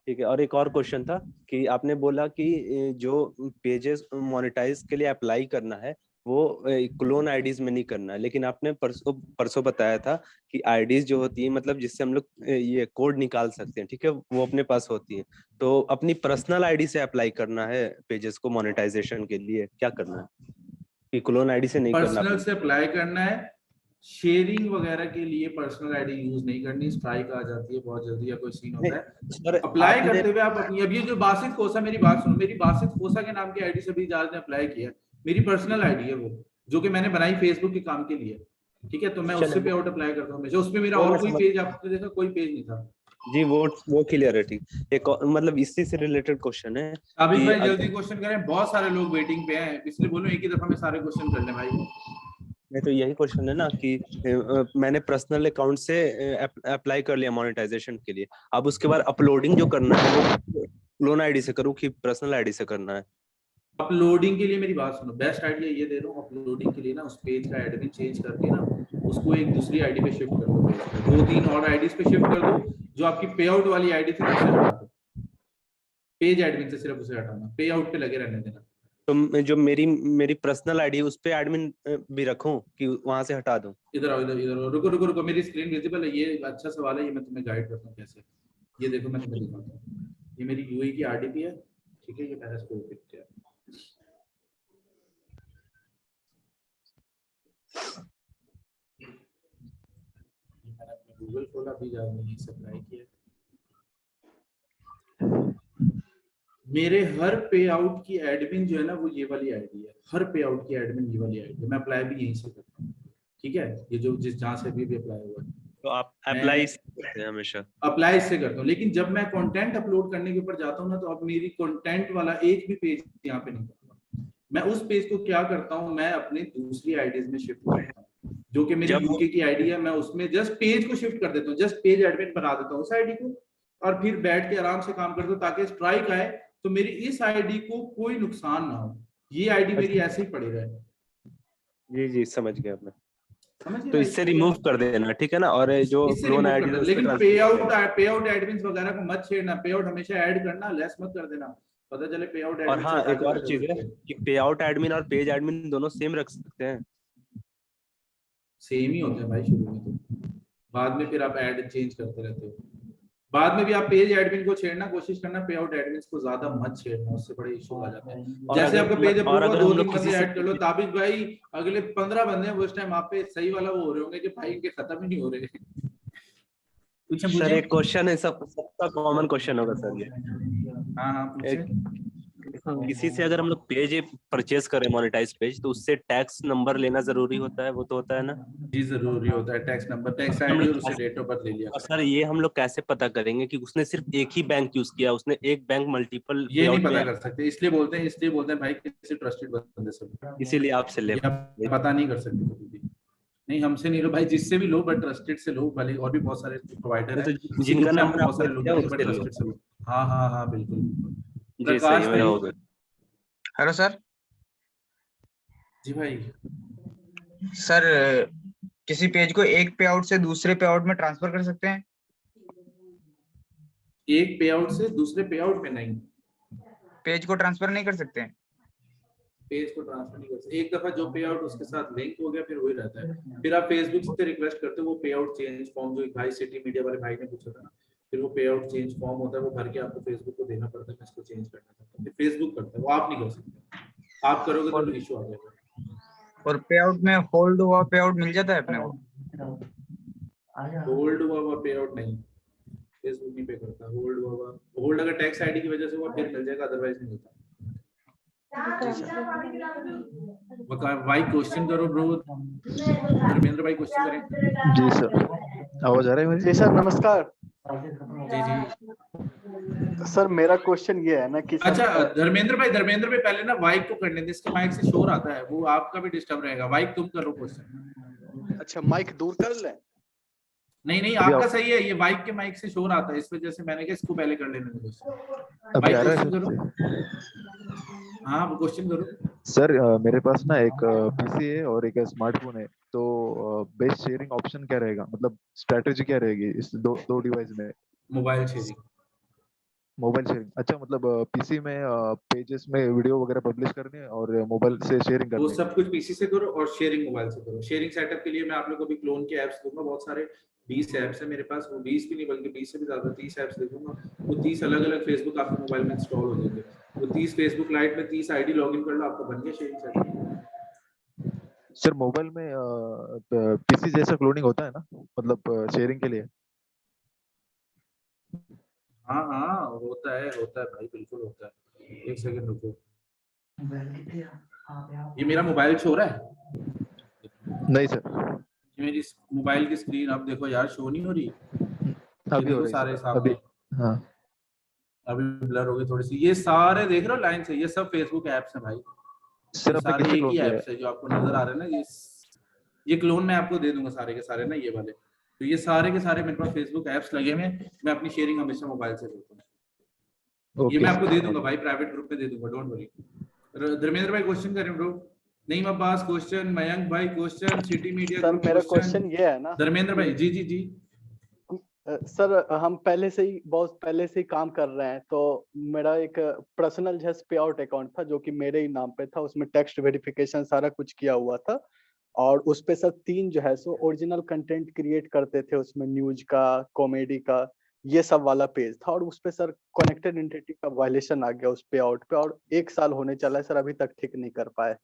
ठीक है, और एक और क्वेश्चन था कि आपने बोला कि जो पेजेस मोनेटाइज के लिए अप्लाई करना है वो क्लोन आईडीज में नहीं करना है, लेकिन आपने परसों बताया था कि आईडीज जो होती है, मतलब जिससे हम लोग ये कोड निकाल सकते हैं, ठीक है, वो अपने पास होती है, तो अपनी पर्सनल आईडी से अप्लाई करना है पेजेस को मोनेटाइजेशन के लिए, क्या करना है कि क्लोन आईडी से नहीं करना? पर्सनल से अप्लाई करना है, शेयरिंग वगैरह के लिए पर्सनल आईडी यूज नहीं करनी, स्ट्राइक आ जाती है बहुत जल्दी या कोई सीन होता है। अप्लाई करते हुए आप अपनी, अब ये जो बासित खोसा, मेरी बात सुनो, मेरी बासित खोसा के नाम की आईडी से भी इजाज ने अप्लाई किया, मेरी पर्सनल आईडी है वो, जो कि मैंने बनाई फेसबुक के काम के लिए, ठीक है, तो मैं उससे पे आउट अप्लाई करता हूँ हमेशा। उसमें मेरा और कोई पेज आपने देखा? कोई पेज नहीं था जी, वो क्लियर है, ठीक। एक मतलब इसी से रिलेटेड क्वेश्चन है आबिद कि भाई, जल्दी क्वेश्चन करें, बहुत सारे लोग वेटिंग पे हैं, इसलिए बोलूं एक ही दफा में सारे क्वेश्चन कर लें भाई। नहीं तो यही क्वेश्चन है ना कि मैंने पर्सनल अकाउंट से अप्लाई कर लिया मोनेटाइजेशन के लिए, अब उसके बाद अपलोडिंग जो करना है वो क्लोन आईडी से करूँ कि पर्सनल आईडी से करना है? अपलोडिंग के लिए मेरी बात सुनो, बेस्ट आइडिया ये दे रहा हूँ, अपलोडिंग के लिए ना उस पेज का एडमिन चेंज करके ना उसको एक दूसरी आईडी पे शिफ्ट कर दो, पेज पे 2-3 और आईडीज पे शिफ्ट कर दो, जो आपकी पे आउट वाली आईडी थी उसे हटा दो, पेज एडमिन से सिर्फ उसे हटाना, पे आउट पे लगे रहने देना। तो जो मेरी पर्सनल आईडी उस पे एडमिन भी रखूं कि वहां से हटा दूं? इधर आओ, इधर इधर रुको रुको रुको, मेरी स्क्रीन विजिबल है? ये अच्छा सवाल है, ये मैं तुम्हें गाइड करता हूँ कैसे। ये देखो मैं तुम्हें दिखाता हूँ, ये मेरी यूएई की आरडीपी है, ठीक है, ये मैंने इसको पिक किया, मैंने अपना गूगल खोला भी जा नहीं सप्लाई किया। मेरे हर पे आउट की एडमिन जो है ना वो ये वाली आईडी है, हर पे आउट की एडमिन ये वाली आईडी है। मैं अप्लाई भी यहीं से करता हूँ, ठीक है, ये जो जिस जहाँ से भी अप्लाई हुआ है तो आप मैं अप्लाई करते हैं हमेशा? अप्लाई इससे करता हूँ। लेकिन जब मैं कंटेंट अपलोड करने के ऊपर जाता हूँ ना, तो अब मेरी कंटेंट वाला एक भी पेज यहाँ पे नहीं करता। मैं उस पेज को क्या करता हूँ, मैं अपने दूसरी आईडीज में शिफ्ट करता हूँ, जो कि मेरी यूके की आईडी है। मैं उसमें जस्ट पेज को शिफ्ट कर देता हूँ, जस्ट पेज एडमिन बना देता हूँ उस आईडी को, और फिर बैठ के आराम से काम करता हूँ, ताकि स्ट्राइक आए तो मेरी इस आईडी को कोई नुकसान ना हो। ये आईडी मेरी ऐसे ही पड़ी रहे। जी समझ गया मैं। समझ गए तो भाई? इससे रिमूव कर देना, ठीक है ना। और जो इससे क्लोन remove आईडी करना, लेकिन पे आउट एडमिन्स वगैरह को मत छेड़ना। पे आउट हमेशा ऐड करना, लेस मत कर देना। पता चले पे आउट और एडमिन हाँ, एक और चीज है कि पे आउट एडमिन और पेज एडमिन दोनों सेम रख सकते हैं। सेम ही होते हैं भाई शुरू में, तो बाद में फिर आप ऐड चेंज करते रहते हो। बाद में भी आप पेज एडमिन को छेड़ना कोशिश करना, पे आउट एडमिन्स को ज्यादा मत छेड़ना, उससे बड़े इशू आ जाते हैं। जैसे आपका पेज अप्रूव हुआ, 2-3 बंदे ऐड कर लो, ताबिश भाई अगले 15 बंदे हैं, उस टाइम आप पे सही वाला वो हो रहे होंगे कि भाई इनके खत्म ही नहीं हो रहे। सर एक क्वेश्चन है, सबका कॉमन क्वेश्चन होगा सर ये। हाँ पूछे। किसी से अगर हम लोग पेज परचेज करें, मोनेटाइज पेज, तो उससे टैक्स नंबर लेना जरूरी होता है? वो तो होता है ना जी, जरूरी होता है। टैक्स नंबर, टैक्स आईडी और उससे डेट ऑफ बर्थ ले लिया। और सर ये हम लोग कैसे पता करेंगे कि उसने सिर्फ एक ही बैंक यूज किया, उसने एक बैंक मल्टीपल ये नहीं पता कर सकते, इसलिए बोलते हैं भाई किसी ट्रस्टेड बंदे से, इसीलिए आपसे ले पता नहीं कर सकते कभी भी। नहीं हमसे नहीं लो भाई, जिससे भी लो, बट ट्रस्टेड से लो। भले और भी बहुत सारे प्रोवाइडर हैं, जिनका नंबर बहुत सारे लोग हैं, बट ट्रस्टेड से लो। हाँ बिल्कुल। जी सही है, मेरा हो गया। Hello sir. जी भाई। सर किसी पेज को एक पे आउट से दूसरे पे आउट में ट्रांसफर कर सकते हैं? एक पे आउट से दूसरे पे आउट में नहीं, पेज को ट्रांसफर नहीं कर सकते हैं? पेज को ट्रांसफर नहीं कर सकते। एक दफा जो पे आउट उसके साथ लिंक हो गया, फिर वही रहता है। फिर आप फेसबुक से रिक्वेस्ट करते हो, वो पे आउट चेंज फॉर्म, जो एक भाई सिटी मीडिया वाले भाई ने पूछा था ना, फिर वो पे आउट चेंज फॉर्म होता है, वो भर के आपको फेसबुक को देना पड़ता है। मैं इसको चेंज करना चाहता हूँ, फिर फेसबुक करता है, वो आप नहीं कर सकते। आप करोगे तो इशू आ जाएगा। और पे आउट में होल्ड हुआ पे आउट मिल जाता है अपने को? होल्ड हुआ पे आउट नहीं, फेसबुक नहीं पे करता। होल्ड अगर टैक्स आईडी की वजह से हुआ फिर मिल जाएगा, अदरवाइज नहीं मिलता। भाई क्वेश्चन करो ब्रो, धर्मेंद्र भाई क्वेश्चन करें। जी सर, आवाज आ रही है मेरी? जी सर नमस्कार। जी सर मेरा क्वेश्चन ये है ना कि अच्छा धर्मेंद्र भाई पहले ना माइक को करने दे, इसका माइक से शोर आता है, वो आपका भी डिस्टर्ब रहेगा। माइक तुम करो क्वेश्चन। अच्छा माइक दूर कर ले। नहीं आपका सही है, ये माइक के माइक से शोर आता है, इस वजह से मैंने कहा इसको पहले कर लेने दो क्वेश्चन। अभी आ रहा है सर? हाँ वो क्वेश्चन करो सर। मेरे पास ना एक पीसी है और एक स्मार्टफोन है, तो बेस्ट शेयरिंग ऑप्शन क्या रहेगा, मतलब स्ट्रेटेजी क्या रहेगी इस दो डिवाइस में? Mobile sharing. अच्छा, मतलब पीसी में पेजेस में वीडियो वगैरह पब्लिश करने और मोबाइल से शेयरिंग करने? वो सब कुछ पीसी से करो और शेयरिंग मोबाइल से करो। शेयरिंग सेटअप के लिए मैं आप लोगों को भी क्लोन के ऐप्स दूंगा, बहुत सारे 20 ऐप्स है मेरे पास, वो 20 भी नहीं बल्कि 20 से भी ज्यादा 30 ऐप्स दे दूंगा। वो 30 अलग अलग फेसबुक आपके मोबाइल में इंस्टॉल हो जाएंगे। वो 30 फेसबुक लाइट में 30 आईडी लॉगिन कर लो, आपका बन गया शेयरिंग सेटअप। सर मोबाइल में पीसी जैसा क्लोनिंग होता है ना, मतलब शेयरिंग के लिए? हाँ होता है भाई, बिल्कुल होता है। एक सेकंड रुको, ये मेरा मोबाइल शो रहा है? नहीं सर, मेरी मोबाइल की स्क्रीन अब देखो यार, शो नहीं हो रही। अभी हो रही सारे है सामने। हाँ अभी ब्लर हो गई थोड़ी सी। ये सारे देख रहे हो लाइन से, ये सब फेसबुक ऐप्स हैं भाई। सर आपने सारे किससे एक ही क्लोन किया ऐप्स है जो आपको नजर आ रहे हैं ना। ये क्लोन मैं आपको दे दूंगा सारे के सारे ना, ये वाले। तो ये सारे के सारे मेरे पास फेसबुक ऐप्स लगे हुए हैं। मैं अपनी शेयरिंग हमेशा मोबाइल से करता हूँ। ये मैं आपको दे दूंगा भाई, प्राइवेट ग्रुप में दे दूंगा, डोंट वरी। धर्मेंद्र भाई क्वेश्चन करें ब्रो। नहीं अब्बास क्वेश्चन, मयंक भाई क्वेश्चन, सिटी मीडिया सर मेरा क्वेश्चन ये है ना, धर्मेंद्र भाई। जी सर हम पहले से ही बहुत पहले से ही काम कर रहे हैं, तो मेरा एक पर्सनल जस्ट पे आउट अकाउंट था जो कि मेरे ही नाम पे था। उसमें टेक्स्ट वेरिफिकेशन सारा कुछ किया हुआ था, और उस पे सर 3 जो है सो ओरिजिनल कंटेंट क्रिएट करते थे। उसमें न्यूज का, कॉमेडी का, ये सब वाला पेज था। और उस पे सर कनेक्टेड एंटिटी का वायलेशन आ गया उस पे आउट पे, और 1 साल होने चला है सर, अभी तक ठीक नहीं कर पाए।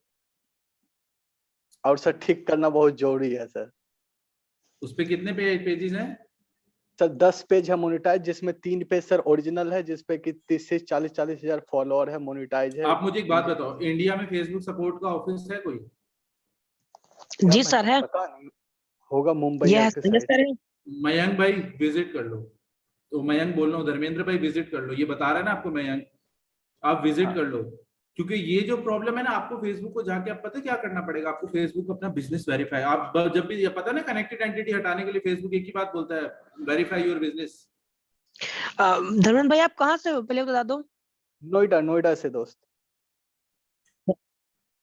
और सर ठीक करना बहुत जरूरी है सर। उस पे कितने पेजेस हैं? सर 10 पेज है मोनेटाइज, जिसमें 3 पेज सर ओरिजिनल है, जिसपे कि 30 से 40 हजार फॉलोअर है, मोनेटाइज है। आप मुझे एक बात बताओ, इंडिया में फेसबुक सपोर्ट का ऑफिस है कोई? जी सर है। पता नहीं, होगा मुंबई या यस फिर सर है। मयंक भाई विजिट कर लो। तो मयंक बोल रहा हूँ, धर्मेंद्र भाई विजिट कर लो, ये बता रहा है ना आपको मयंक, आप विजिट कर लो। क्योंकि ये जो प्रॉब्लम है ना, आपको फेसबुक को जाके आप पता क्या करना पड़ेगा, आपको फेसबुक अपना बिजनेस वेरीफाई, आप जब भी, ये पता है ना, कनेक्टेड एंटिटी हटाने के लिए फेसबुक एक ही बात बोलता है, वेरीफाई योर बिजनेस। धर्मेंद्र भाई आप कहाँ से हो पहले बता दो। नोएडा से दोस्त।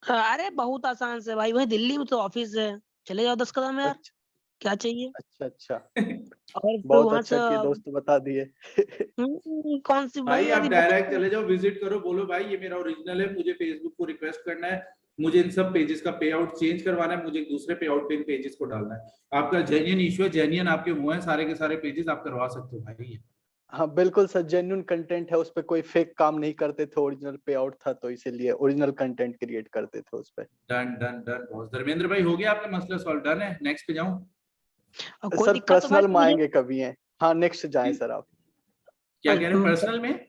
अरे बहुत आसान से भाई, वही दिल्ली में तो ऑफिस है, चले जाओ 10 कदम यार। क्या चाहिए। अच्छा और फिर बहुत वहाँ अच्छा से कि दोस्त बता दिए। कौन सी भाई आप यदि डायरेक्ट चले जाओ, विजिट करो, बोलो भाई ये मेरा ओरिजिनल है, मुझे फेसबुक को रिक्वेस्ट करना है, मुझे इन सब पेजेस का पे आउट चेंज करवाना है, मुझे एक दूसरे पे आउट पे इन पेजेस को डालना है। आपका जेन्युइन इशू है, जेन्युइन आपके हुए हैं, सारे के सारे पेजेस आप करवा सकते हो भाई। हाँ बिल्कुल सर, जेन्युइन कंटेंट है, उस पे कोई फेक काम नहीं करते थे, ओरिजिनल पे आउट था, तो इसीलिए ओरिजिनल कंटेंट क्रिएट करते थे उस पे। Done done done boss. Dharmendra भाई हो गया आपका मसला सॉल्व? डन है, नेक्स्ट पे जाऊं? सर पर्सनल में आएंगे कभी हैं। हाँ नेक्स्ट जाएं सर आप। क्या कह रहे हैं, पर्सनल में?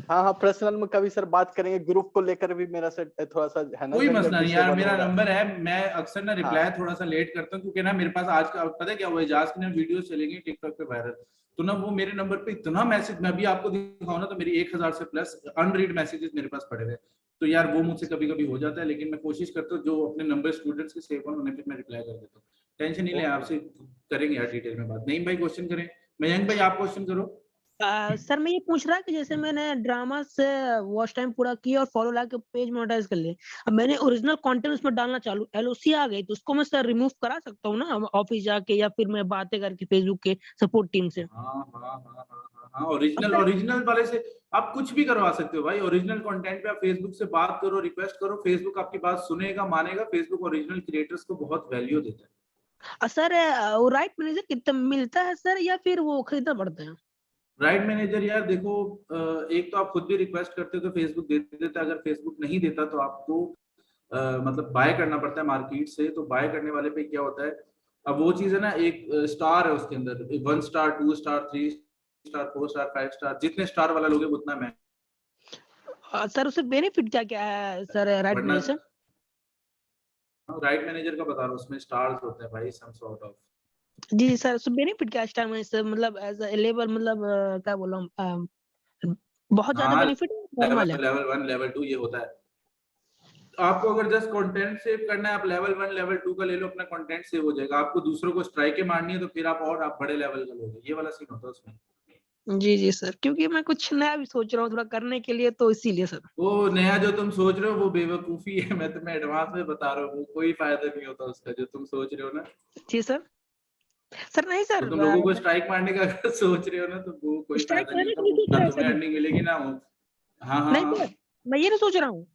हाँ पर्सनल में कभी सर बात करेंगे, ग्रुप को लेकर भी मेरा सर थोड़ा सा है ना, कोई झंझट मसला नहीं यार, डिसेबल मेरा हो रहा है। नंबर है, मैं अक्सर ना रिप्लाई थोड़ा सा लेट करता हूँ, क्योंकि ना मेरे पास आज का पता है क्या हुआ, इजाज की ना वीडियो चलेंगी टिकटॉक पे वायरल, तो ना वो मेरे नंबर पे इतना मैसेज, मैं अभी आपको दिखाऊं ना तो मेरी 1000 से प्लस अनरीड मैसेजेस मेरे पास पड़े हुए, तो यार वो मुझसे कभी कभी हो जाता है, लेकिन मैं कोशिश करता हूँ जो अपने नंबर स्टूडेंट्स के सेव हों उन्हें भी मैं रिप्लाई कर देता हूँ। टेंशन नहीं ले, आपसे करेंगे यार डिटेल में बात। नहीं भाई क्वेश्चन करें, मयंक भाई आप क्वेश्चन करो। सर मैं ये पूछ रहा कि जैसे मैंने ड्रामा से वॉच टाइम पूरा किया और फॉलो ला के पेज मोनेटाइज कर लिया, अब मैंने ओरिजिनल कंटेंट उसमें डालना चालू, एलओसी आ गई, तो उसको मैं सर रिमूव करा सकता हूँ ना ऑफिस जाके, या फिर मैं बातें करके फेसबुक के सपोर्ट टीम से? हाँ ओरिजिनल वाले से आप कुछ भी करवा सकते हो भाई। ओरिजिनल कंटेंट पे आप फेसबुक से बात करो, रिक्वेस्ट करो, फेसबुक आपकी बात सुनेगा, मानेगा। फेसबुक ओरिजिनल क्रिएटर्स को बहुत वैल्यू देता है। सर वो राइट मैनेजर कितना मिलता है सर, या फिर वो खरीदना पड़ता है? राइट मैनेजर यार देखो, एक तो आप खुद भी रिक्वेस्ट करते हो तो फेसबुक दे देता है, अगर फेसबुक नहीं देता तो आपको मतलब बाय करना पड़ता है मार्केट से। तो बाय करने वाले पे क्या होता है, अब वो चीज है ना, एक स्टार है उसके अंदर, 1 star 2 star 3 star 4 star 5 star, जितने स्टार वाला लोगे उतना मैं। सर उससे बेनिफिट क्या क्या है sir right manager? Right manager का बता रहा हूँ, उसमें स्टार्स होते हैं भाई, सम सॉर्ट ऑफ। जी सर, सो बेनिफिट क्या स्टार में सर, मतलब एज अ लेवल, मतलब क्या बोल रहा हूँ, बहुत ज्यादा हाँ बेनिफिट नॉर्मल है? लेवल 1 लेवल 2 ये होता है। आपको अगर जस्ट कंटेंट सेव करना है, आप लेवल 1 लेवल 2 का ले लो, अपना कंटेंट सेव हो जाएगा। आपको दूसरों को स्ट्राइके मारनी है तो फिर आप बड़े लेवल का लोगे, ये वाला सीन होता है उसमें। जी सर, क्योंकि मैं कुछ नया भी सोच रहा हूँ थोड़ा करने के लिए, तो इसीलिए सर। वो नया जो तुम सोच रहे हो वो बेवकूफी है, मैं तुम्हें एडवांस में बता रहा हूँ, वो कोई फायदा नहीं होता उसका जो तुम सोच रहे हो ना। जी सर। सर नहीं सर, तो तुम लोगों को स्ट्राइक मारने का अगर सोच रहे हो ना, तो वो कोई स्ट्राइक फायदा नहीं मारने होता, के लिए वो सोच ना रहे हैं तुम्हें सर? अर्निंग मिलेगी ना वो। हाँ नहीं सर, मैं ये नहीं सोच रहा हूँ,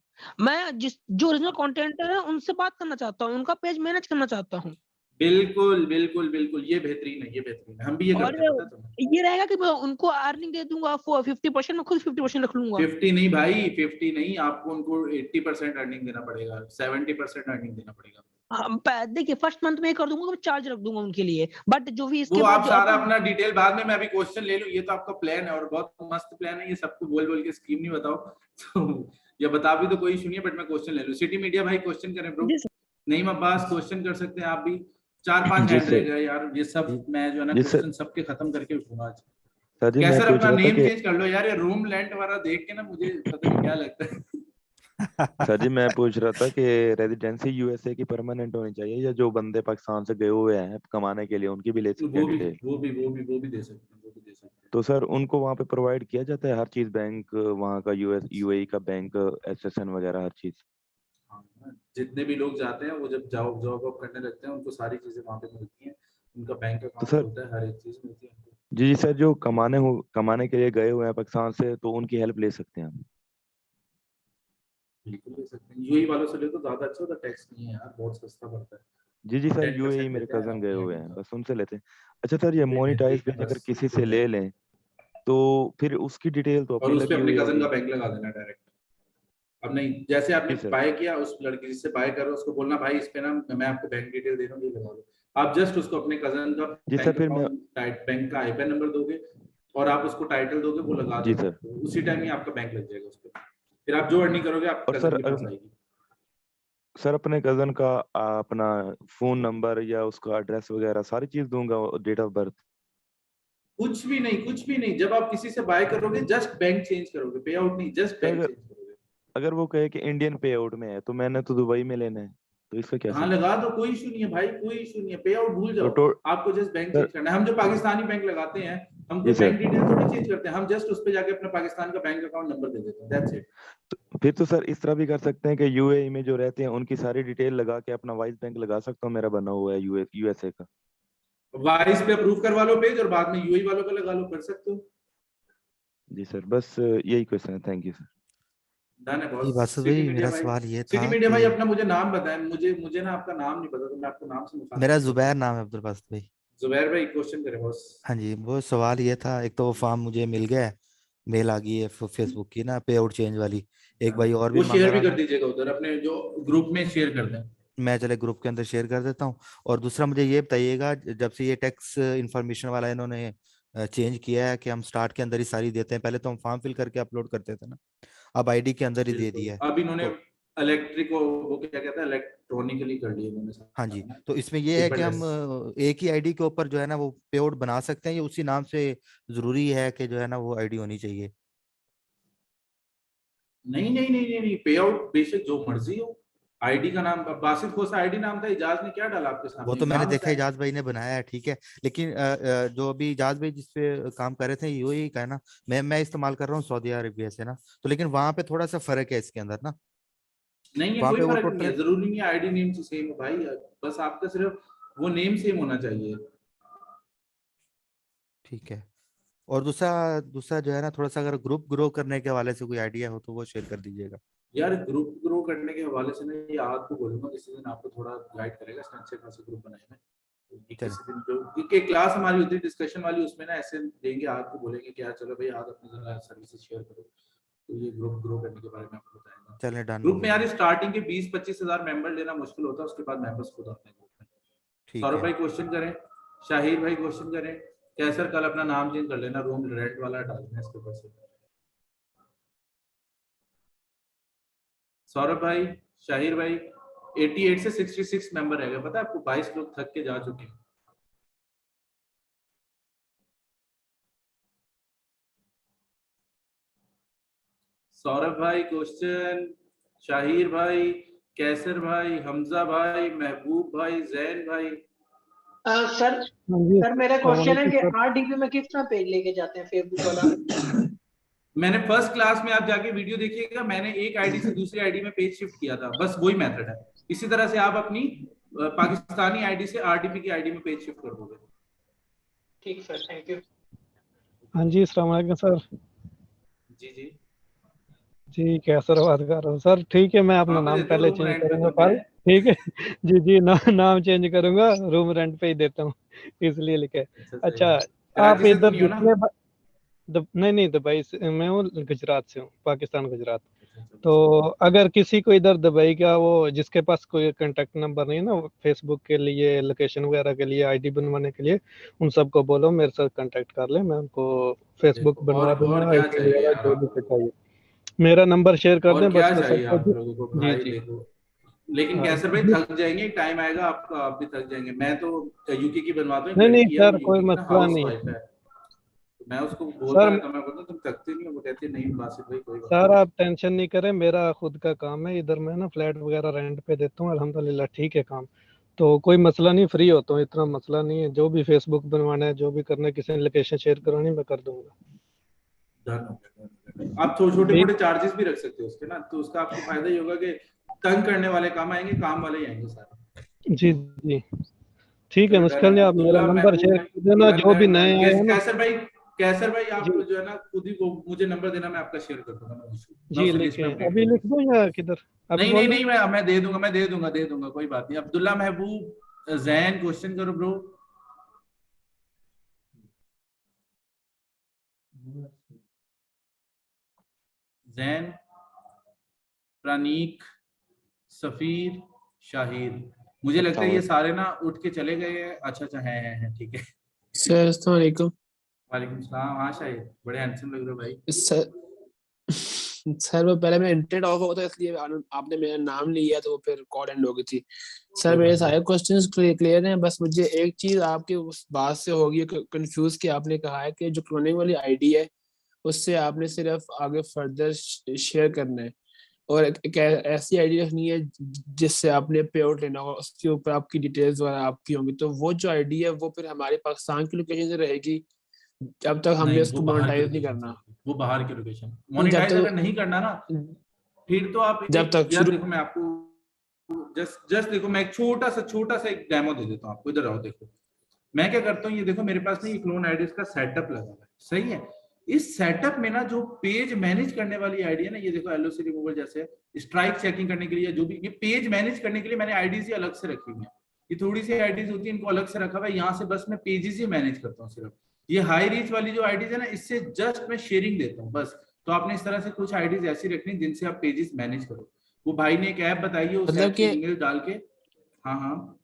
मैं जो ओरिजिनल कंटेंट है उनसे बात करना चाहता हूँ, उनका पेज मैनेज करना चाहता हूँ। बिल्कुल बिल्कुल बिल्कुल, ये बेहतरीन है, ये बेहतरीन है, हम भी ये और करते हैं पता है तुम्हें। ये रहेगा कि मैं उनको अर्निंग दे दूंगा 50%, मैं खुद 50% रख लूंगा। 50 नहीं भाई, 50 नहीं, आपको उनको 80% अर्निंग देना पड़ेगा, 70% अर्निंग देना पड़ेगा। देखिए फर्स्ट मंथ में कर दूंगा, मैं चार्ज रख दूंगा उनके लिए, बट जो भी इसके वो बाद आप जो सारा अपना डिटेल बाद में, मैं अभी क्वेश्चन ले लूं, ये तो आपका प्लान है और बहुत मस्त प्लान है, ये सबको बोल बोल के स्कीम नहीं बताओ तो या बता भी तो कोई सुनिए, बट मैं क्वेश्चन ले लूं। सिटी मीडिया भाई क्वेश्चन करें ब्रो? नहीं अब्बास क्वेश्चन कर सकते हैं आप भी, 4-5 हैंड रह गए यार, ये सब मैं जो है ना क्वेश्चन सबके खत्म करके उठूंगा आज। सर जी मैं कैसर पूछ अपना रहा था नेम कि चेंज कर लो यार, ये रूम लैंड वाला देख के ना मुझे पता नहीं क्या लगता है सर जी मैं पूछ रहा था कि रेजिडेंसी यूएसए की परमानेंट होनी चाहिए, या जो बंदे पाकिस्तान से गए हुए हैं कमाने के लिए उनकी भी ले सकते वो हैं भी डिटेल? वो भी वो भी वो भी दे सकते हैं, वो भी दे सकते हैं। तो सर उनको वहाँ पे प्रोवाइड किया जाता है हर चीज, बैंक वहाँ का, यूएई का बैंक, एसएसएन वगैरह हर चीज? हाँ, जितने भी लोग जाते हैं वो जब जॉब वॉब करने लगते हैं उनको सारी चीजें वहाँ पे मिलती हैं, उनका बैंक तो अकाउंट सर खुलता है, हर एक चीज मिलती है उनको। जी सर, जो कमाने के लिए गए हुए हैं पाकिस्तान से, तो उनकी हेल्प ले सकते हैं हम? बिल्कुल ले सकते हैं, यूएई वालों से ले तो ज्यादा अच्छा होता, टैक्स नहीं है यार, बहुत सस्ता पड़ता है। जी सर, 10% यूएई मेरे लेते हैं कजन गए अपनी हुए अर्निंग हैं, का। बस उनसे लेते हैं। अच्छा सर, ये मोनेटाइज ठीक है, पेज अगर बस किसी हो से ले जाएगा। लें तो फिर उसकी डिटेल तो और अपनी उस पे लगी अपने हुई कजन होगी। का बैंक लगा देना डायरेक्ट। अब नहीं, जैसे आपने जी सर। बाय किया, उस लड़की जिससे बाय कर रहे हो उसको बोलना भाई इस पे ना मैं आपको बैंक डिटेल दे रहा हूँ, ये लगा दो। आप जस्ट उसको अपने कजन का जी सर, बैंक फिर मैं अकाउंट, बैंक का आईपैन नंबर दोगे और आप उसको टाइटल दोगे, वो लगा जी देगा, सर। तो उसी टाइम ही आपका बैंक लग जाएगा उस पर। फिर आप जो अर्निंग करोगे आप और कजन सर के पास आएगी। सर अपने कजन का अपना फोन नंबर या उसका एड्रेस वगैरह सारी चीज दूंगा, डेट ऑफ बर्थ। कुछ भी नहीं, कुछ भी नहीं, जब आप किसी से बाय करोगे जस्ट बैंक चेंज करोगे, पे आउट नहीं, जस्ट सर बैंक अगर चेंज करोगे। अगर वो कहे कि इंडियन पे आउट में है तो मैंने तो दुबई में लेना है, तो इसका क्या हाँ सीन? लगा दो, कोई इशू नहीं है भाई, कोई इशू नहीं है, पे आउट भूल तो जाओ, आपको जस्ट बैंक सर चेंज करना है। हम जो पाकिस्तानी बैंक लगाते हैं, हम जी कोई बैंक सर। डिटेल थोड़ी चेंज करते हैं, हम जस्ट उस पे जाके अपना पाकिस्तान का बैंक अकाउंट नंबर दे देते हैं, दैट्स इट। फिर तो सर इस तरह भी कर सकते हैं कि यूएई में जो रहते हैं उनकी सारी डिटेल लगा के अपना वाइस बैंक लगा सकता हूँ, मेरा बना हुआ है यूएसए का। वाइस पे अप्रूव करवा लो पेज और बाद में यूएई वालों का लगा लो, कर सकते हो। जी सर, बस यही क्वेश्चन है, थैंक यू सर। डन है जी बॉस। वासु सिटी भाई, मीडिया मेरा भाई, सवाल ये सिटी था मीडिया भाई कि अपना मुझे नाम बताएं, मुझे ना आपका नाम नहीं पता, तो मैं आपको नाम से मुखातिब मेरा नहीं जुबैर करूंगा। नाम है अब्दुल बासित भाई। जुबैर भाई क्वेश्चन करें बॉस। हाँ जी, वो सवाल ये था, एक तो वो फॉर्म मुझे मिल गया है, मेल आ गई है फेसबुक की ना, पे आउट चेंज वाली। एक भाई और भी वो मांगा शेयर भी रहा कर था, दीजिएगा उधर अपने जो ग्रुप में शेयर कर दें। मैं चले ग्रुप के अंदर शेयर कर देता हूँ। और दूसरा मुझे ये बताइएगा, जब से ये टैक्स इंफॉर्मेशन वाला इन्होंने चेंज किया है कि हम स्टार्ट के अंदर ही सारी देते हैं, पहले तो हम फॉर्म फिल करके अपलोड करते थे ना, अब आईडी के अंदर ही दे बिल्कुल, दिया है। अब इन्होंने तो इलेक्ट्रिक वो क्या कहता है, इलेक्ट्रॉनिकली कर दिया इन्होंने हाँ जी, सारा, तो इसमें ये है कि हम पेपरलेस। एक ही आईडी के ऊपर जो है ना वो पे आउट बना सकते हैं, ये उसी नाम से जरूरी है कि जो है ना वो आईडी होनी चाहिए? नहीं नहीं नहीं नहीं नहीं, पे आउट बेशक जो मर्जी हो, आईडी का नाम बासित खोसा आईडी नाम था, इजाज ने क्या डाला आपके वो सामने, तो मैंने नाम है देखा, सेम। इजाज भाई ने बनाया है, ठीक है, लेकिन जो अभी इजाज भाई जिस पे काम कर रहे थे यही का है ना, मैं इस्तेमाल कर रहा हूँ सऊदी अरेबिया से ना, तो लेकिन वहां पे थोड़ा सा फर्क है इसके अंदर ना, नहीं है, वहां कोई पे वो फर्क नहीं है, टोटल जरूरी नहीं है आईडी नेम से सेम हो भाई, बस आपका सिर्फ वो नेम सेम होना चाहिए। ठीक है। और दूसरा दूसरा जो है ना, थोड़ा सा अगर ग्रुप ग्रो करने के हवाले से कोई आइडिया हो तो वो शेयर कर दीजिएगा। यार ग्रुप ग्रो करने के हवाले से ना, ये आपको बोलूंगा किसी दिन आपको थोड़ा गाइड करेगा, इसने अच्छे खासे ग्रुप बनाए हैं, तो ये चल किसी दिन जो एक क्लास हमारी होती है डिस्कशन वाली, उसमें ना ऐसे देंगे आपको, बोलेंगे कि यार चलो भाई आज अपनी जरा सर्विसेज शेयर करो, तो ये ग्रुप ग्रो करने के बारे में आपको बताएगा। चले, डन हो ग्रुप में गया। यार स्टार्टिंग के 20-25 हजार मेंबर लेना मुश्किल होता है, उसके बाद मेंबर्स खुद आते हैं ग्रुप में। ठीक सौरभ है। भाई क्वेश्चन करें, शाहिर भाई क्वेश्चन करें, कैसर कल अपना नाम चेंज कर लेना, रूम रेंट वाला हटा देना इसके ऊपर से। सौरभ भाई, शाहिर भाई, 88 से 66 मेंबर रह गए, पता है आपको, 22 लोग थक के जा चुके हैं। सौरभ भाई क्वेश्चन, शाहिर भाई, कैसर भाई, हमजा भाई, महबूब भाई, जैन भाई। सर हाँ जी, सर मेरा अस्सलाम क्वेश्चन है वालेकुम कि सर। 8 DB में किस तरह पेज लेके जाते हैं फेसबुक वाला? मैंने फर्स्ट क्लास में, आप जाके वीडियो देखिएगा, मैंने एक आईडी से दूसरी आईडी में पेज शिफ्ट किया था, बस वही मेथड है। इसी तरह से आप अपनी पाकिस्तानी आईडी से आरडीपी की आईडी में पेज शिफ्ट कर दोगे। ठीक सर, थैंक यू। हाँ जी, अस्सलाम वालेकुम सर। जी जी जी, कैसर बात कर रहा हूँ सर। ठीक है, मैं अपना कहाँ पे नाम देते हो पहले रूम चेंज रेंट पे करूंगा तो कल, मैं? ठीक है। जी जी, नाम चेंज करूंगा, रूम रेंट पे ही देता हूँ, इसलिए लिखा है। अच्छा सही अच्छा, है। आप कराची से तो इधर नहीं हो ना? जितने नहीं नहीं, दुबई से मैं हूँ, गुजरात से हूँ, पाकिस्तान गुजरात। तो अगर किसी को इधर दुबई का वो जिसके पास कोई कांटेक्ट नंबर नहीं है ना फेसबुक के लिए, लोकेशन वगैरह के लिए, आईडी बनवाने के लिए, उन सबको बोलो मेरे साथ कांटेक्ट कर ले, मैं उनको फेसबुक देखो बनवा दूंगा, और क्या आईडी चाहिए वगैरह यार जो भी आपको, चाहिए। मेरा नंबर शेयर कर और दें क्या बस, मैं चाहिए सबको आप लोगों को जी भाई, जी। देखो लेकिन कैसर भाई जी, थक जाएंगे, टाइम आएगा आपका, आप भी थक जाएंगे। मैं तो यूके की बनवाता हूँ, एक नहीं नहीं लड़की है वो सर, कोई यूके की ना, मसला हाउस नहीं वाइफ है, तो मैं उसको बोलता सर। रहता हूँ, मैं बोलता हूँ तुम थकते नहीं हो, वो कहती है नहीं बासित भाई कोई बात सर नहीं। आप टेंशन नहीं करें, मेरा खुद का काम है इधर, मैं ना फ्लैट वगैरह रेंट पे देता हूँ, अल्हम्दुलिल्लाह ठीक है काम, तो कोई मसला नहीं, फ्री होता हूँ, इतना मसला नहीं है। जो भी फेसबुक बनवाना है, जो भी करना है, किसी ने लोकेशन शेयर करवानी है, मैं कर दूंगा। डन हो गया, डन हो गया। आप छोटे ठीक, मोटे चार्जेस भी रख सकते हो उसके ना, तो उसका आपको फायदा ही होगा कि तंग करने वाले काम आएंगे, काम वाले ही आएंगे सारे। जी जी, ठीक है, चलो डन मुश्किल है। नहीं, आप मेरा अब्दुल्ला नंबर महबूब शेयर में कर देना, जो भी डन नए डन आए हैं ना। कैसर भाई आप जी जो है ना खुद ही वो मुझे नंबर देना, मैं आपका शेयर कर दूंगा, मैं जी, उसे लिस्ट लिखे, में अपडेट अभी कर लिख दूंगा। दूं या किधर, अभी नहीं नहीं बोल दूं? नहीं, मैं दे दूंगा कोई बात नहीं। अब्दुल्ला महबूब जैन क्वेश्चन करो ब्रो। जैन प्रनीक, सफीर, शाहिर। मुझे लगता है ये सारे ना उठ के चले गए हैं। अच्छा हैं, ठीक है। सर अस्सलाम वालेकुम। वालेकुम सलाम। हाँ शाहिर, बड़े हैंडसम लग रहे हो भाई। सर वो पहले मेरा इंटरनेट ऑफ हो था इसलिए आपने मेरा नाम लिया तो फिर कॉल एंड हो गई थी। सर कोई मेरे बात सारे क्वेश्चंस क्लियर हैं, बस मुझे एक चीज आपकी उस बात से होगी कंफ्यूज कि आपने कहा है कि जो क्लोनिंग वाली आईडी है उससे आपने सिर्फ आगे फर्दर शेयर करना है और एक ऐसी आईडी रखनी है जिससे आपने पे आउट लेना होगा, उसके ऊपर आपकी डिटेल्स वगैरह आपकी होंगी। तो वो जो आईडी है वो फिर हमारे पाकिस्तान की लोकेशन से रहेगी जब तक हमने नहीं, उसको वो बाहर की मोनेटाइज नहीं लोकेशन करना। से, वो बाहर की लोकेशन। जब मोनेटाइज तक अगर नहीं करना ना, फिर तो आप जब तक यार शुरू देखो, मैं आपको जस्ट देखो, मैं एक छोटा सा एक डेमो दे देता हूँ आपको। इधर आओ, देखो मैं क्या करता हूँ। ये देखो मेरे पास ना ये क्लोन आईडीज का सेटअप लगा हुआ है, सही है। इस सेटअप में ना जो पेज मैनेज करने वाली आईडी है ना, ये देखो एलओसी रिमूवल जैसे स्ट्राइक चेकिंग करने के लिए, जो भी ये पेज मैनेज करने के लिए मैंने आईडीज ही अलग से रखी हुई है। ये थोड़ी सी आईडीज होती है, इनको अलग से रखा हुआ है। यहाँ से बस मैं पेजेस ही मैनेज करता हूँ सिर्फ। ये हाई रीच वाली जो आईडीज है ना, इससे जस्ट मैं शेयरिंग देता हूँ बस। तो आपने इस तरह से कुछ आईडीज ऐसी रखनी जिनसे आप पेजेस मैनेज करो। वो भाई ने एक ऐप बताई है, उस मतलब ऐप की ईमेल डाल के। हाँ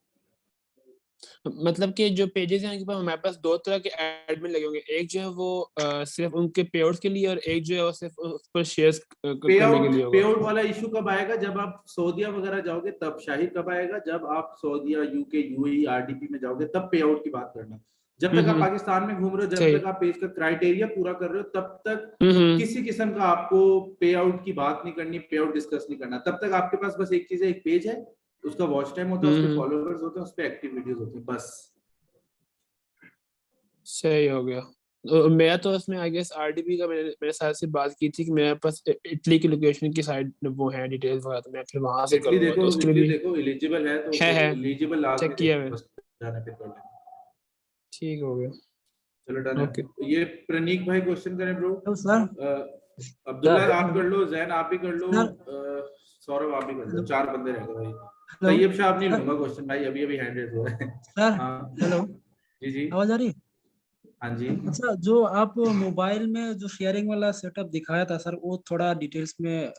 मतलब कि जो पेजेस हैं उनके पास हमारे पास दो तरह के एडमिन लगे होंगे, एक जो है वो सिर्फ उनके पेआउट्स के लिए और एक जो है वो सिर्फ उस पर शेयर्स करने के लिए होगा। पे आउट वाला इशू कब आएगा? जब आप सऊदीया वगैरह जाओगे तब। शाहिद कब आएगा? जब आप सऊदीया, यूके, यूएई, आरडीपी में जाओगे तब पे आउट की बात करना। जब तक आप पाकिस्तान में घूम रहे हो, जब तक आप पेज का क्राइटेरिया पूरा कर रहे हो, तब तक किसी किस्म का आपको पे आउट की बात नहीं करनी, पे आउट डिस्कस नहीं करना। तब तक आपके पास बस एक चीज है, एक पेज है, उसका वॉच टाइम होता है, उसके फॉलोअर्स होते हैं, उस पे एक्टिव वीडियोस होती है, बस। सही हो गया। मैं तो उसमें आई गेस आरडीबी का मेरे साथ से बात की थी कि मेरे पास इटली की लोकेशन की साइड वो है डिटेल्स वगैरह, तो मैं फिर वहां से इटली करूंगा। तो उसके लिए भी देखो एलिजिबल है तो है एलिजिबल लास्ट चेक में किया देखो, है। बस जाना फिर कर लेना। ठीक हो गया, चलो डन है। ये प्रनीक भाई क्वेश्चन करें ब्रो। सर अब्दुल्ला आप कर लो, जैन आप भी कर लो, सौरभ आप भी कर लो, 4 बंदे रह गए भाई। तैयब शाह नहीं लूंगा क्वेश्चन भाई, अभी हैंड रेज हुआ है। सर हाँ हेलो, जी आवाज आ रही? हाँ जी। अच्छा, जो आप मोबाइल में जो शेयरिंग वाला सेटअप दिखाया था सर, वो थोड़ा डिटेल्स में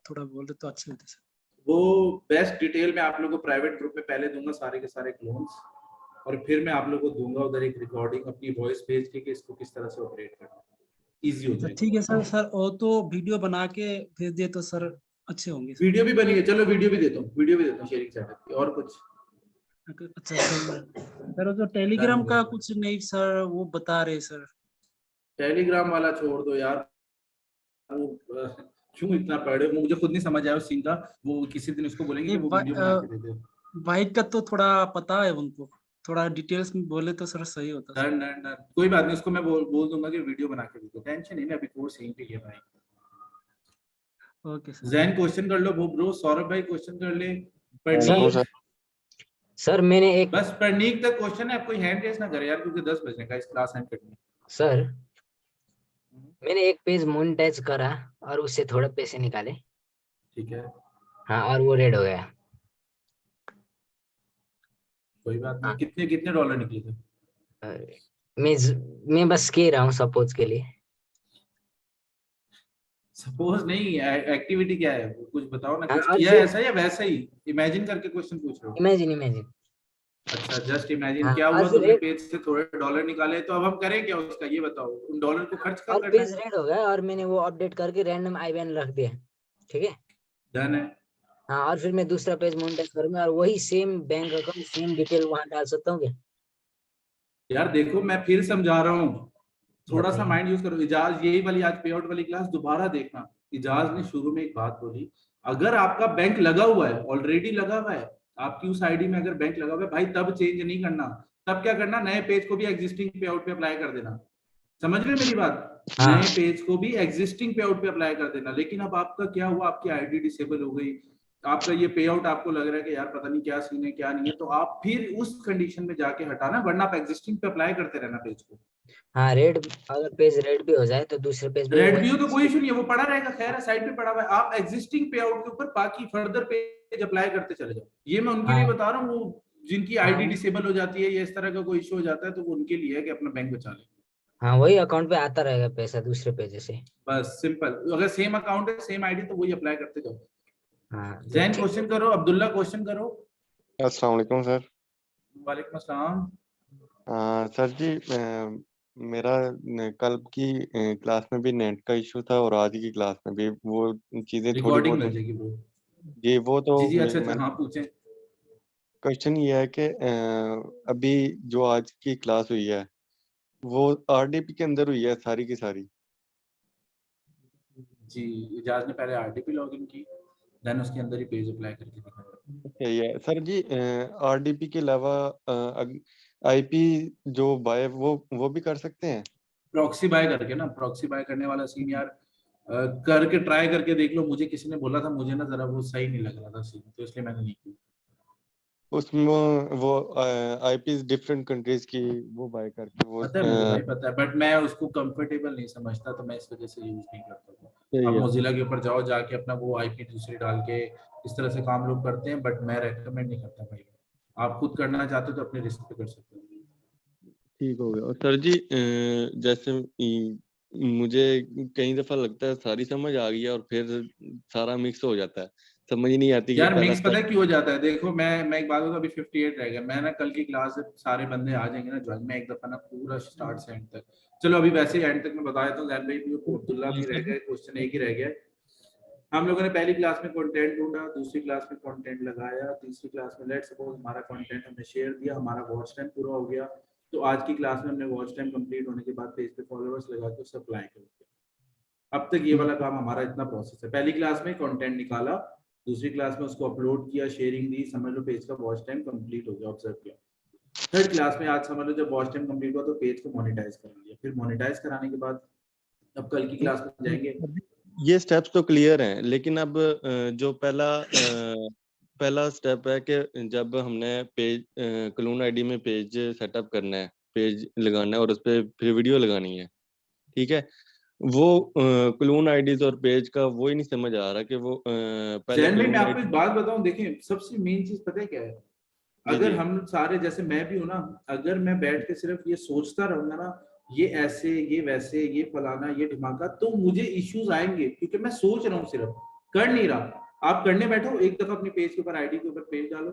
थोड़ा बोल दे तो अच्छा होता सर। वो बेस्ट डिटेल में आप लोगों को प्राइवेट ग्रुप में पहले दूंगा, सारे के सारे क्लोन्स, और फिर मैं आप लोगों को दूंगा उधर एक रिकॉर्डिंग अपनी वॉइस भेज के कि इसको किस तरह से ऑपरेट करना है। इजी हो जाएगा। ठीक है सर। सर वो तो वीडियो बना के भेज दिए तो सर अच्छे होंगे। वीडियो भी बनी है, चलो वीडियो भी देता हूँ शेयरिंग सेटअप की। और कुछ? अच्छा सर, जो टेलीग्राम का कुछ नहीं सर, वो बता रहे सर। टेलीग्राम वाला छोड़ दो यार, वो क्यों इतना पढ़े, वो मुझे खुद नहीं समझ आया उस सीन का। वो किसी दिन उसको बोलेंगे कि वो वीडियो बना के दे दे। बाइक का तो थोड़ा पता है उनको, थोड़ा डिटेल्स में बोले तो सर सही होता। डन कोई बात नहीं, उसको मैं बोल दूंगा कि वीडियो बना के दे दो, टेंशन नहीं है, अभी कोर्स यहीं पे है भाई। Okay sir. जैन क्वेश्चन कर लो ब्रो, सौरभ भाई क्वेश्चन कर ले, प्रनीक। सर मैंने एक बस प्रनीक तक क्वेश्चन है, आप कोई हैंड रेस ना करे यार, क्योंकि 10 बजने का, इस क्लास एंड करनी है। सर मैंने एक पेज मोनेटाइज करा और उससे थोड़े पैसे निकाले। ठीक है। हाँ, और वो रेड हो गया। कोई बात नहीं। कितने कितने डॉलर निकले थे? मैं बस कह रहा हूँ सपोज के लिए। सपोज नहीं, एक्टिविटी क्या है कुछ बताओ ना। हाँ, कुछ किया ऐसा या वैसा ही इमेजिन करके क्वेश्चन पूछ रहे हो? इमेजिन। अच्छा जस्ट इमेजिन। हाँ, क्या हुआ, तुमने पेज से थोड़े डॉलर निकाले, तो अब हम करें क्या उसका, ये बताओ। उन डॉलर को खर्च कर और पेज रेड हो गया और मैंने वो अपडेट करके रैंडम आईबीएन रख दिया। ठीक है, डन है। हाँ, और फिर मैं दूसरा पेज मोनेटाइज करूंगा और वही same bank account same detail वहां डाल सकता हूँ क्या? यार देखो मैं फिर समझा रहा हूँ, थोड़ा सा माइंड यूज करो। इजाज यही वाली आज पे आउट वाली क्लास दोबारा देखना। इजाज ने शुरू में एक बात बोली, अगर आपका बैंक लगा हुआ है, ऑलरेडी लगा हुआ है, आपकी उस आईडी में अगर बैंक लगा हुआ है भाई, तब चेंज नहीं करना। तब क्या करना, नए पेज को भी एग्जिस्टिंग पे आउट पे अप्लाई कर देना। समझ रहे मेरी बात? नए पेज को भी एग्जिस्टिंग पे आउट पे अप्लाई कर देना। लेकिन अब आपका क्या हुआ, आपकी आईडी डिसेबल हो गई, आपका ये पे आउट आपको लग रहा है कि यार पता नहीं क्या सीन है क्या नहीं है, तो आप फिर उस कंडीशन में जाके हटाना, वरना आप एग्जिस्टिंग पे अप्लाई करते रहना पेज को। हाँ, रेड, अगर पेज रेड भी हो जाए तो दूसरे पेज पे रेड भी हो तो कोई इशू नहीं है, वो पड़ा रहेगा, खैर है, साइड पे पड़ा हुआ है। आप एग्जिस्टिंग पे आउट के ऊपर बाकी फर्दर पेज अप्लाई करते चले जाओ। ये मैं उनके लिए बता रहा हूँ, वो जिनकी आईडी डिसेबल हो जाती है या इस तरह का कोई इशू हो जाता है, तो वो उनके लिए है कि अपना बैंक बचा ले। हाँ, वही अकाउंट पे आता रहेगा पैसा दूसरे पेज से। बस सिंपल। अगर सेम अकाउंट है, सेम आईडी, तो वही अप्लाई करते जाओ। हाँ जैन क्वेश्चन करो, अब्दुल्ला क्वेश्चन करो। अस्सलाम वालेकुम सर। वालेकुम अस्सलाम। सर जी मेरा कल की क्लास में भी नेट का इशू था और आज की क्लास में भी वो चीजें थोड़ी रिकॉर्डिंग बहुत मिल जाएगी ब्रो। जी वो तो जी अच्छा मैं हाँ पूछें। क्वेश्चन ये है कि अभी जो आज की क्लास हुई है वो आरडीपी के अंदर हुई है सारी की सारी। जी इजाज ने पहले आरडीपी लॉगिन की, देन उसके अंदर ही पेज अप्लाई करके दिखाया। सही है सर जी। आरडीपी के अलावा आईपी जो बाय वो भी कर सकते हैं। प्रॉक्सी बाय करके ना, प्रॉक्सी बाय करने वाला सीन यार करके ट्राई करके देख लो। मुझे किसी ने बोला था, मुझे ना जरा वो सही नहीं लग रहा था सीन, तो इसलिए मैंने नहीं की। उसमें वो आईपी डिफरेंट कंट्रीज की वो बाय करके वो पता है मुझे भाई, पता है, बट मैं उसको कंफर्टेबल नहीं समझता, तो मैं इस वजह से यूज नहीं करता था। सही आप है। मोजिला के ऊपर जाओ, जाके अपना वो आईपी दूसरी डाल के इस तरह से काम लोग करते हैं, बट मैं रेकमेंड नहीं करता भाई। आप खुद करना चाहते हो तो अपने रिस्क पे कर सकते हो। ठीक हो गया। और सर जी जैसे मुझे कई दफा लगता है सारी समझ आ गई है और फिर सारा मिक्स हो जाता है, समझ ही नहीं आती कि यार पहला मिक्स पता है स्टेप। क्यों हो जाता है? देखो मैं एक बात बताऊं, अभी 58 रह गया। मैं ना कल की क्लास से सारे बंदे आ जाएंगे ना ज्वाइन, मैं एक दफा ना पूरा स्टार्ट से एंड तक, चलो अभी वैसे ही एंड तक मैं बता देता हूँ। जैन भाई भी, अब्दुल्ला भी रह गए, क्वेश्चन एक ही रह गया। हम लोगों ने पहली क्लास में कंटेंट ढूंढा, दूसरी क्लास में कंटेंट लगाया, तीसरी क्लास में लेट सपोज हमारा कंटेंट हमने शेयर दिया, हमारा वॉच टाइम पूरा हो गया। तो आज की क्लास में हमने वॉच टाइम कंप्लीट होने के बाद पेज पे फॉलोअर्स लगा के सब अप्लाई कर दिया। अब तक ये वाला काम हमारा इतना प्रोसेस है। पहली क्लास में कंटेंट निकाला, दूसरी क्लास में उसको अपलोड किया, शेयरिंग दी, समझ लो पेज का वॉच टाइम कंप्लीट हो गया, ऑब्जर्व किया। थर्ड क्लास में आज समझ लो जब वॉच टाइम कंप्लीट हुआ तो पेज को मोनेटाइज कर लिया। फिर मोनेटाइज कराने के बाद अब कल की क्लास में जाएंगे। ये स्टेप्स तो क्लियर हैं, लेकिन अब जो पहला स्टेप है कि जब हमने पेज क्लोन आईडी में पेज सेटअप करना है, पेज लगाना है और उस पर फिर वीडियो लगानी है, ठीक है। वो क्लोन आईडीज और पेज का वो ही नहीं समझ आ रहा कि वो पहले जैन भाई मैं क्लोन आपको एक आईडी। बात बताऊं, देखें सबसे मेन चीज पता है क्या है? जी अगर जी हम सारे जैसे मैं भी हूं ना, अगर मैं बैठ के सिर्फ ये सोचता रहूंगा ना, ये ऐसे ये वैसे ये फलाना ये ढिमाका, तो मुझे इश्यूज आएंगे, क्योंकि मैं सोच रहा हूँ सिर्फ, कर नहीं रहा। आप करने बैठो, एक दफा अपने पेज के ऊपर आईडी के ऊपर पेज डालो,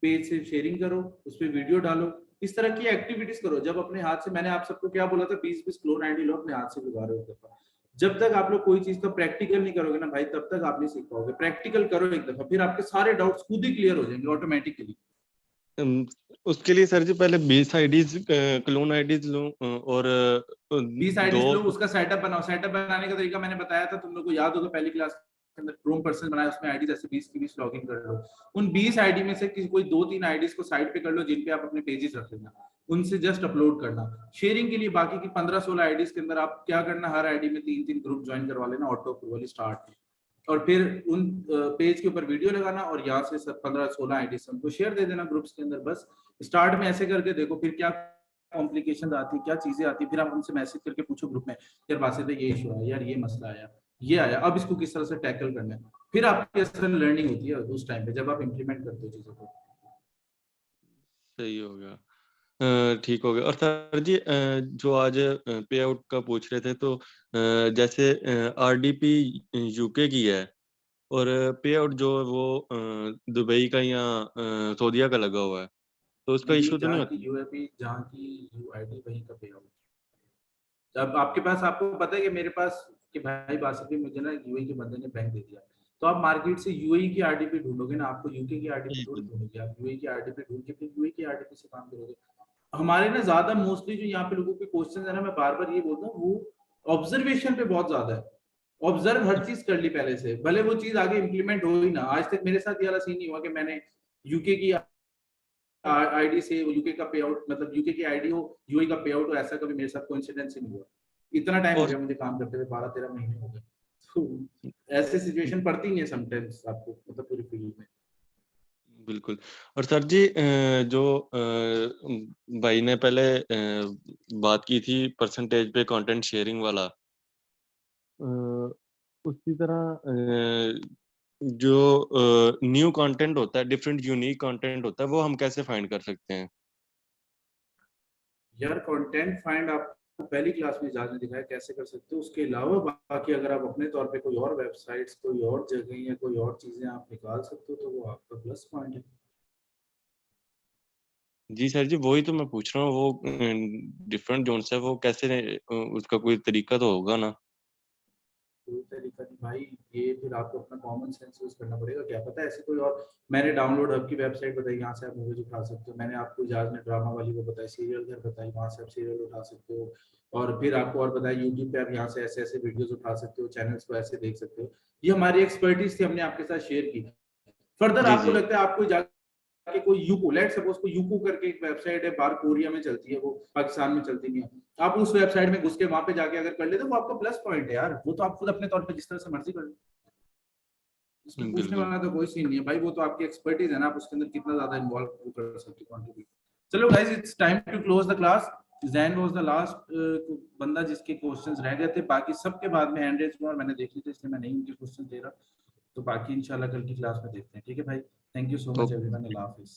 पेज से शेयरिंग करो, उस पर वीडियो डालो, इस तरह की एक्टिविटीज करो। जब अपने हाथ से, मैंने आप सबको क्या बोला था, 20-20 क्लोन आईडी लो, अपने हाथ से गुजारो एक दफा। जब तक आप लोग कोई चीज का प्रैक्टिकल नहीं करोगे ना भाई, तब तक आप नहीं सीख पाओगे। प्रैक्टिकल करो एक दफा, फिर आपके सारे डाउट्स खुद ही क्लियर हो जाएंगे ऑटोमेटिकली। उसके लिए सर जी पहले 20 आईडीज क्लोन आईडीज लो और 20 दो। आईडीज लो, उसका सेटअप बनाओ। सेटअप बनाने का तरीका मैंने बताया था, तुम लोग को याद हो तो पहली क्लास के अंदर क्रोम पर्सन बनाया, उसमें आईडी जैसे 20 की 20 लॉगिन कर लो। उन 20 आईडी में से किसी कोई 2-3 आईडीज को साइड पे कर लो, जिन पे आप अपने पेजेस रख लेना, उनसे जस्ट अपलोड करना शेयरिंग के लिए। बाकी की 15-16 आईडीज के अंदर आप क्या करना, हर आईडी में 3-3 ग्रुप ज्वाइन करवा लेना, ऑटो अप्रूवल स्टार्ट, और फिर उन पेज के ऊपर वीडियो लगाना, और यहाँ से 15-16 आईडी से उनको शेयर दे देना ग्रुप्स के अंदर। बस स्टार्ट में ऐसे करके देखो, फिर क्या कॉम्प्लिकेशन आती है, क्या चीजें आती है, फिर आप उनसे मैसेज करके पूछो ग्रुप में, यार बासित ये इशू है, यार ये मसला आया, ये आया, अब इसको किस तरह से टैकल करना है। फिर आपकी असल लर्निंग होती है उस टाइम पे, जब आप इम्प्लीमेंट करते हो चीजों को। सही हो गया। ठीक हो गया। और सर जी जो आज पे आउट का पूछ रहे थे, तो जैसे आरडीपी यूके की है और पे आउट जो है वो दुबई का या सऊदीया का लगा हुआ है, तो उसका नहीं, इशू तो नहीं जहाँ होता? की यूएपी, जहाँ की यूआईडी, वहीं का पे आउट। जब आपके पास, आपको पता है कि मेरे पास कि भाई बासित भी मुझे ना यूएई के बंदे ने बैंक दे दिया, तो आप मार्केट से यूएई की आरडीपी ढूंढोगे ना, आपको यूके की आरडीपी थोड़ी ढूंढोगे। आप यूएई की आरडीपी ढूंढ के फिर यूएई की आरडीपी से काम करोगे। हमारे ना ज्यादा मोस्टली जो यहाँ पे लोगों के क्वेश्चन है ना, मैं बार बार ये बोलता हूँ, वो ऑब्जर्वेशन पे बहुत ज्यादा है। ऑब्जर्व हर चीज कर ली पहले से, भले वो चीज आगे इंप्लीमेंट हो ही ना। आज तक मेरे साथ ये वाला सीन नहीं हुआ कि मैंने यूके की आईडी से यूके का पे आउट, मतलब यूके की आईडी हो यूएई का पे आउट हो, ऐसा कभी मेरे साथ कोइंसिडेंस ही नहीं हुआ। इतना टाइम हो गया मुझे काम करते हुए, 12-13 महीने हो गए। तो ऐसे सिचुएशन पड़ती नहीं है समटाइम्स आपको, मतलब पूरी फील्ड में। बिल्कुल। और सर जी जो भाई ने पहले बात की थी परसेंटेज पे कंटेंट शेयरिंग वाला, उसी तरह जो न्यू कंटेंट होता है, डिफरेंट यूनिक कंटेंट होता है, वो हम कैसे फाइंड कर सकते हैं? यार कंटेंट फाइंड आप पहली क्लास में इजाज ने दिखाया कैसे कर सकते हो। उसके अलावा बाकी अगर आप अपने तौर पे कोई और वेबसाइट्स, कोई और जगह या कोई और चीजें आप निकाल सकते हो तो वो आपका प्लस पॉइंट है। जी सर जी, वही तो मैं पूछ रहा हूँ, वो डिफरेंट जोन्स है, वो कैसे उसका कोई तरीका तो होगा ना? कोई तरीका नहीं भाई, ये फिर आपको अपना कॉमन सेंस यूज करना पड़ेगा। क्या पता है ऐसे कोई और, मैंने डाउनलोड हब की वेबसाइट बताई, यहाँ से आप मूवीज उठा सकते हो। मैंने आपको इजाज ने ड्रामा वाली वो बताई, सीरियल घर बताई, वहाँ से आप सीरियल उठा सकते हो। और फिर आपको और बताया यूट्यूब पे आप यहाँ से ऐसे ऐसे वीडियोस उठा सकते हो, चैनल्स को ऐसे देख सकते हो। ये हमारी एक्सपर्टीज थी, हमने आपके साथ शेयर की। फर्दर जी आपको जी लगता है आपको इजाज कि कोई यूको, लेट सपोज कोई यूको करके एक वेबसाइट है, बाहर कोरिया में चलती है, वो पाकिस्तान में चलती नहीं है, आप उस वेबसाइट में घुस के वहां पे जाके अगर कर लेते वो आपका प्लस पॉइंट है यार। वो तो आप खुद अपने तौर पे जिस तरह से मर्जी कर लो, इसमें पूछने बिल्कुल। वाला तो कोई सीन नहीं है भाई। वो तो आपकी एक्सपर्टीज है ना, आप उसके अंदर कितना ज्यादा इन्वॉल्व कर सकते हो, कंट्रीब्यूट। चलो guys, it's time to close the class. Jain was the last बंदा जिसके क्वेश्चंस रह गए थे, बाकी सबके बाद में हैंड रेज और मैंने देख ली थी, इसलिए मैं नहीं उनके क्वेश्चन दे रहा। तो बाकी इंशाल्लाह कल की क्लास में देखते हैं, ठीक है भाई। Thank you so much everyone, Allah Hafiz.